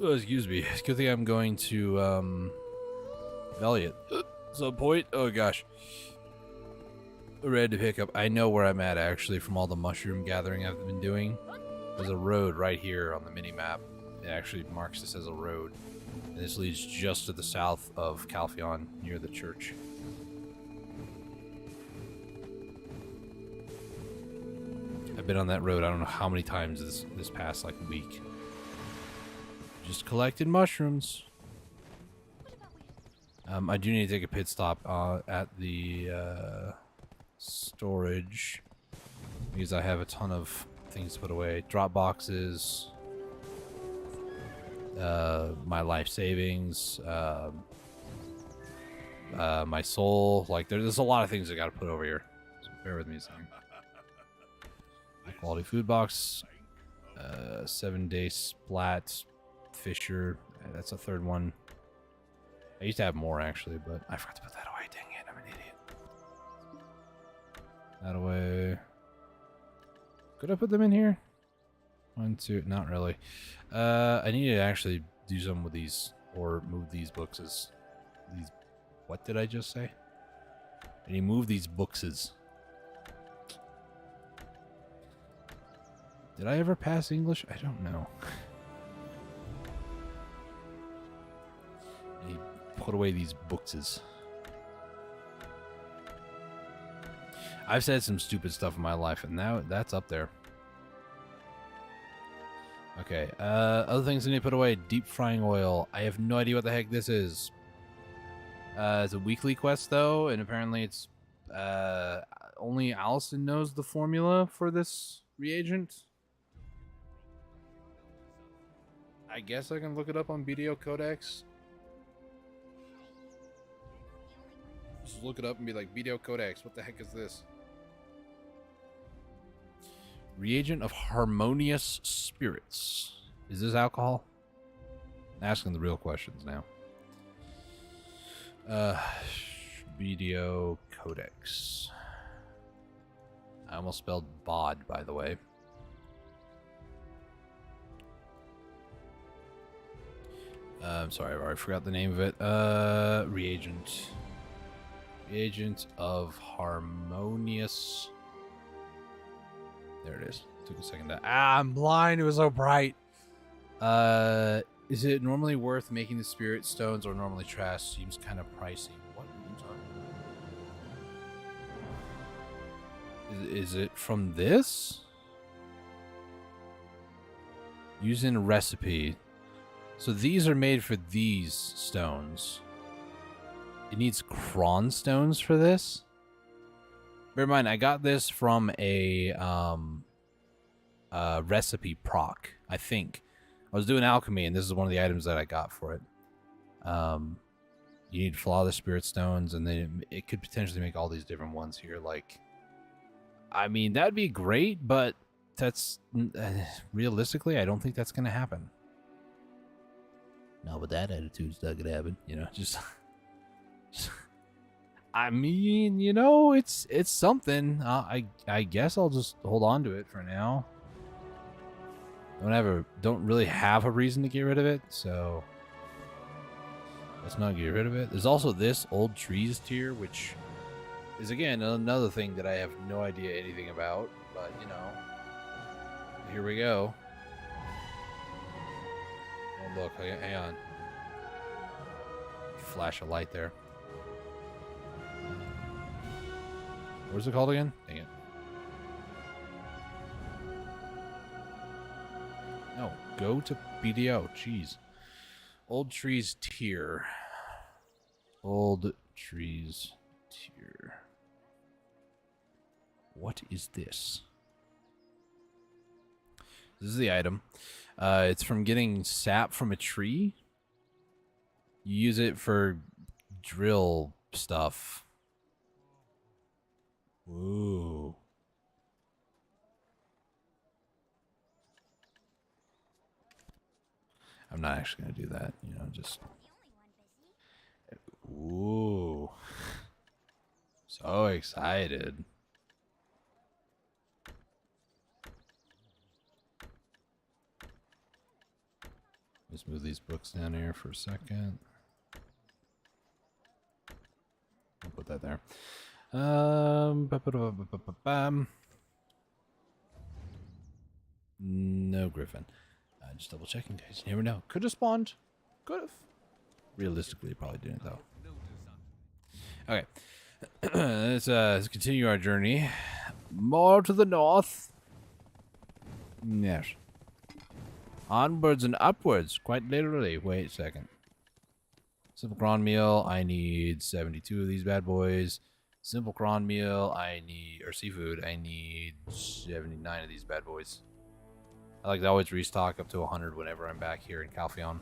Oh, excuse me. It's a good thing I'm going to Valiant at some point. Oh gosh. Ready to pick up. I know where I'm at actually from all the mushroom gathering I've been doing. There's a road right here on the mini map. It actually marks this as a road. And this leads just to the south of Calphion, near the church. I've been on that road I don't know how many times this past like week. Just collected mushrooms. I do need to take a pit stop at the storage because I have a ton of things to put away. Drop boxes. My life savings, my soul. Like there's a lot of things I gotta put over here. So bear with me a second. Quality food box, 7-day splat, Fisher. That's a third one. I used to have more actually, but I forgot to put that away. Dang it, I'm an idiot. That away. Could I put them in here? 1, 2, not really. I need to actually do something with these or move these boxes. These, what did I just say? I need to move these boxes. Did I ever pass English? I don't know. I need to put away these boxes. I've said some stupid stuff in my life, and now that's up there. Okay, other things I need to put away. Deep frying oil. I have no idea what the heck this is. It's a weekly quest, though, and apparently it's... only Allison knows the formula for this reagent. I guess I can look it up on BDO Codex. Just look it up and be like, BDO Codex, what the heck is this? Reagent of harmonious spirits. Is this alcohol? I'm asking the real questions now. BDO Codex. I almost spelled bod, by the way. I'm sorry, I already forgot the name of it. Reagent. Reagent of harmonious. There it is. Took a second to... I'm blind. It was so bright. Is it normally worth making the spirit stones or normally trash? Seems kind of pricey. What are you talking about? Is it from this? Using a recipe. So these are made for these stones. It needs cron stones for this. Bear in mind, I got this from a recipe proc, I think. I was doing alchemy, and this is one of the items that I got for it. You need flawless spirit stones, and then it could potentially make all these different ones here. Like, I mean, that'd be great, but that's realistically, I don't think that's gonna happen. Not with that attitude, it's not gonna happen. You know, just I mean, you know, it's something. I guess I'll just hold on to it for now. Don't really have a reason to get rid of it, so let's not get rid of it. There's also this old trees tier, which is again another thing that I have no idea anything about, but you know, here we go. Oh look, hang on. Flash a light there. What's it called again? Dang it. No, go to BDO. Jeez. Old trees tier. Old trees tier. What is this? This is the item. It's from getting sap from a tree. You use it for drill stuff. Ooh. I'm not actually going to do that, you know, just... Ooh. So excited. Let's move these books down here for a second. I'll put that there. No Griffin. Just double checking, guys. You never know. Could have spawned. Could have. Realistically, it probably didn't, though. Okay. Let's continue our journey. More to the north. Yes. Onwards and upwards, quite literally. Wait a second. Simple cron meal, I need 72 of these bad boys. Simple cron meal, or seafood, I need 79 of these bad boys. I like to always restock up to 100 whenever I'm back here in Calpheon.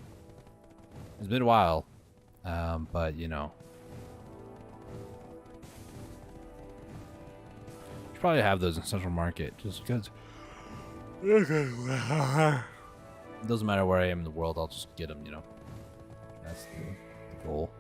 It's been a while, but you know. Should probably have those in Central Market, just because. It doesn't matter where I am in the world, I'll just get them, you know. That's the goal.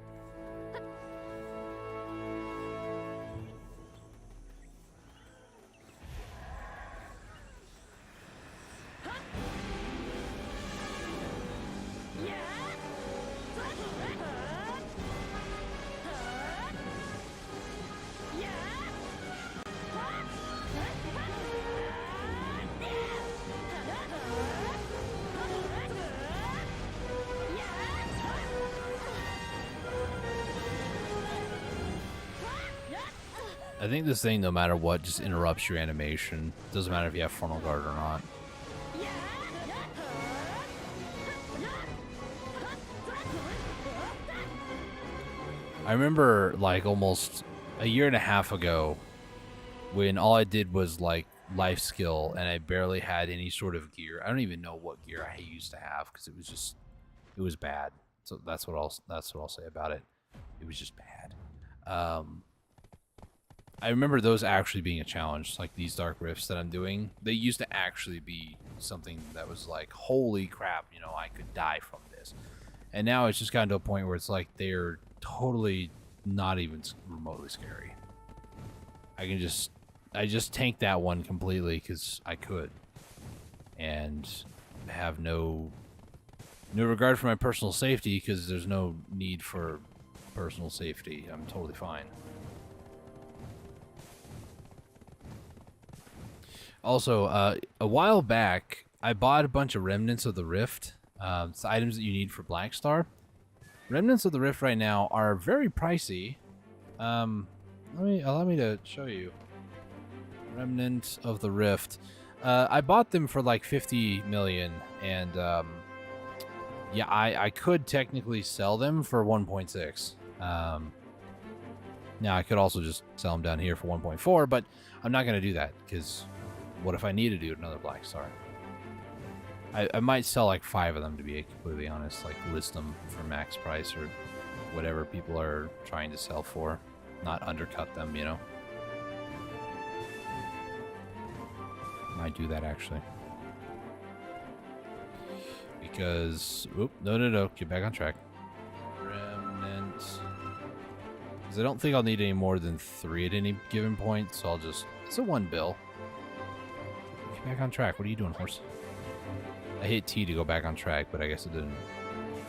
I think this thing, no matter what, just interrupts your animation. Doesn't matter if you have frontal guard or not. I remember, like, almost a year and a half ago, when all I did was, like, life skill, and I barely had any sort of gear. I don't even know what gear I used to have, because it was bad. So that's what I'll say about it. It was just bad. I remember those actually being a challenge, like these dark rifts that I'm doing. They used to actually be something that was like, holy crap, you know, I could die from this. And now it's just gotten to a point where it's like they're totally not even remotely scary. I just tanked that one completely because I could, and have no regard for my personal safety because there's no need for personal safety. I'm totally fine. Also, a while back, I bought a bunch of Remnants of the Rift. It's the items that you need for Black Star. Remnants of the Rift right now are very pricey. Allow me to show you. Remnant of the Rift. I bought them for like 50 million, and yeah, I could technically sell them for 1.6. Now I could also just sell them down here for 1.4, but I'm not going to do that because what if I need to do another Black Star? I might sell like 5 of them, to be completely honest. Like list them for max price or whatever people are trying to sell for. Not undercut them, you know. Might do that actually. Because, oop, no, get back on track. Remnant Because I don't think I'll need any more than 3 at any given point, so I'll just... It's a 1 bill. Get back on track. What are you doing, horse? I hit T to go back on track, but I guess it didn't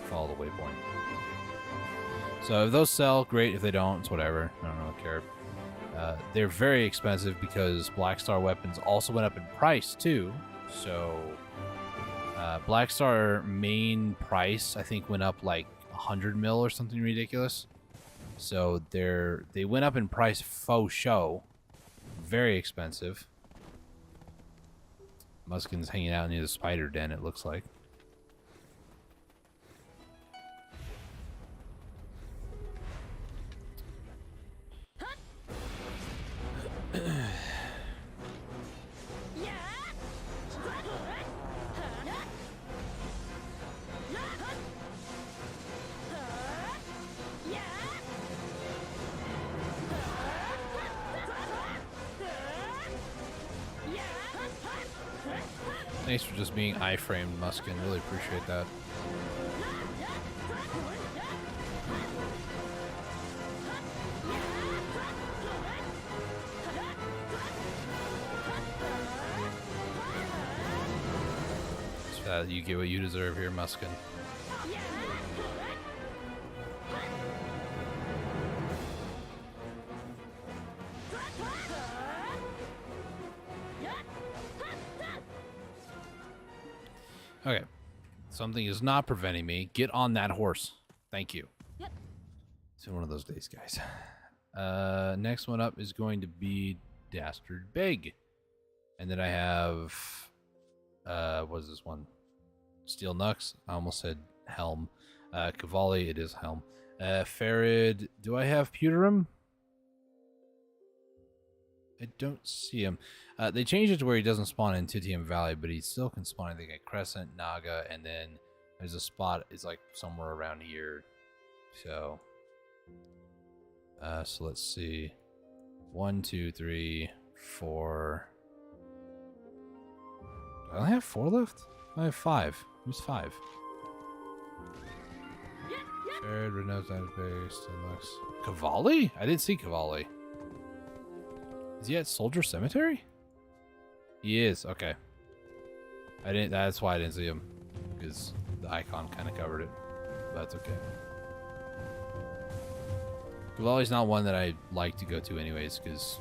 follow the waypoint. So if those sell, great. If they don't, it's whatever. I don't really care. They're very expensive because Black Star weapons also went up in price, too. So... Black Star main price, I think, went up like 100 mil or something ridiculous. So they went up in price faux show. Very expensive. Muskin's hanging out near the spider den, it looks like. Thanks for just being iframed, Muskin. Really appreciate that. You get what you deserve here, Muskin. Okay. Something is not preventing me. Get on that horse. Thank you. It's been one of those days, guys. Next one up is going to be Dastard Big. And then I have... what is this one? Steel Nux. I almost said Helm. Cavalli, it is Helm. Farid, do I have Pewterim? I don't see him. They changed it to where he doesn't spawn in Titium Valley, but he still can spawn, I think, at Crescent, Naga, and then there's a spot, it's like somewhere around here. So, so let's see. 1, 2, 3, 4. Do I only have 4 left? I have 5. Who's 5? Jared, Red Nose, Database, Lux. Cavalli? I didn't see Cavalli. Is he at Soldier Cemetery? He is, okay. That's why I didn't see him. Because the icon kind of covered it. But that's okay. Cavalli's not one that I like to go to anyways, because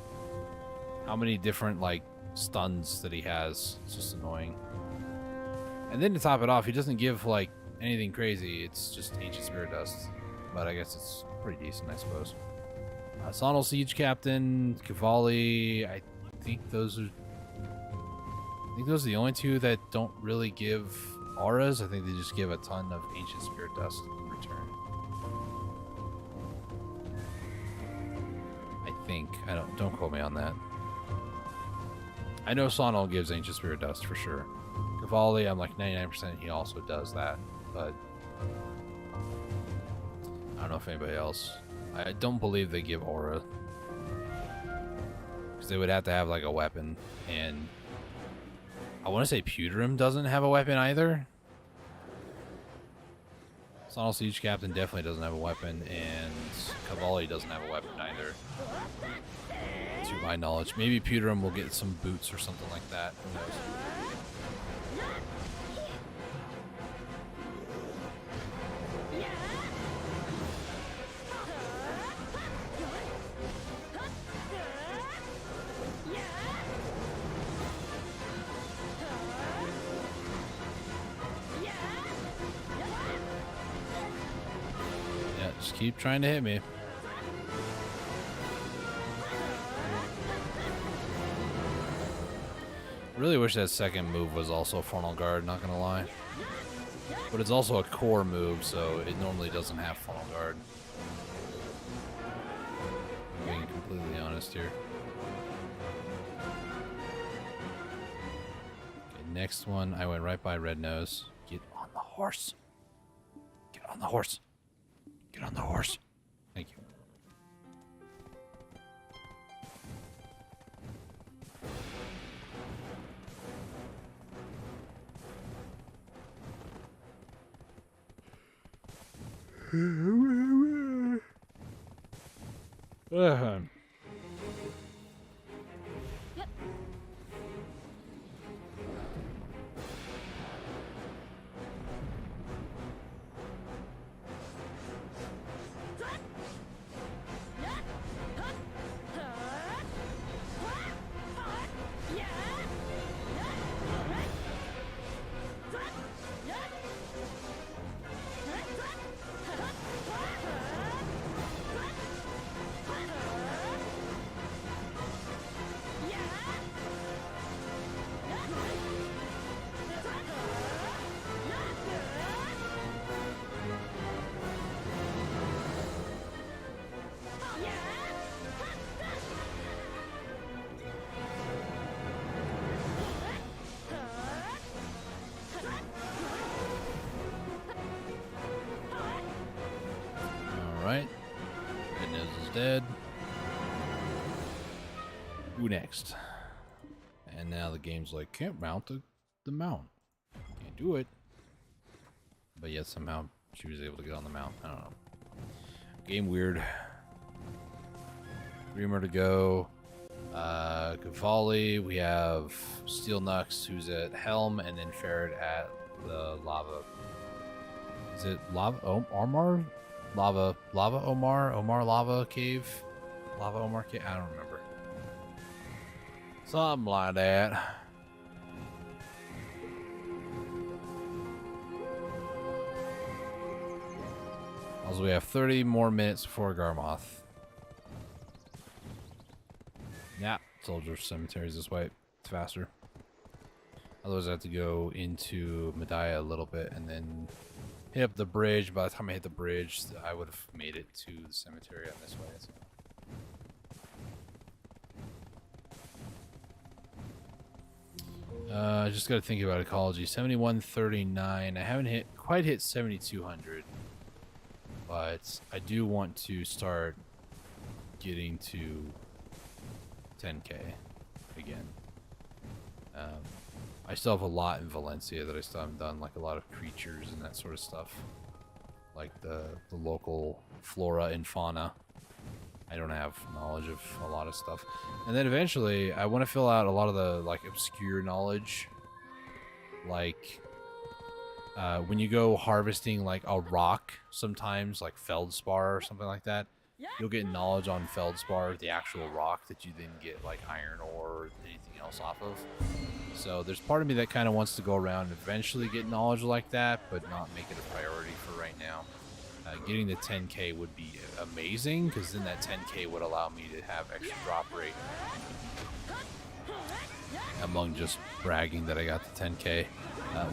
how many different, like, stuns that he has. It's just annoying. And then to top it off, he doesn't give, like, anything crazy. It's just Ancient Spirit Dust. But I guess it's pretty decent, I suppose. Sonal Siege Captain, Cavalli, I think those are the only 2 that don't really give auras. I think they just give a ton of Ancient Spirit Dust in return. I think. Don't quote me on that. I know Sonal gives Ancient Spirit Dust for sure. Cavalli, I'm like 99% he also does that, but I don't know if anybody else. I don't believe they give aura. Because they would have to have like a weapon, and I want to say Pewterim doesn't have a weapon either. Sonal Siege Captain definitely doesn't have a weapon, and Cavalli doesn't have a weapon either. To my knowledge. Maybe Pewterim will get some boots or something like that. Who knows? Just keep trying to hit me. Really wish that second move was also Frontal Guard, not gonna lie. But it's also a core move, so it normally doesn't have Frontal Guard. I'm being completely honest here. Okay, next one, I went right by Red Nose. Get on the horse. Get on the horse. Get on the horse. Thank you. Uh, Alright. Red Nose is dead. Who next? And now the game's like, can't mount the mount. Can't do it. But yet somehow she was able to get on the mount. I don't know. Game weird. 3 more to go. Cavalli, we have Steel Nux, who's at Helm, and then Ferret at the Lava. Is it Lava Omar? Lava Omar? Omar Lava Cave? Lava Omar Cave? I don't remember. Something like that. Also, we have 30 more minutes before Garmoth. Yeah, Soldier Cemetery's this way. It's faster. Otherwise, I have to go into Medaya a little bit and then hit up the bridge. By the time I hit the bridge, I would have made it to the cemetery on this way. So. I just got to think about ecology. 7139. I haven't quite hit 7200, but I do want to start getting to 10k again. I still have a lot in Valencia that I still haven't done, like a lot of creatures and that sort of stuff, like the local flora and fauna. I don't have knowledge of a lot of stuff. And then eventually I want to fill out a lot of the like obscure knowledge, like when you go harvesting like a rock sometimes, like feldspar or something like that, you'll get knowledge on feldspar, the actual rock that you then get like iron ore or anything else off of. So there's part of me that kind of wants to go around and eventually get knowledge like that, but not make it a priority for right now. Getting the 10k would be amazing, because then that 10k would allow me to have extra drop rate among just bragging that I got the 10k.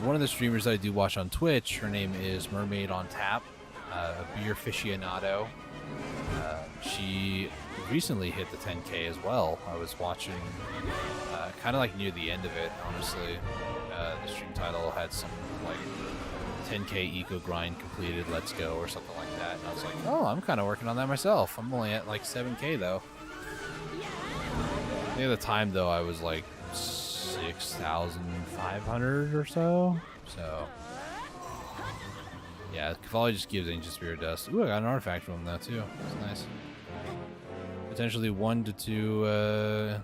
One of the streamers that I do watch on Twitch, her name is Mermaid on Tap, a beer aficionado. She recently hit the 10k as well. I was watching kind of like near the end of it, honestly. The stream title had some like 10k eco grind completed, let's go, or something like that. And I was like, oh, I'm kind of working on that myself. I'm only at like 7k though. I think at the time though I was like 6,500 or so. So yeah, Cavalli just gives Ancient Spirit Dust. Ooh, I got an artifact from him though too. That's nice. Potentially 1 to 2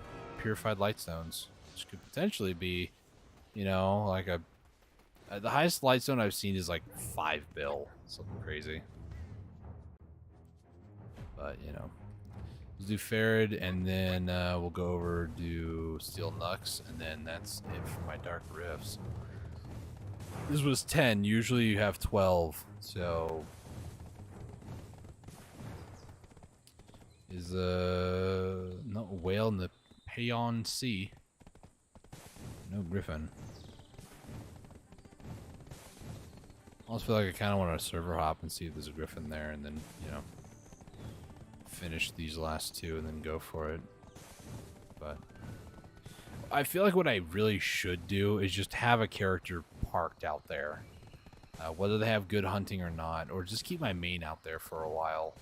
purified light stones, which could potentially be, you know, like a the highest light stone I've seen is like 5 bill, something crazy. But you know, we'll do Farad, and then we'll go over do Steel Nux, and then that's it for my Dark Rifts. This was 10. Usually you have 12. So is not a whale in the Payon Sea. No griffin. I also feel like I kind of want to server hop and see if there's a griffin there, and then, you know, finish these last 2 and then go for it. But I feel like what I really should do is just have a character parked out there, whether they have good hunting or not, or just keep my main out there for a while.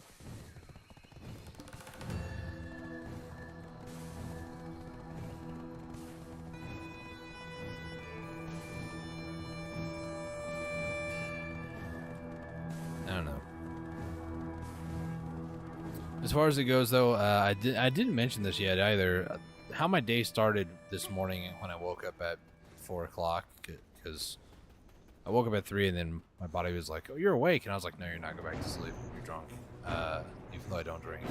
I don't know. As far as it goes, though, I didn't mention this yet either. How my day started this morning when I woke up at 4 o'clock, because I woke up at 3 and then my body was like, "Oh, you're awake," and I was like, "No, you're not. Go back to sleep. You're drunk." Even though I don't drink,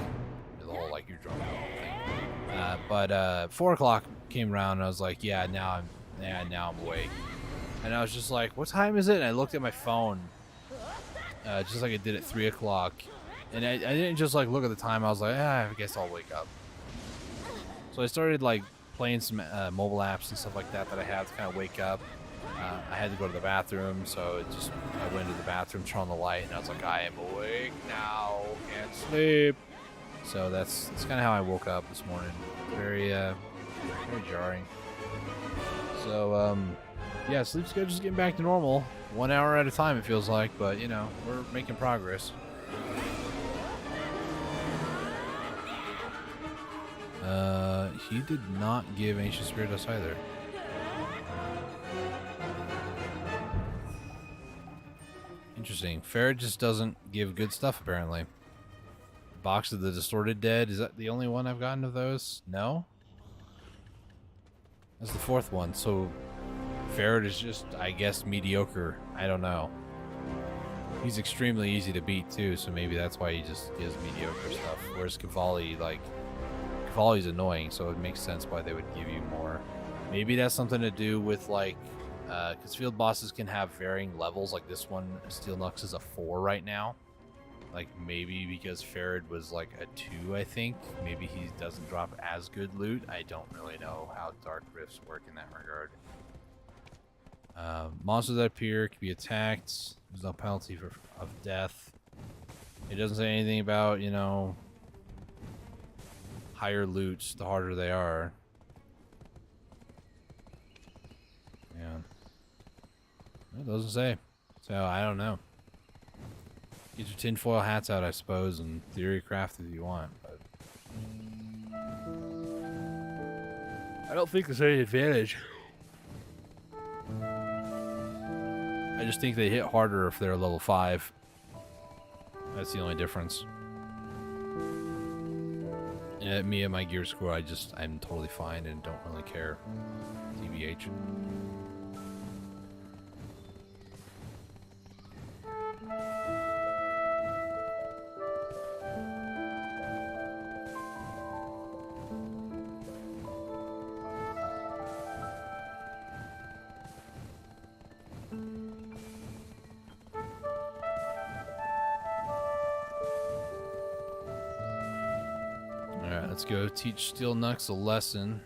the whole like you're drunk whole thing. But 4 o'clock came around and I was like, "Yeah, now I'm awake." And I was just like, "What time is it?" And I looked at my phone, just like I did at 3 o'clock. And I didn't just like look at the time. I was like, I guess I'll wake up. So I started like playing some mobile apps and stuff like that I had to kind of wake up. I had to go to the bathroom, so I went to the bathroom, turned on the light, and I was like, I am awake now, can't sleep. So that's kind of how I woke up this morning. Very jarring. So yeah, sleep schedule's getting back to normal. 1 hour at a time, it feels like, but you know, we're making progress. He did not give Ancient Spirit Dust either. Interesting. Ferret just doesn't give good stuff, apparently. Box of the Distorted Dead. Is that the only one I've gotten of those? No? That's the 4th one. So, Ferret is just, I guess, mediocre. I don't know. He's extremely easy to beat, too, so maybe that's why he just gives mediocre stuff. Whereas Cavalli, like... Cavalli's annoying, so it makes sense why they would give you more. Maybe that's something to do with, like... because field bosses can have varying levels. Like this one, Steel Nux is a 4 right now. Like maybe because Farad was like a 2, I think. Maybe he doesn't drop as good loot. I don't really know how Dark Rifts work in that regard. Monsters that appear can be attacked. There's no penalty of death. It doesn't say anything about, you know, higher loot the harder they are. Yeah. It doesn't say. So, I don't know. Get your tinfoil hats out, I suppose, and theory craft if you want. But I don't think there's any advantage. I just think they hit harder if they're level 5. That's the only difference. And me and my gear score, I'm totally fine and don't really care. TBH. Let's go teach Steel Nux a lesson.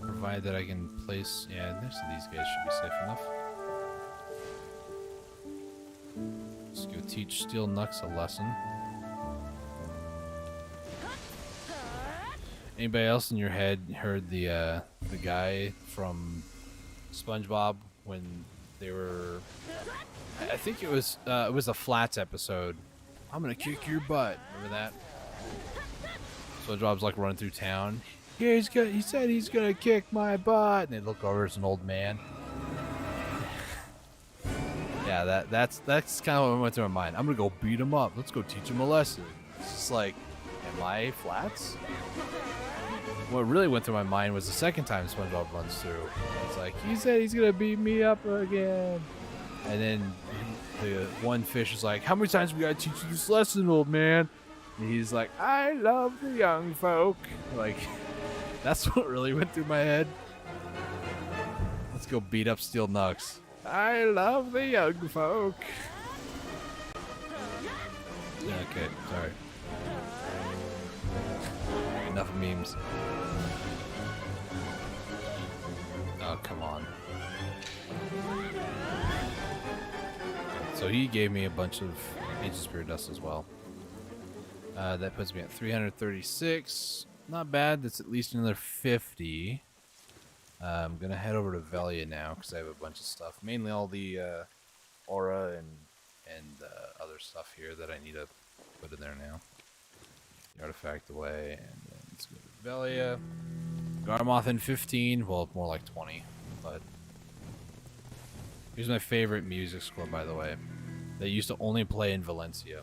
Provide that I can place... Yeah, next to these guys should be safe enough. Let's go teach Steel Nux a lesson. Anybody else in your head heard the guy from SpongeBob when they were... I think it was a Flats episode. I'm gonna kick your butt. Remember that? SpongeBob's like running through town. Yeah, he said he's gonna kick my butt, and they look over, it's an old man. Yeah, that's kind of what went through my mind. I'm gonna go beat him up. Let's go teach him a lesson. It's just like, am I Flats? What really went through my mind was the second time SpongeBob runs through. It's like, he said he's gonna beat me up again. And then the one fish is like, how many times we gotta teach you this lesson, old man? And he's like, I love the young folk. Like, that's what really went through my head. Let's go beat up Steel Nux. I love the young folk. Yeah, okay, sorry. Enough memes. Oh, come on. So he gave me a bunch of Ancient Spirit Dust as well. That puts me at 336. Not bad. That's at least another 50. I'm going to head over to Velia now because I have a bunch of stuff. Mainly all the aura and other stuff here that I need to put in there now. The artifact away. And then let's go to Velia. Garmoth in 15. Well, more like 20. But here's my favorite music score, by the way. They used to only play in Valencia.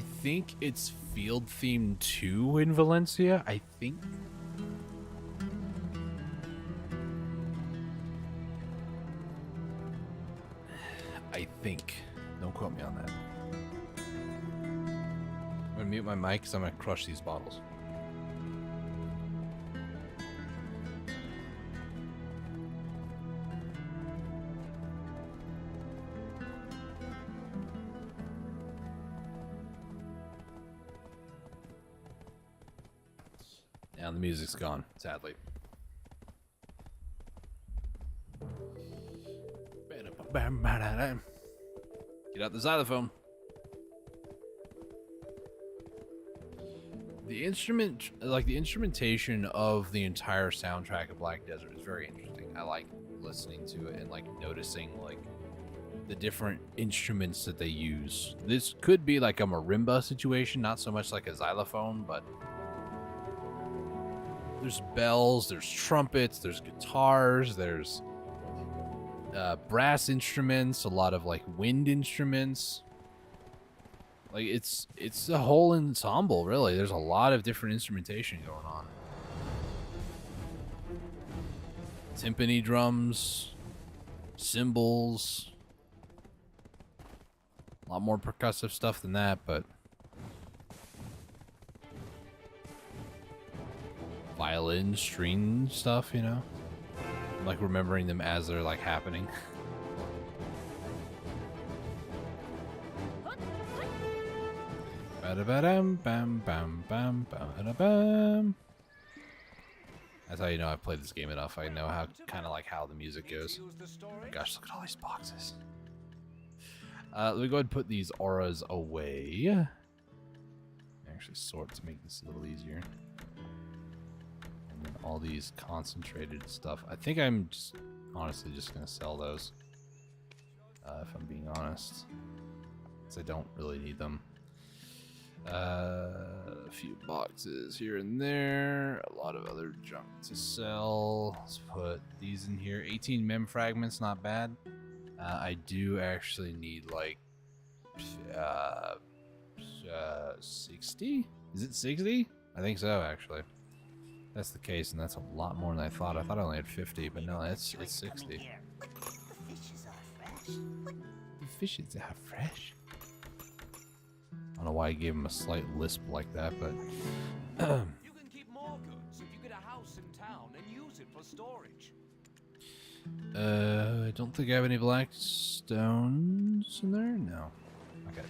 I think it's field theme 2 in Valencia. I think. Don't quote me on that. I'm gonna mute my mic because I'm gonna crush these bottles. Now the music's gone, sadly. Get out the xylophone. The instrumentation of the entire soundtrack of Black Desert is very interesting. I like listening to it and like noticing like the different instruments that they use. This could be like a marimba situation, not so much like a xylophone, but there's bells, there's trumpets, there's guitars, there's brass instruments, a lot of like wind instruments. Like it's a whole ensemble, really. There's a lot of different instrumentation going on. Timpani drums, cymbals, a lot more percussive stuff than that, but violin, string stuff, you know? I'm like remembering them as they're like happening. That's how you know I've played this game enough. I know how kind of like how the music goes. Oh my gosh, look at all these boxes. Let me go ahead and put these auras away. Actually sort to make this a little easier. And then all these concentrated stuff. I think I'm just honestly just gonna sell those. If I'm being honest. Because I don't really need them. A few boxes here and there, a lot of other junk to sell. Let's put these in here. 18 mem fragments, not bad. I do actually need like 60? Is it 60? I think so, actually. That's the case, and that's a lot more than I thought. I thought I only had 50, but no, it's 60. The fishes are fresh. The fishes are fresh. I don't know why I gave him a slight lisp like that, but You can keep more goods if you get a house in town and use it for storage. I don't think I have any black stones in there. No. Okay.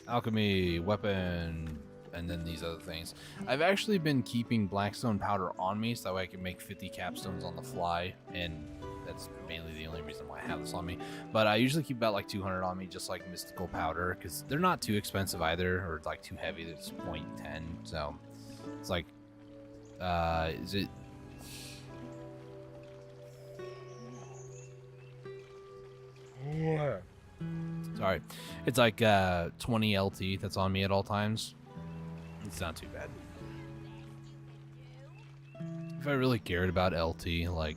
Alchemy, weapon, and then these other things. I've actually been keeping blackstone powder on me so that way I can make 50 capstones on the fly, and that's mainly the only reason why I have this on me. But I usually keep about like 200 on me, just like mystical powder, because they're not too expensive either, or like too heavy. It's 0.10, so it's like, is it? Sorry, it's like 20 LT that's on me at all times. It's not too bad. If I really cared about LT, like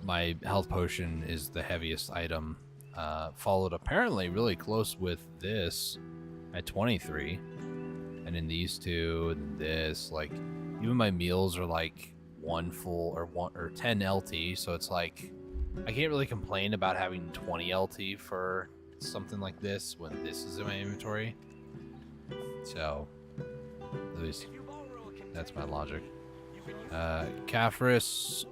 my health potion is the heaviest item, followed apparently really close with this at 23, and in these two and this, like even my meals are like 1 full or 10 LT, so it's like I can't really complain about having 20 LT for something like this when this is in my inventory. So at least that's my logic. Caphras,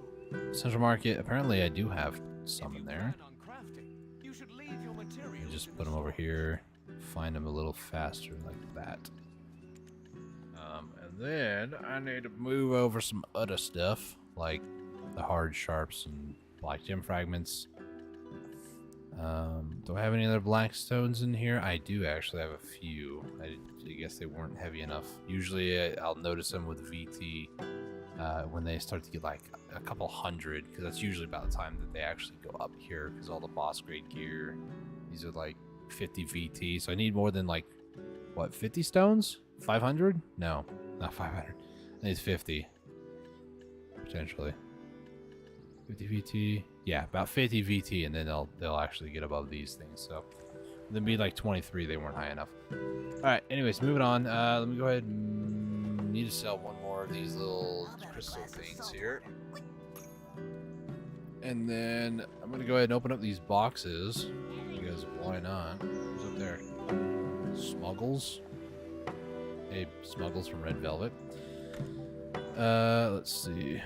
Central Market. Apparently I do have some in there. Just put them over here. Find them a little faster like that. And then I need to move over some other stuff like the hard sharps and black gem fragments. Do I have any other black stones in here? I do actually have a few. I guess they weren't heavy enough. Usually I'll notice them with VT when they start to get like a couple hundred, because that's usually about the time that they actually go up here, because all the boss grade gear, these are like 50 VT. So I need more than like, what, 50 stones? 500? No, not 500. I need 50 potentially. 50 VT, yeah, about 50 VT, and then they'll actually get above these things. So Then be like 23, they weren't high enough. Alright, anyways, moving on. Let me go ahead and need to sell one more of these little crystal things here. And then I'm gonna go ahead and open up these boxes. Because why not? Who's up there? Smuggles? Hey, Smuggles from Red Velvet. Let's see.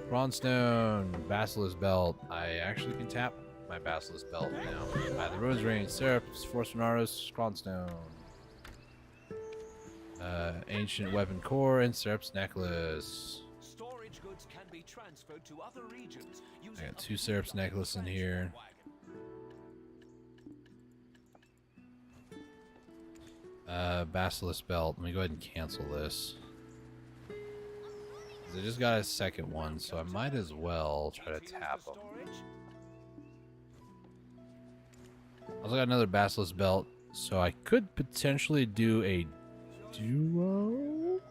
Bronzestone, Basilisk Belt. I actually can tap my Basilisk Belt now. The Rose Ring, Syrups, Force Renaris, Bronzestone. Ancient Weapon Core, and Syrups Necklace. Storage goods can be transferred to other regions. I got 2 Syrups Necklace in here. Basilisk Belt. Let me go ahead and cancel this. I just got a second one, so I might as well try to tap them. I also got another Basilisk Belt, so I could potentially do a duo?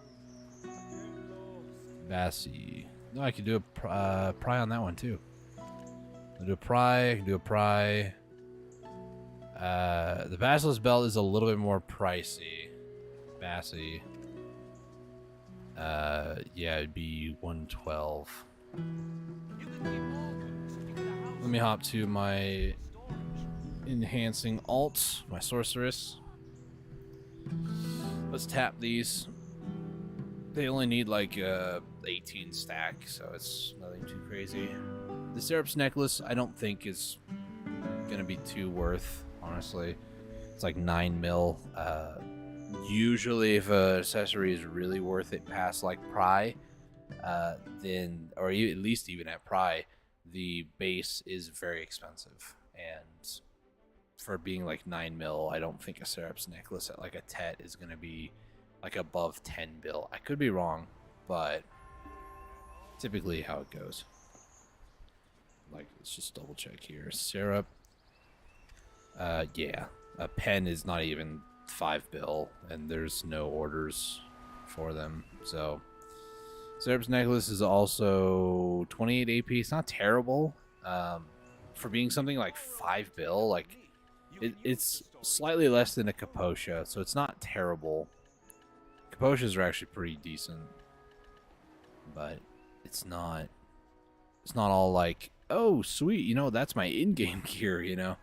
Bassie. No, I could do a pry on that one too. I'll do a pry, I can do a pry. The Basilisk Belt is a little bit more pricey. Bassie. Yeah, it'd be 112. Let me hop to my enhancing alt, my sorceress. Let's tap these. They only need like 18 stack, so it's nothing too crazy. The Syrups Necklace, I don't think is gonna be too worth, honestly. It's like 9 mil. Usually if an accessory is really worth it past like pry, then, or at least even at pry, the base is very expensive. And for being like 9 mil, I don't think a Syrups Necklace at like a tet is going to be like above 10 bill. I could be wrong, but typically how it goes. Like, let's just double check here. Syrup. Yeah, a pen is not even 5 bill, and there's no orders for them. So Syrups Necklace is also 28 AP. It's not terrible for being something like 5 bill. Like it's slightly less than a Kaposha, so it's not terrible. Kaposhas are actually pretty decent, but it's not all like, oh sweet, you know, that's my in-game gear, you know.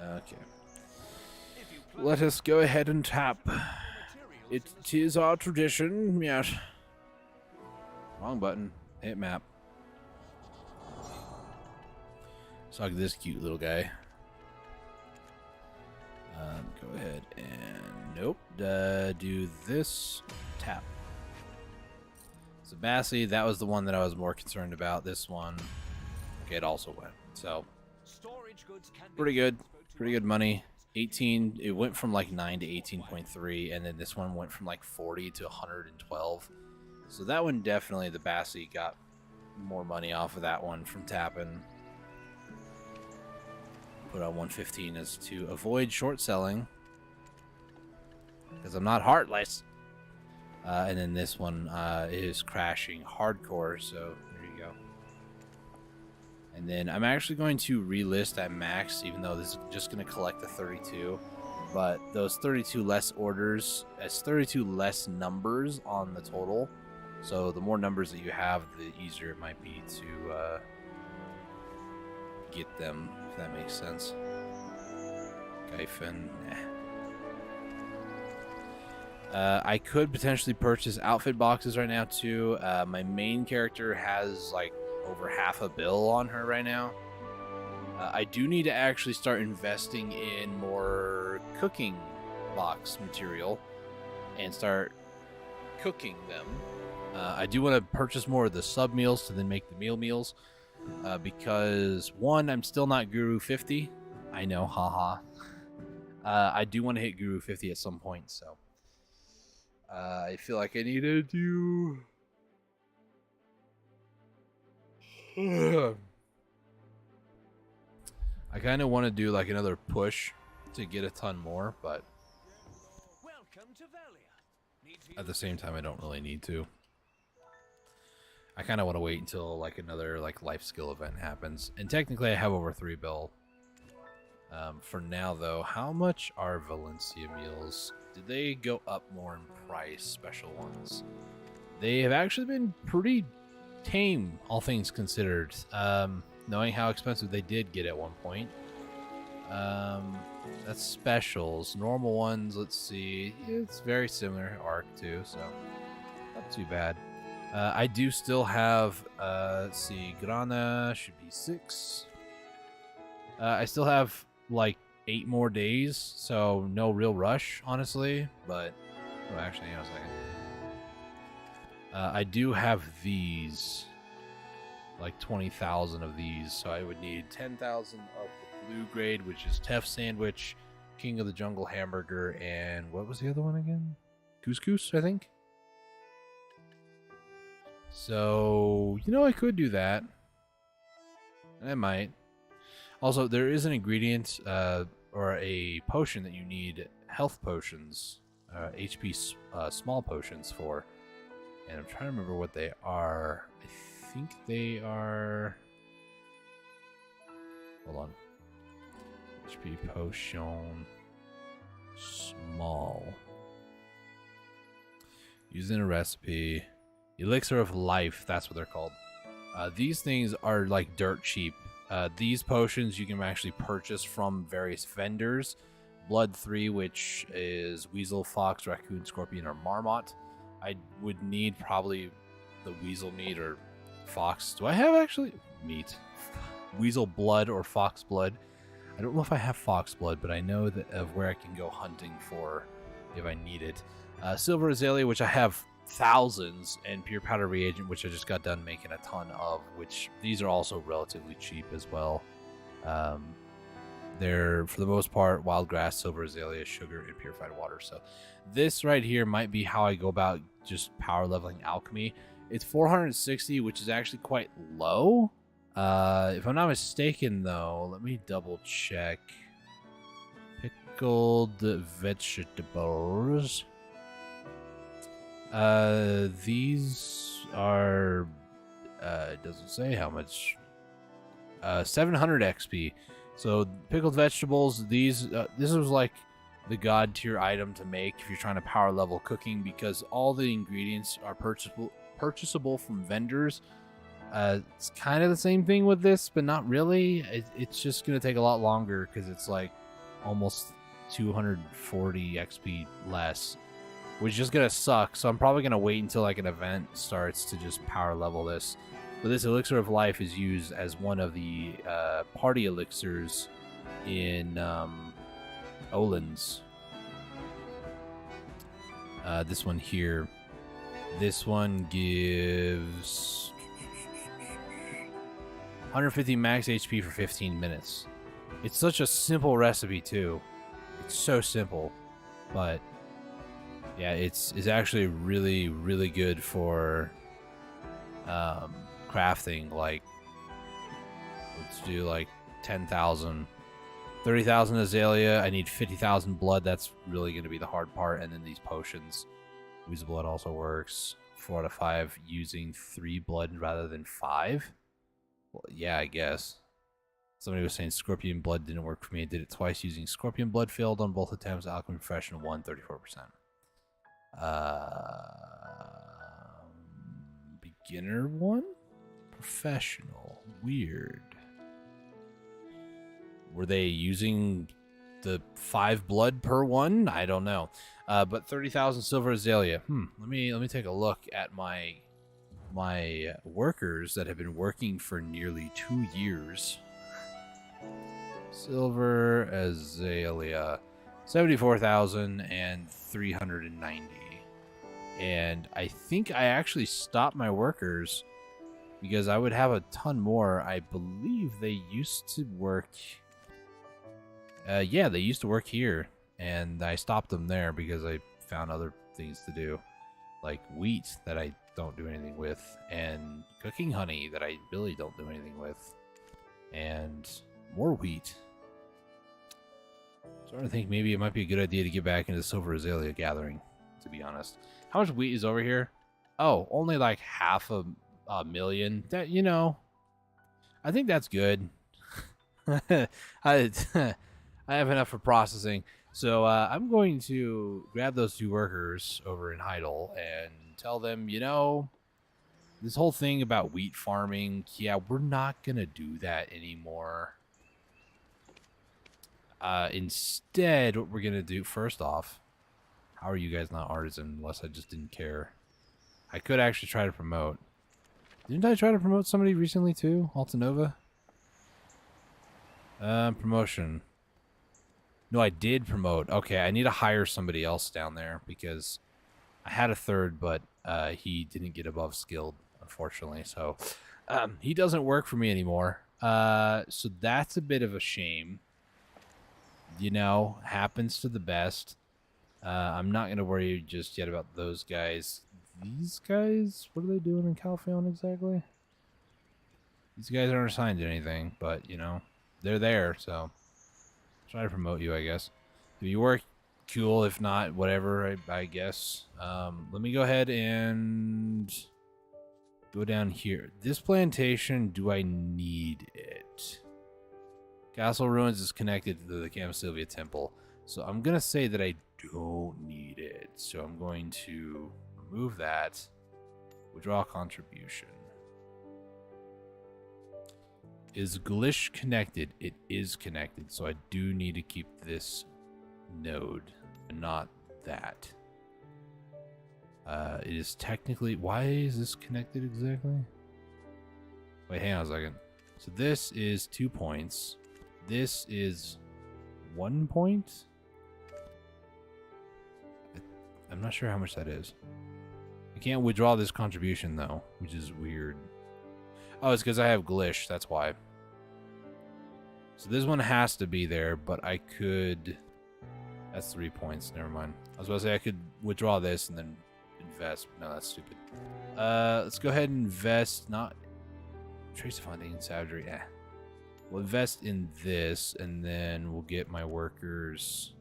Okay. Let us go ahead and tap. It is our tradition, yes. Wrong button. Hit map. Suck this cute little guy. Go ahead and nope. Do this. Tap. So Bassie, that was the one that I was more concerned about. This one, okay, it also went. So pretty good. Pretty good money. 18, it went from like 9 to 18.3, and then this one went from like 40 to 112. So that one definitely, the Bassie got more money off of that one from tapping. Put on 115 as to avoid short selling, because I'm not heartless. And then this one is crashing hardcore, so there you go. And then I'm actually going to relist at max, even though this is just going to collect the 32. But those 32 less orders, as 32 less numbers on the total. So the more numbers that you have, the easier it might be to get them, if that makes sense. Gyphon, nah. I could potentially purchase outfit boxes right now too. My main character has like over half a bill on her right now. I do need to actually start investing in more cooking box material and start cooking them. I do want to purchase more of the sub meals to then make the meals, because one, I'm still not Guru 50. I know, haha. I do want to hit Guru 50 at some point, so I feel like I need to do I kind of want to do like another push to get a ton more, but at the same time I don't really need to. I kind of want to wait until like another like life skill event happens, and technically I have over 3 bill. For now, though, how much are Valencia meals? Did they go up more in price, special ones? They have actually been pretty tame, all things considered. Knowing how expensive they did get at one point. That's specials. Normal ones, let's see. It's very similar arc too, so not too bad. I do still have, let's see, Grana should be 6. I still have like 8 more days, so no real rush, honestly. But, oh, actually, hang on a second. I do have these, like 20,000 of these, so I would need 10,000 of the blue grade, which is Tef Sandwich, King of the Jungle Hamburger, and what was the other one again? Couscous, I think. So, I could do that. I might. Also, there is an ingredient or a potion that you need health potions, HP small potions for. And I'm trying to remember what they are. I think they are... Hold on. HP potion small. Using a recipe. Elixir of life, that's what they're called. These things are like dirt cheap. These potions you can actually purchase from various vendors. Blood 3, which is Weasel, Fox, Raccoon, Scorpion, or Marmot. I would need probably the Weasel meat or Fox. Do I have actually meat? Weasel blood or Fox blood. I don't know if I have Fox blood, but I know that of where I can go hunting for if I need it. Silver Azalea, which I have thousands, and Pure Powder Reagent, which I just got done making a ton of, which these are also relatively cheap as well. They're, for the most part, wild grass, silver azalea, sugar, and purified water. So this right here might be how I go about just power leveling alchemy. It's 460, which is actually quite low. If I'm not mistaken, though, let me double check. Pickled vegetables. These are, it doesn't say how much. 700 XP. So pickled vegetables, these this was like the god tier item to make if you're trying to power level cooking, because all the ingredients are purchasable from vendors. It's kind of the same thing with this, but not really. It's just going to take a lot longer because it's like almost 240 XP less, which is just going to suck. So I'm probably going to wait until like an event starts to just power level this. But this Elixir of Life is used as one of the party elixirs in Olin's. This one here. This one gives 150 max HP for 15 minutes. It's such a simple recipe, too. It's so simple. But, yeah, it's actually really, really good for... crafting. Like, let's do like 10,000, 30,000 azalea. I need 50,000 blood. That's really going to be the hard part. And then these potions, Weasel blood also works. 4 out of 5 using 3 blood rather than 5. Well, yeah, I guess. Somebody was saying scorpion blood didn't work for me. I did it twice using scorpion blood. Failed on both attempts. Alchemy profession 1, 34%. Beginner 1. Professional. Weird. Were they using the 5 blood per one? I don't know. But 30,000 silver azalea. Let me take a look at my workers that have been working for nearly 2 years. Silver azalea, 74,390. And I think I actually stopped my workers because I would have a ton more. I believe they used to work... yeah, they used to work here. And I stopped them there because I found other things to do. Like wheat that I don't do anything with. And cooking honey that I really don't do anything with. And more wheat. Starting to think maybe it might be a good idea to get back into silver azalea gathering, to be honest. How much wheat is over here? Oh, only like half a million. That, you know, I think that's good. I have enough for processing. So I'm going to grab those 2 workers over in Heidel and tell them, this whole thing about wheat farming, yeah, we're not going to do that anymore. Instead, what we're going to do, first off, how are you guys not artisan unless I just didn't care? I could actually try to promote. Didn't I try to promote somebody recently too? Altanova? Promotion. No, I did promote. Okay, I need to hire somebody else down there because I had a 3rd, but he didn't get above skilled, unfortunately. So he doesn't work for me anymore. So that's a bit of a shame. Happens to the best. I'm not going to worry just yet about those guys. These guys? What are they doing in Calpheon exactly? These guys aren't assigned to anything, but, they're there, so try to promote you, I guess. If you work, cool. If not, whatever, I guess. Let me go ahead and go down here. This plantation, do I need it? Castle Ruins is connected to the Camp Sylvia Temple, so I'm going to say that I don't need it. So I'm going to remove that. Withdraw contribution. Is Glish connected? It is connected, so I do need to keep this node and not that. It is technically... Why is this connected exactly? Wait, hang on a second. So this is 2 points. This is 1 point? I'm not sure how much that is. I can't withdraw this contribution, though, which is weird. Oh, it's because I have Glish. That's why. So this one has to be there, but I could... That's 3 points. Never mind. I was about to say I could withdraw this and then invest. No, that's stupid. Let's go ahead and invest. Not... Trace of Hunting and Savagery. We'll invest in this, and then we'll get my workers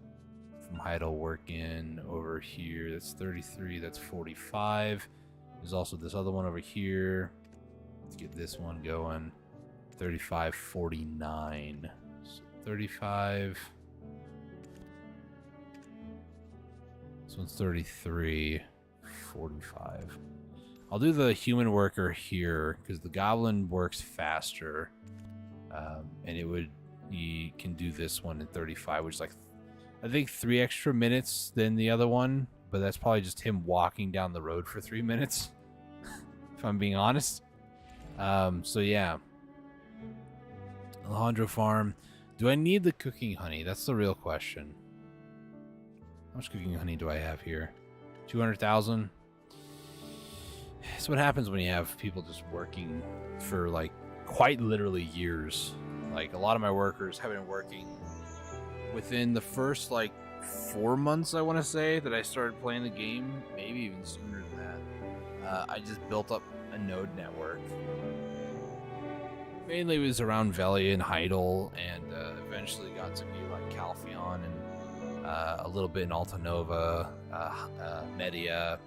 from Heidel working over here. That's 33. That's 45. There's also this other one over here. Let's get this one going. 35, 49. So 35. This one's 33, 45. I'll do the human worker here because the goblin works faster. And he can do this one in 35, which is like, I think 3 extra minutes than the other one. But that's probably just him walking down the road for 3 minutes. If I'm being honest. So yeah. Alejandro Farm. Do I need the cooking honey? That's the real question. How much cooking honey do I have here? 200,000? That's what happens when you have people just working for like quite literally years. Like a lot of my workers have been working within the first like 4 months, I want to say, that I started playing the game. Maybe even sooner than that. I just built up a node network. Mainly it was around Velia and Heidel, and eventually got to be like Calpheon and a little bit in Altanova, Media.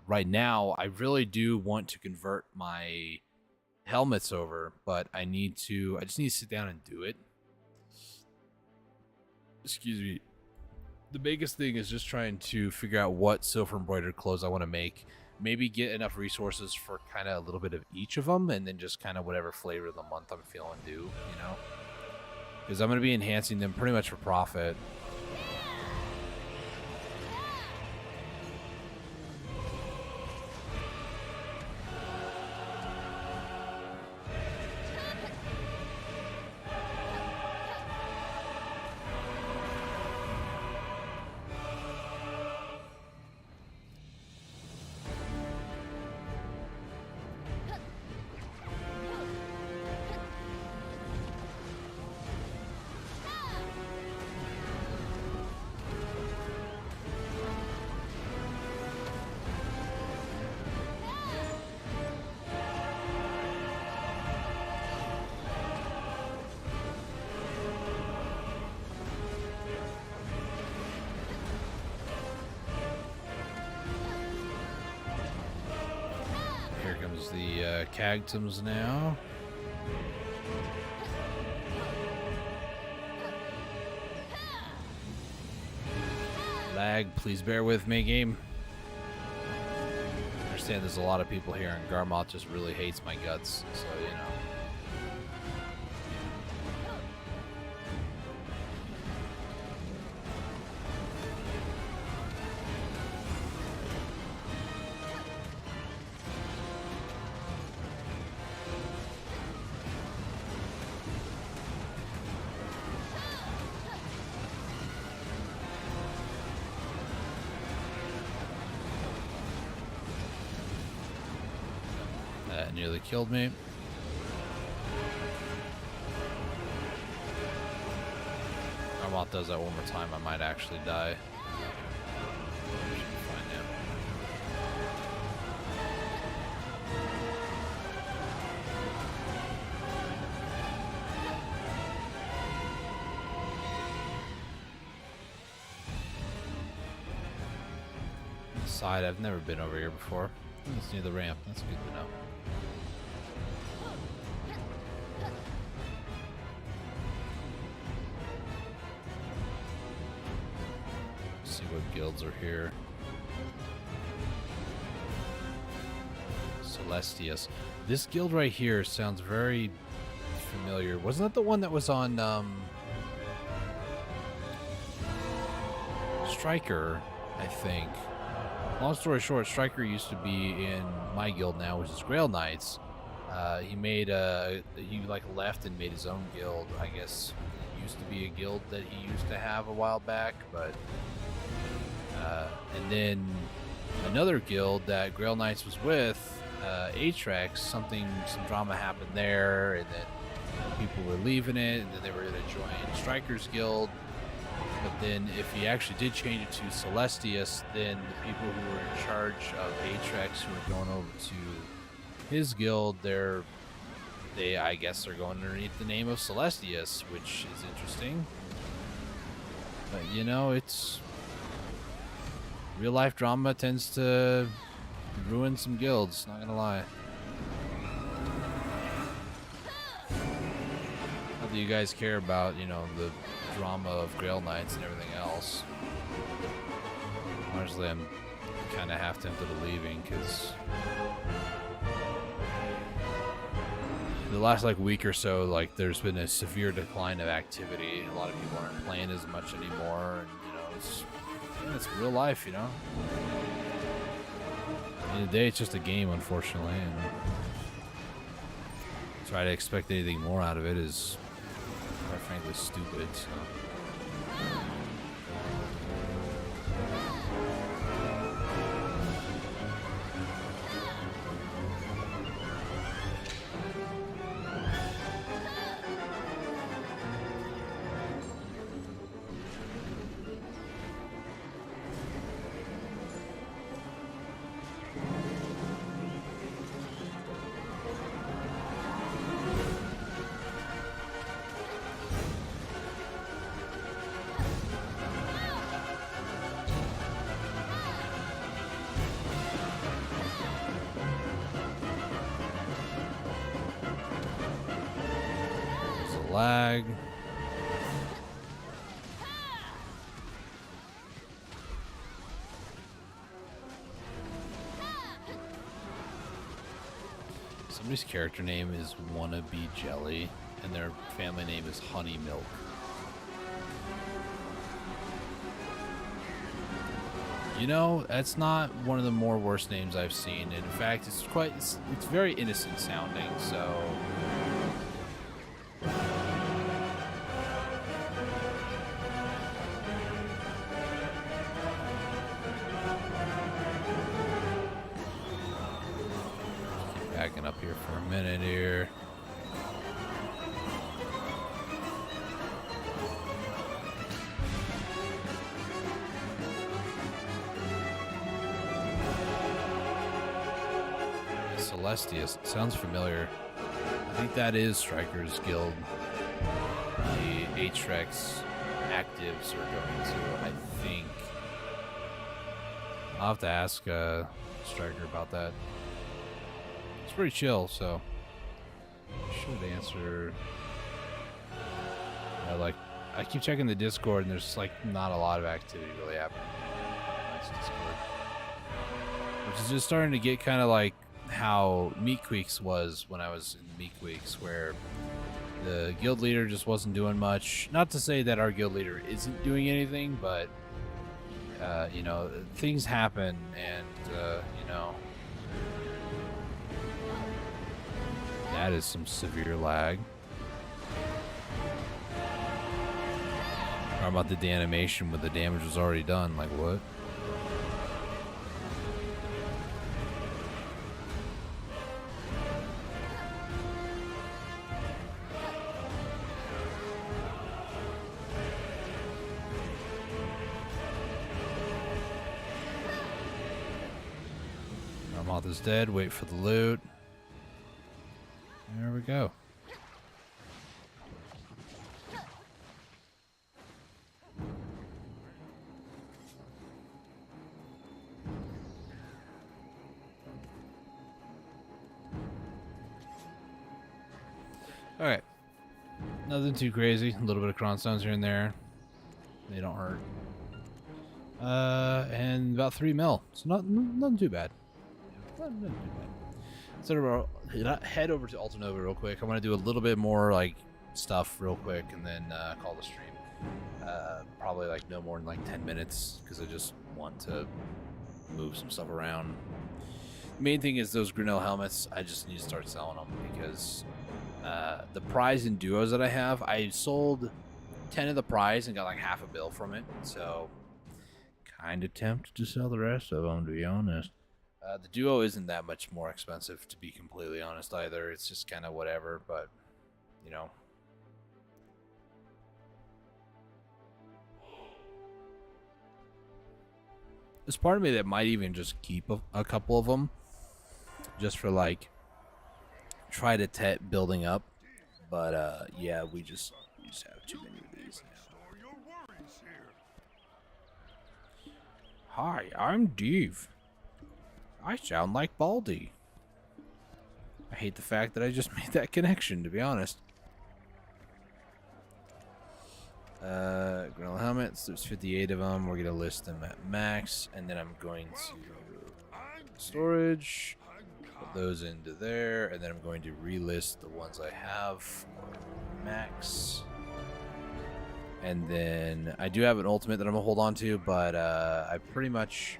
Right now, I really do want to convert my helmets over, but I just need to sit down and do it. Excuse me. The biggest thing is just trying to figure out what silver embroidered clothes I want to make. Maybe get enough resources for kind of a little bit of each of them, and then just kind of whatever flavor of the month I'm feeling do, Because I'm going to be enhancing them pretty much for profit. The Cagtums now. Lag, please bear with me, game. I understand there's a lot of people here, and Garmoth just really hates my guts, so you know. That nearly killed me. Garmoth does that one more time, I might actually die. Should be fine now. Side, I've never been over here before. I think it's near the ramp. That's good to know. See what guilds are here. Celestius. This guild right here sounds very familiar. Wasn't that the one that was on Striker, I think? Long story short, Striker used to be in my guild now, which is Grail Knights. He made he like left and made his own guild. I guess it used to be a guild that he used to have a while back, but and then another guild that Grail Knights was with, Atrax, some drama happened there, and then people were leaving it, and then they were going to join Striker's guild. But then if he actually did change it to Celestius, then the people who were in charge of Atrax who were going over to his guild, I guess they're going underneath the name of Celestius, which is interesting. But you know, it's real life drama tends to ruin some guilds, not gonna lie. Not that you guys care about, you know, the drama of Grail Knights and everything else. Honestly, I'm kind of half tempted to leaving because the last like week or so, like there's been a severe decline of activity. A lot of people aren't playing as much anymore, and you know, it's real life, you know. At the end of the day, it's just a game, unfortunately, and try to expect anything more out of it is quite frankly stupid. So. Lag. Somebody's character name is Wannabe Jelly, and their family name is Honey Milk. You know, that's not one of the more worst names I've seen. In fact, it's very innocent sounding, so. Backing up here for a minute here. Celestius sounds familiar. I think that is Striker's guild. The Atrax actives are going to, I think. I'll have to ask Striker about that. It's pretty chill, so I should answer. I keep checking the Discord, and there's like not a lot of activity really happening. Nice Discord, which is just starting to get kind of like how Meat Queeks was when I was in Meat Queeks, where the guild leader just wasn't doing much. Not to say that our guild leader isn't doing anything, but you know, things happen, and you know, that is some severe lag. Or about the animation when the damage was already done. Like what? Moth is dead. Wait for the loot. There we go. Alright. Nothing too crazy. A little bit of cronstones here and there. They don't hurt. And about 3 mil. So nothing too bad. Nothing too bad. So head over to Altanova real quick. I want to do a little bit more like stuff real quick and then call the stream. Probably like no more than like 10 minutes because I just want to move some stuff around. The main thing is those Grinnell helmets. I just need to start selling them because the prize and duos that I have, I sold 10 of the prize and got like half a bill from it. So kind of tempted to sell the rest of them, to be honest. The duo isn't that much more expensive, to be completely honest, either. It's just kind of whatever, but, you know. There's part of me that might even just keep a couple of them, just for, like, try to building up. But, yeah, we just have too many of these now. Hi, I'm Dave. I sound like Baldy. I hate the fact that I just made that connection, to be honest. Grinnell helmets, there's 58 of them. We're going to list them at max, and then I'm going to storage, put those into there, and then I'm going to relist the ones I have for max. And then I do have an ultimate that I'm going to hold on to, but I pretty much...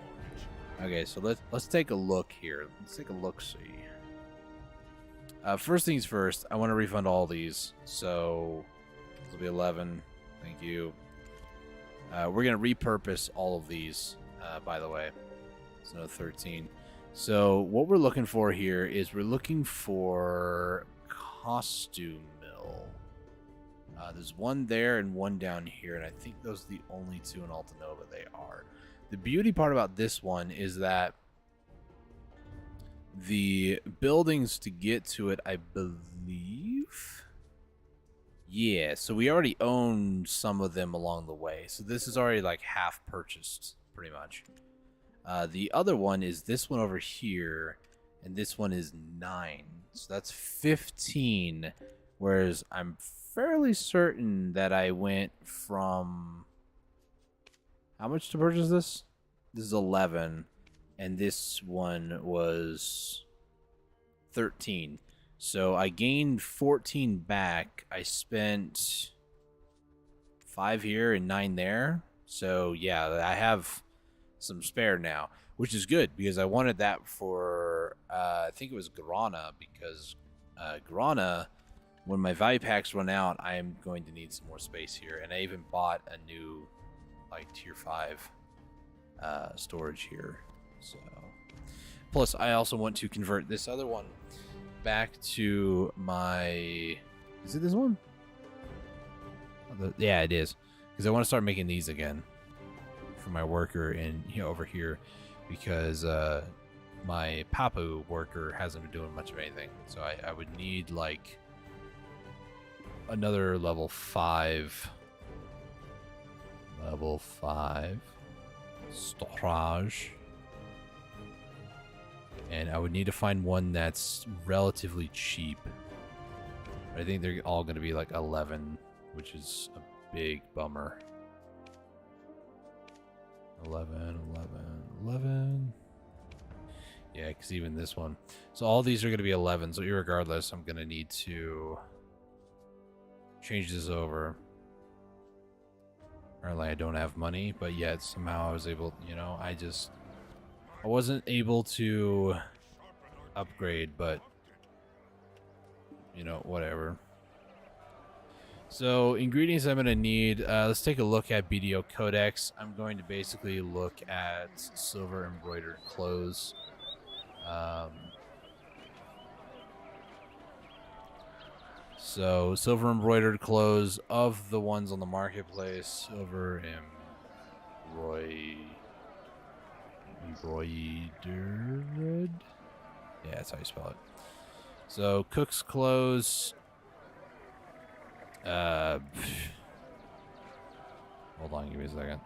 Okay, so let's take a look here. Let's take a look-see. First things first, I want to refund all these. So, this will be 11. Thank you. We're going to repurpose all of these, by the way. It's another 13. So, what we're looking for here is we're looking for costume mill. There's one there and one down here, and I think those are the only two in Altanova. They are. The beauty part about this one is that the buildings to get to it, I believe... Yeah, so we already own some of them along the way. So this is already like half purchased, pretty much. The other one is this one over here, and this one is 9. So that's 15, whereas I'm fairly certain that I went from... How much to purchase this? This is 11, and this one was 13. So I gained 14 back. I spent 5 here and 9 there. So yeah, I have some spare now, which is good because I wanted that for I think it was Grana, because Grana, when my value packs run out, I am going to need some more space here, and I even bought a new like tier 5 storage here. So plus I also want to convert this other one back to my... Is it this one? Yeah, it is, because I want to start making these again for my worker in over here, because my Papu worker hasn't been doing much of anything. So I would need like another level 5 storage, and I would need to find one that's relatively cheap. I think they're all going to be like 11, which is a big bummer. 11, 11, 11. Yeah, because even this one. So all these are going to be 11. So irregardless, I'm going to need to change this over. Apparently I don't have money, but yet somehow I was able, you know, I wasn't able to upgrade, but you know, whatever. So ingredients I'm going to need, let's take a look at BDO Codex. I'm going to basically look at silver embroidered clothes. So silver embroidered clothes of the ones on the marketplace. Silver embroidered. Yeah, that's how you spell it. So cook's clothes. Hold on, give me a second.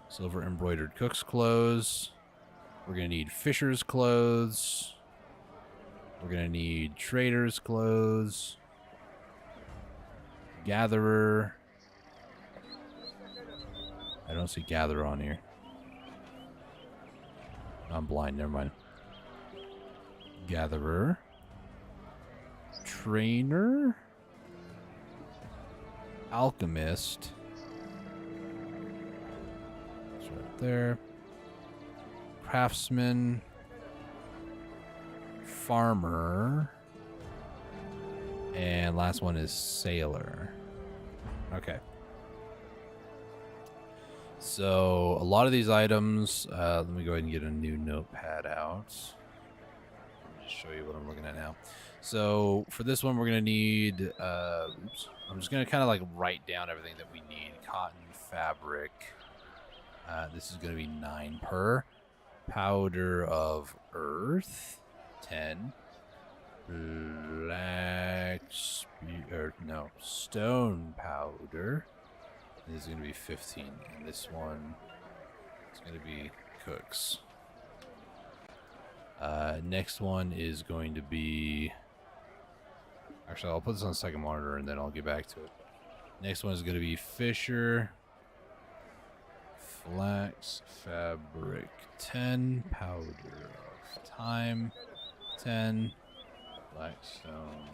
Silver embroidered cook's clothes. We're gonna need fisher's clothes. We're gonna need trader's clothes. Gatherer. I don't see gatherer on here. I'm blind, never mind. Gatherer. Trainer. Alchemist. It's right there. Craftsman. Farmer. And last one is sailor. Okay. So a lot of these items, let me go ahead and get a new notepad out. Just show you what I'm looking at now. So for this one, we're going to need, oops, I'm just going to kind of like write down everything that we need. Cotton, fabric. This is going to be 9 per. Powder of earth, 10. Stone powder. This is going to be 15. And this one is going to be cooks. Next one is going to be... Actually, I'll put this on second monitor and then I'll get back to it. Next one is going to be Fisher. Flax fabric 10. Powder of thyme 10. Blackstone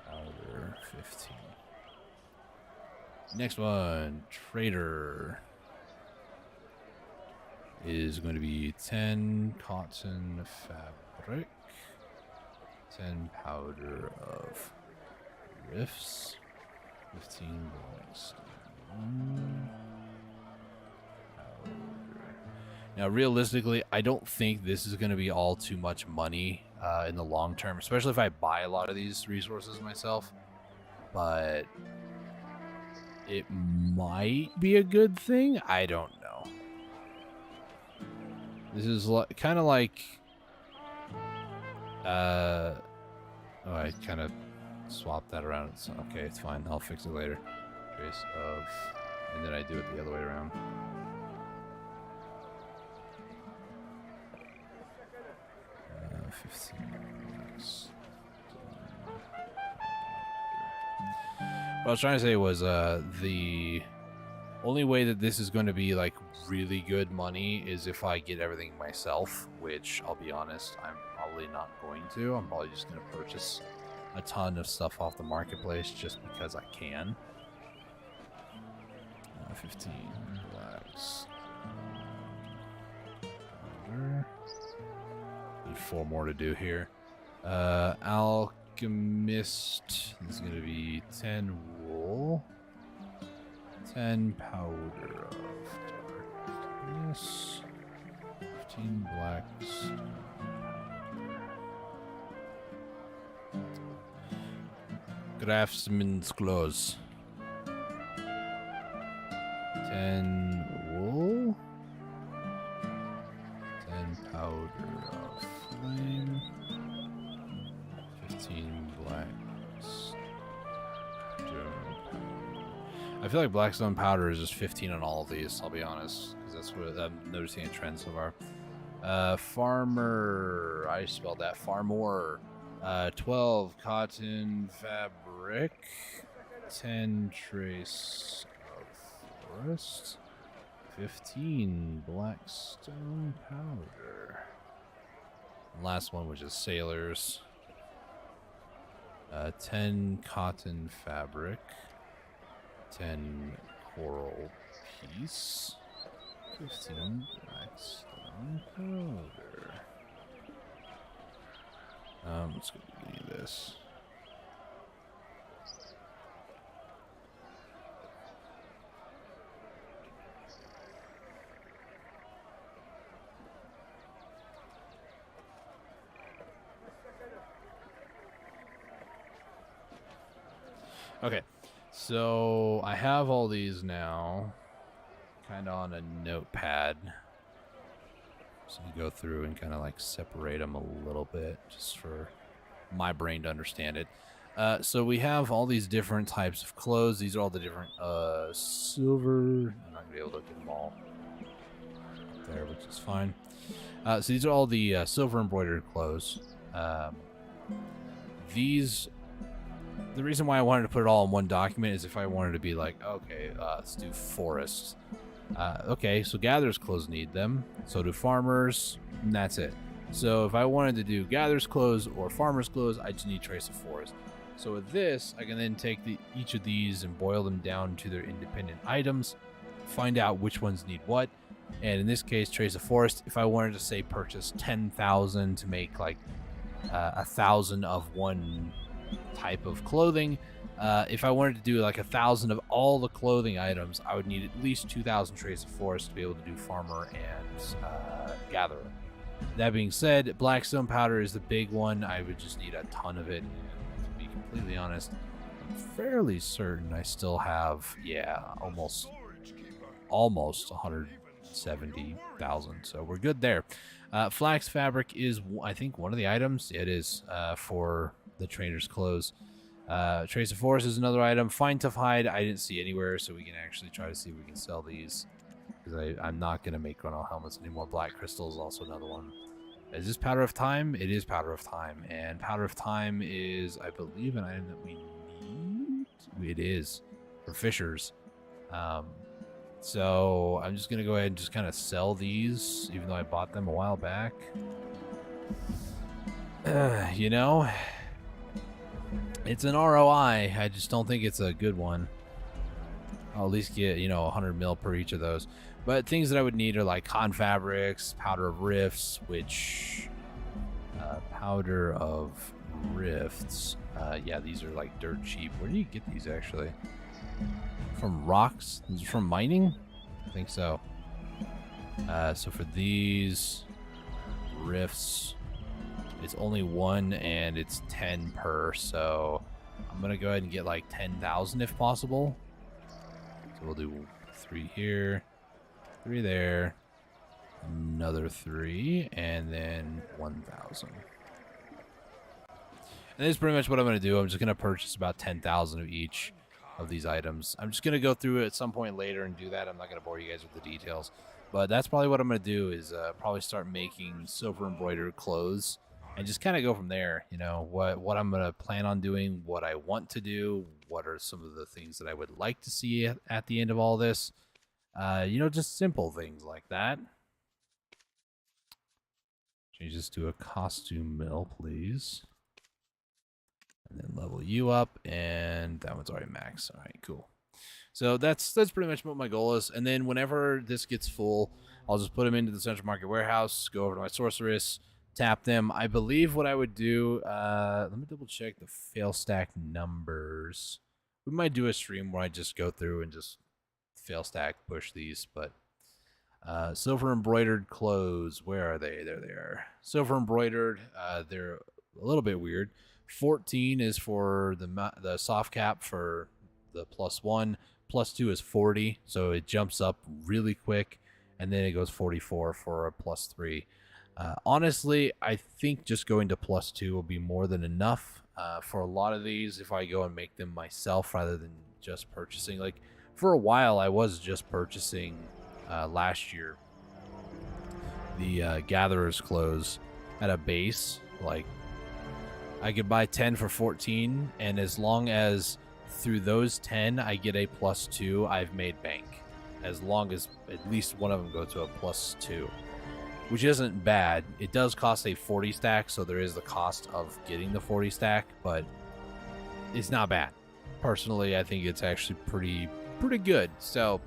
powder 15. Next one, Trader, is going to be 10 cotton fabric, 10 powder of riffs, 15 blackstone powder. Now, realistically, I don't think this is going to be all too much money in the long term, especially if I buy a lot of these resources myself. But it might be a good thing. I don't know. This is kind of like... oh, I kind of swapped that around. It's, okay, it's fine. I'll fix it later. Trace of... And then I do it the other way around. What I was trying to say was the only way that this is going to be like really good money is if I get everything myself, which I'll be honest, I'm probably not going to. I'm probably just going to purchase a ton of stuff off the marketplace just because I can. 15 blacks. Need 4 more to do here. Alchemist. This is going to be 10 wool. 10 powder of darkness. 15 blacks. Craftsman's clothes. 10 wool. 10 powder of flame. 15 blacks. I feel like blackstone powder is just 15 on all of these, I'll be honest, because that's what I'm noticing a trend so far. Farmer, I spelled that, farmer. 12 cotton fabric. fabric, 10 trace of forest, 15 black stone powder. Last one was just sailors. 10 cotton fabric, 10 coral piece, 15 black stone powder. Let's go do this. Okay, so I have all these now, kind of on a notepad. So you go through and kind of like separate them a little bit, just for my brain to understand it. So we have all these different types of clothes. These are all the different silver. I'm not gonna be able to get them all up there, which is fine. So these are all the silver embroidered clothes. The reason why I wanted to put it all in one document is if I wanted to be like, okay, let's do forests. Okay, so gatherers' clothes need them. So do farmers, and that's it. So if I wanted to do gatherers' clothes or farmers' clothes, I just need trace of forest. So with this, I can then take each of these and boil them down to their independent items, find out which ones need what. And in this case, trace of forest, if I wanted to say purchase 10,000 to make like 1,000 of one type of clothing, if I wanted to do like 1,000 of all the clothing items, I would need at least 2,000 trace of forest to be able to do farmer and gatherer. That being said, blackstone powder is the big one. I would just need a ton of it. And to be completely honest, I'm fairly certain I still have, almost 170,000. So we're good there. Flax fabric is, I think, one of the items. It is for the trainer's clothes. Trace of forest is another item. Fine tough hide I didn't see anywhere, so we can actually try to see if we can sell these, because I'm not going to make Grunwald helmets anymore. Black crystal is also another one. Is this powder of time? It is powder of time, and powder of time is, I believe, an item that we need. It is for fishers. So I'm just going to go ahead and just kind of sell these, even though I bought them a while back. You know, it's an ROI. I just don't think it's a good one. I'll at least get, 100 mil per each of those. But things that I would need are like cotton fabrics, powder of rifts, which powder of rifts. Yeah, these are like dirt cheap. Where do you get these actually? From rocks? These are from mining? I think so. So for these rifts, it's only one and it's 10 per. So I'm gonna go ahead and get like 10,000 if possible. So we'll do 3 here, 3 there, another 3, and then 1,000. And this is pretty much what I'm going to do. I'm just going to purchase about 10,000 of each of these items. I'm just going to go through it at some point later and do that. I'm not going to bore you guys with the details. But that's probably what I'm going to do is probably start making silver embroidered clothes and just kind of go from there. What I'm going to plan on doing, what I want to do, what are some of the things that I would like to see at the end of all this. Just simple things like that. Change this to a costume mill, please. And then level you up, and that one's already max. All right, cool. So that's pretty much what my goal is. And then whenever this gets full, I'll just put them into the central market warehouse, go over to my sorceress, tap them. I believe what I would do, let me double check the fail stack numbers. We might do a stream where I just go through and just fail stack push these, but silver embroidered clothes, where are they? There they are. Silver embroidered, they're a little bit weird. 14 is for the soft cap for the +1. +2 is 40, so it jumps up really quick, and then it goes 44 for a +3. Honestly, I think just going to +2 will be more than enough for a lot of these if I go and make them myself rather than just purchasing. Like, for a while, I was just purchasing last year the gatherer's clothes at a base, like I could buy 10 for 14, and as long as through those 10 I get a +2, I've made bank. As long as at least one of them go to a +2, which isn't bad. It does cost a 40 stack, so there is the cost of getting the 40 stack, but it's not bad. Personally, I think it's actually pretty good. So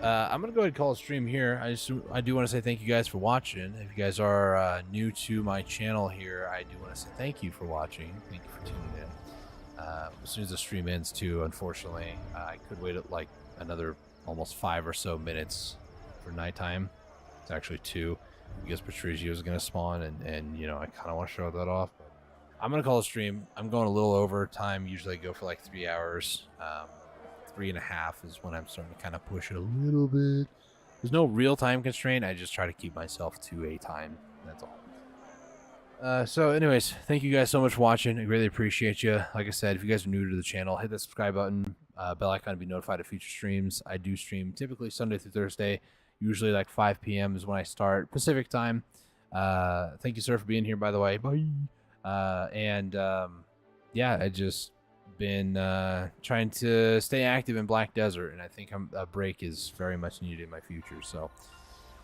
I'm gonna go ahead and call a stream here. I do want to say thank you guys for watching. If you guys are new to my channel here, I do want to say thank you for watching. Thank you for tuning in. As soon as the stream ends too, unfortunately, I could wait like another almost 5 or so minutes for nighttime. It's actually 2 because Patricio is gonna spawn, and you know, I kind of want to show that off, but I'm gonna call a stream. I'm going a little over time. Usually I go for like 3 hours. 3.5 is when I'm starting to kind of push it a little bit. There's no real time constraint. I just try to keep myself to a time. That's all. So anyways, thank you guys so much for watching. I greatly appreciate you. Like I said, if you guys are new to the channel, hit that subscribe button, bell icon to be notified of future streams. I do stream typically Sunday through Thursday. Usually like 5 p.m. is when I start Pacific time. Thank you, sir, for being here, by the way. Bye. Yeah, I just been trying to stay active in Black Desert, and I think a break is very much needed in my future. So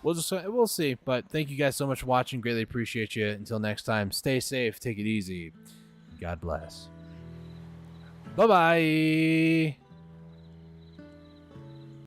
we'll see. But thank you guys so much for watching. Greatly appreciate you. Until next time, stay safe, take it easy. God bless. Bye bye.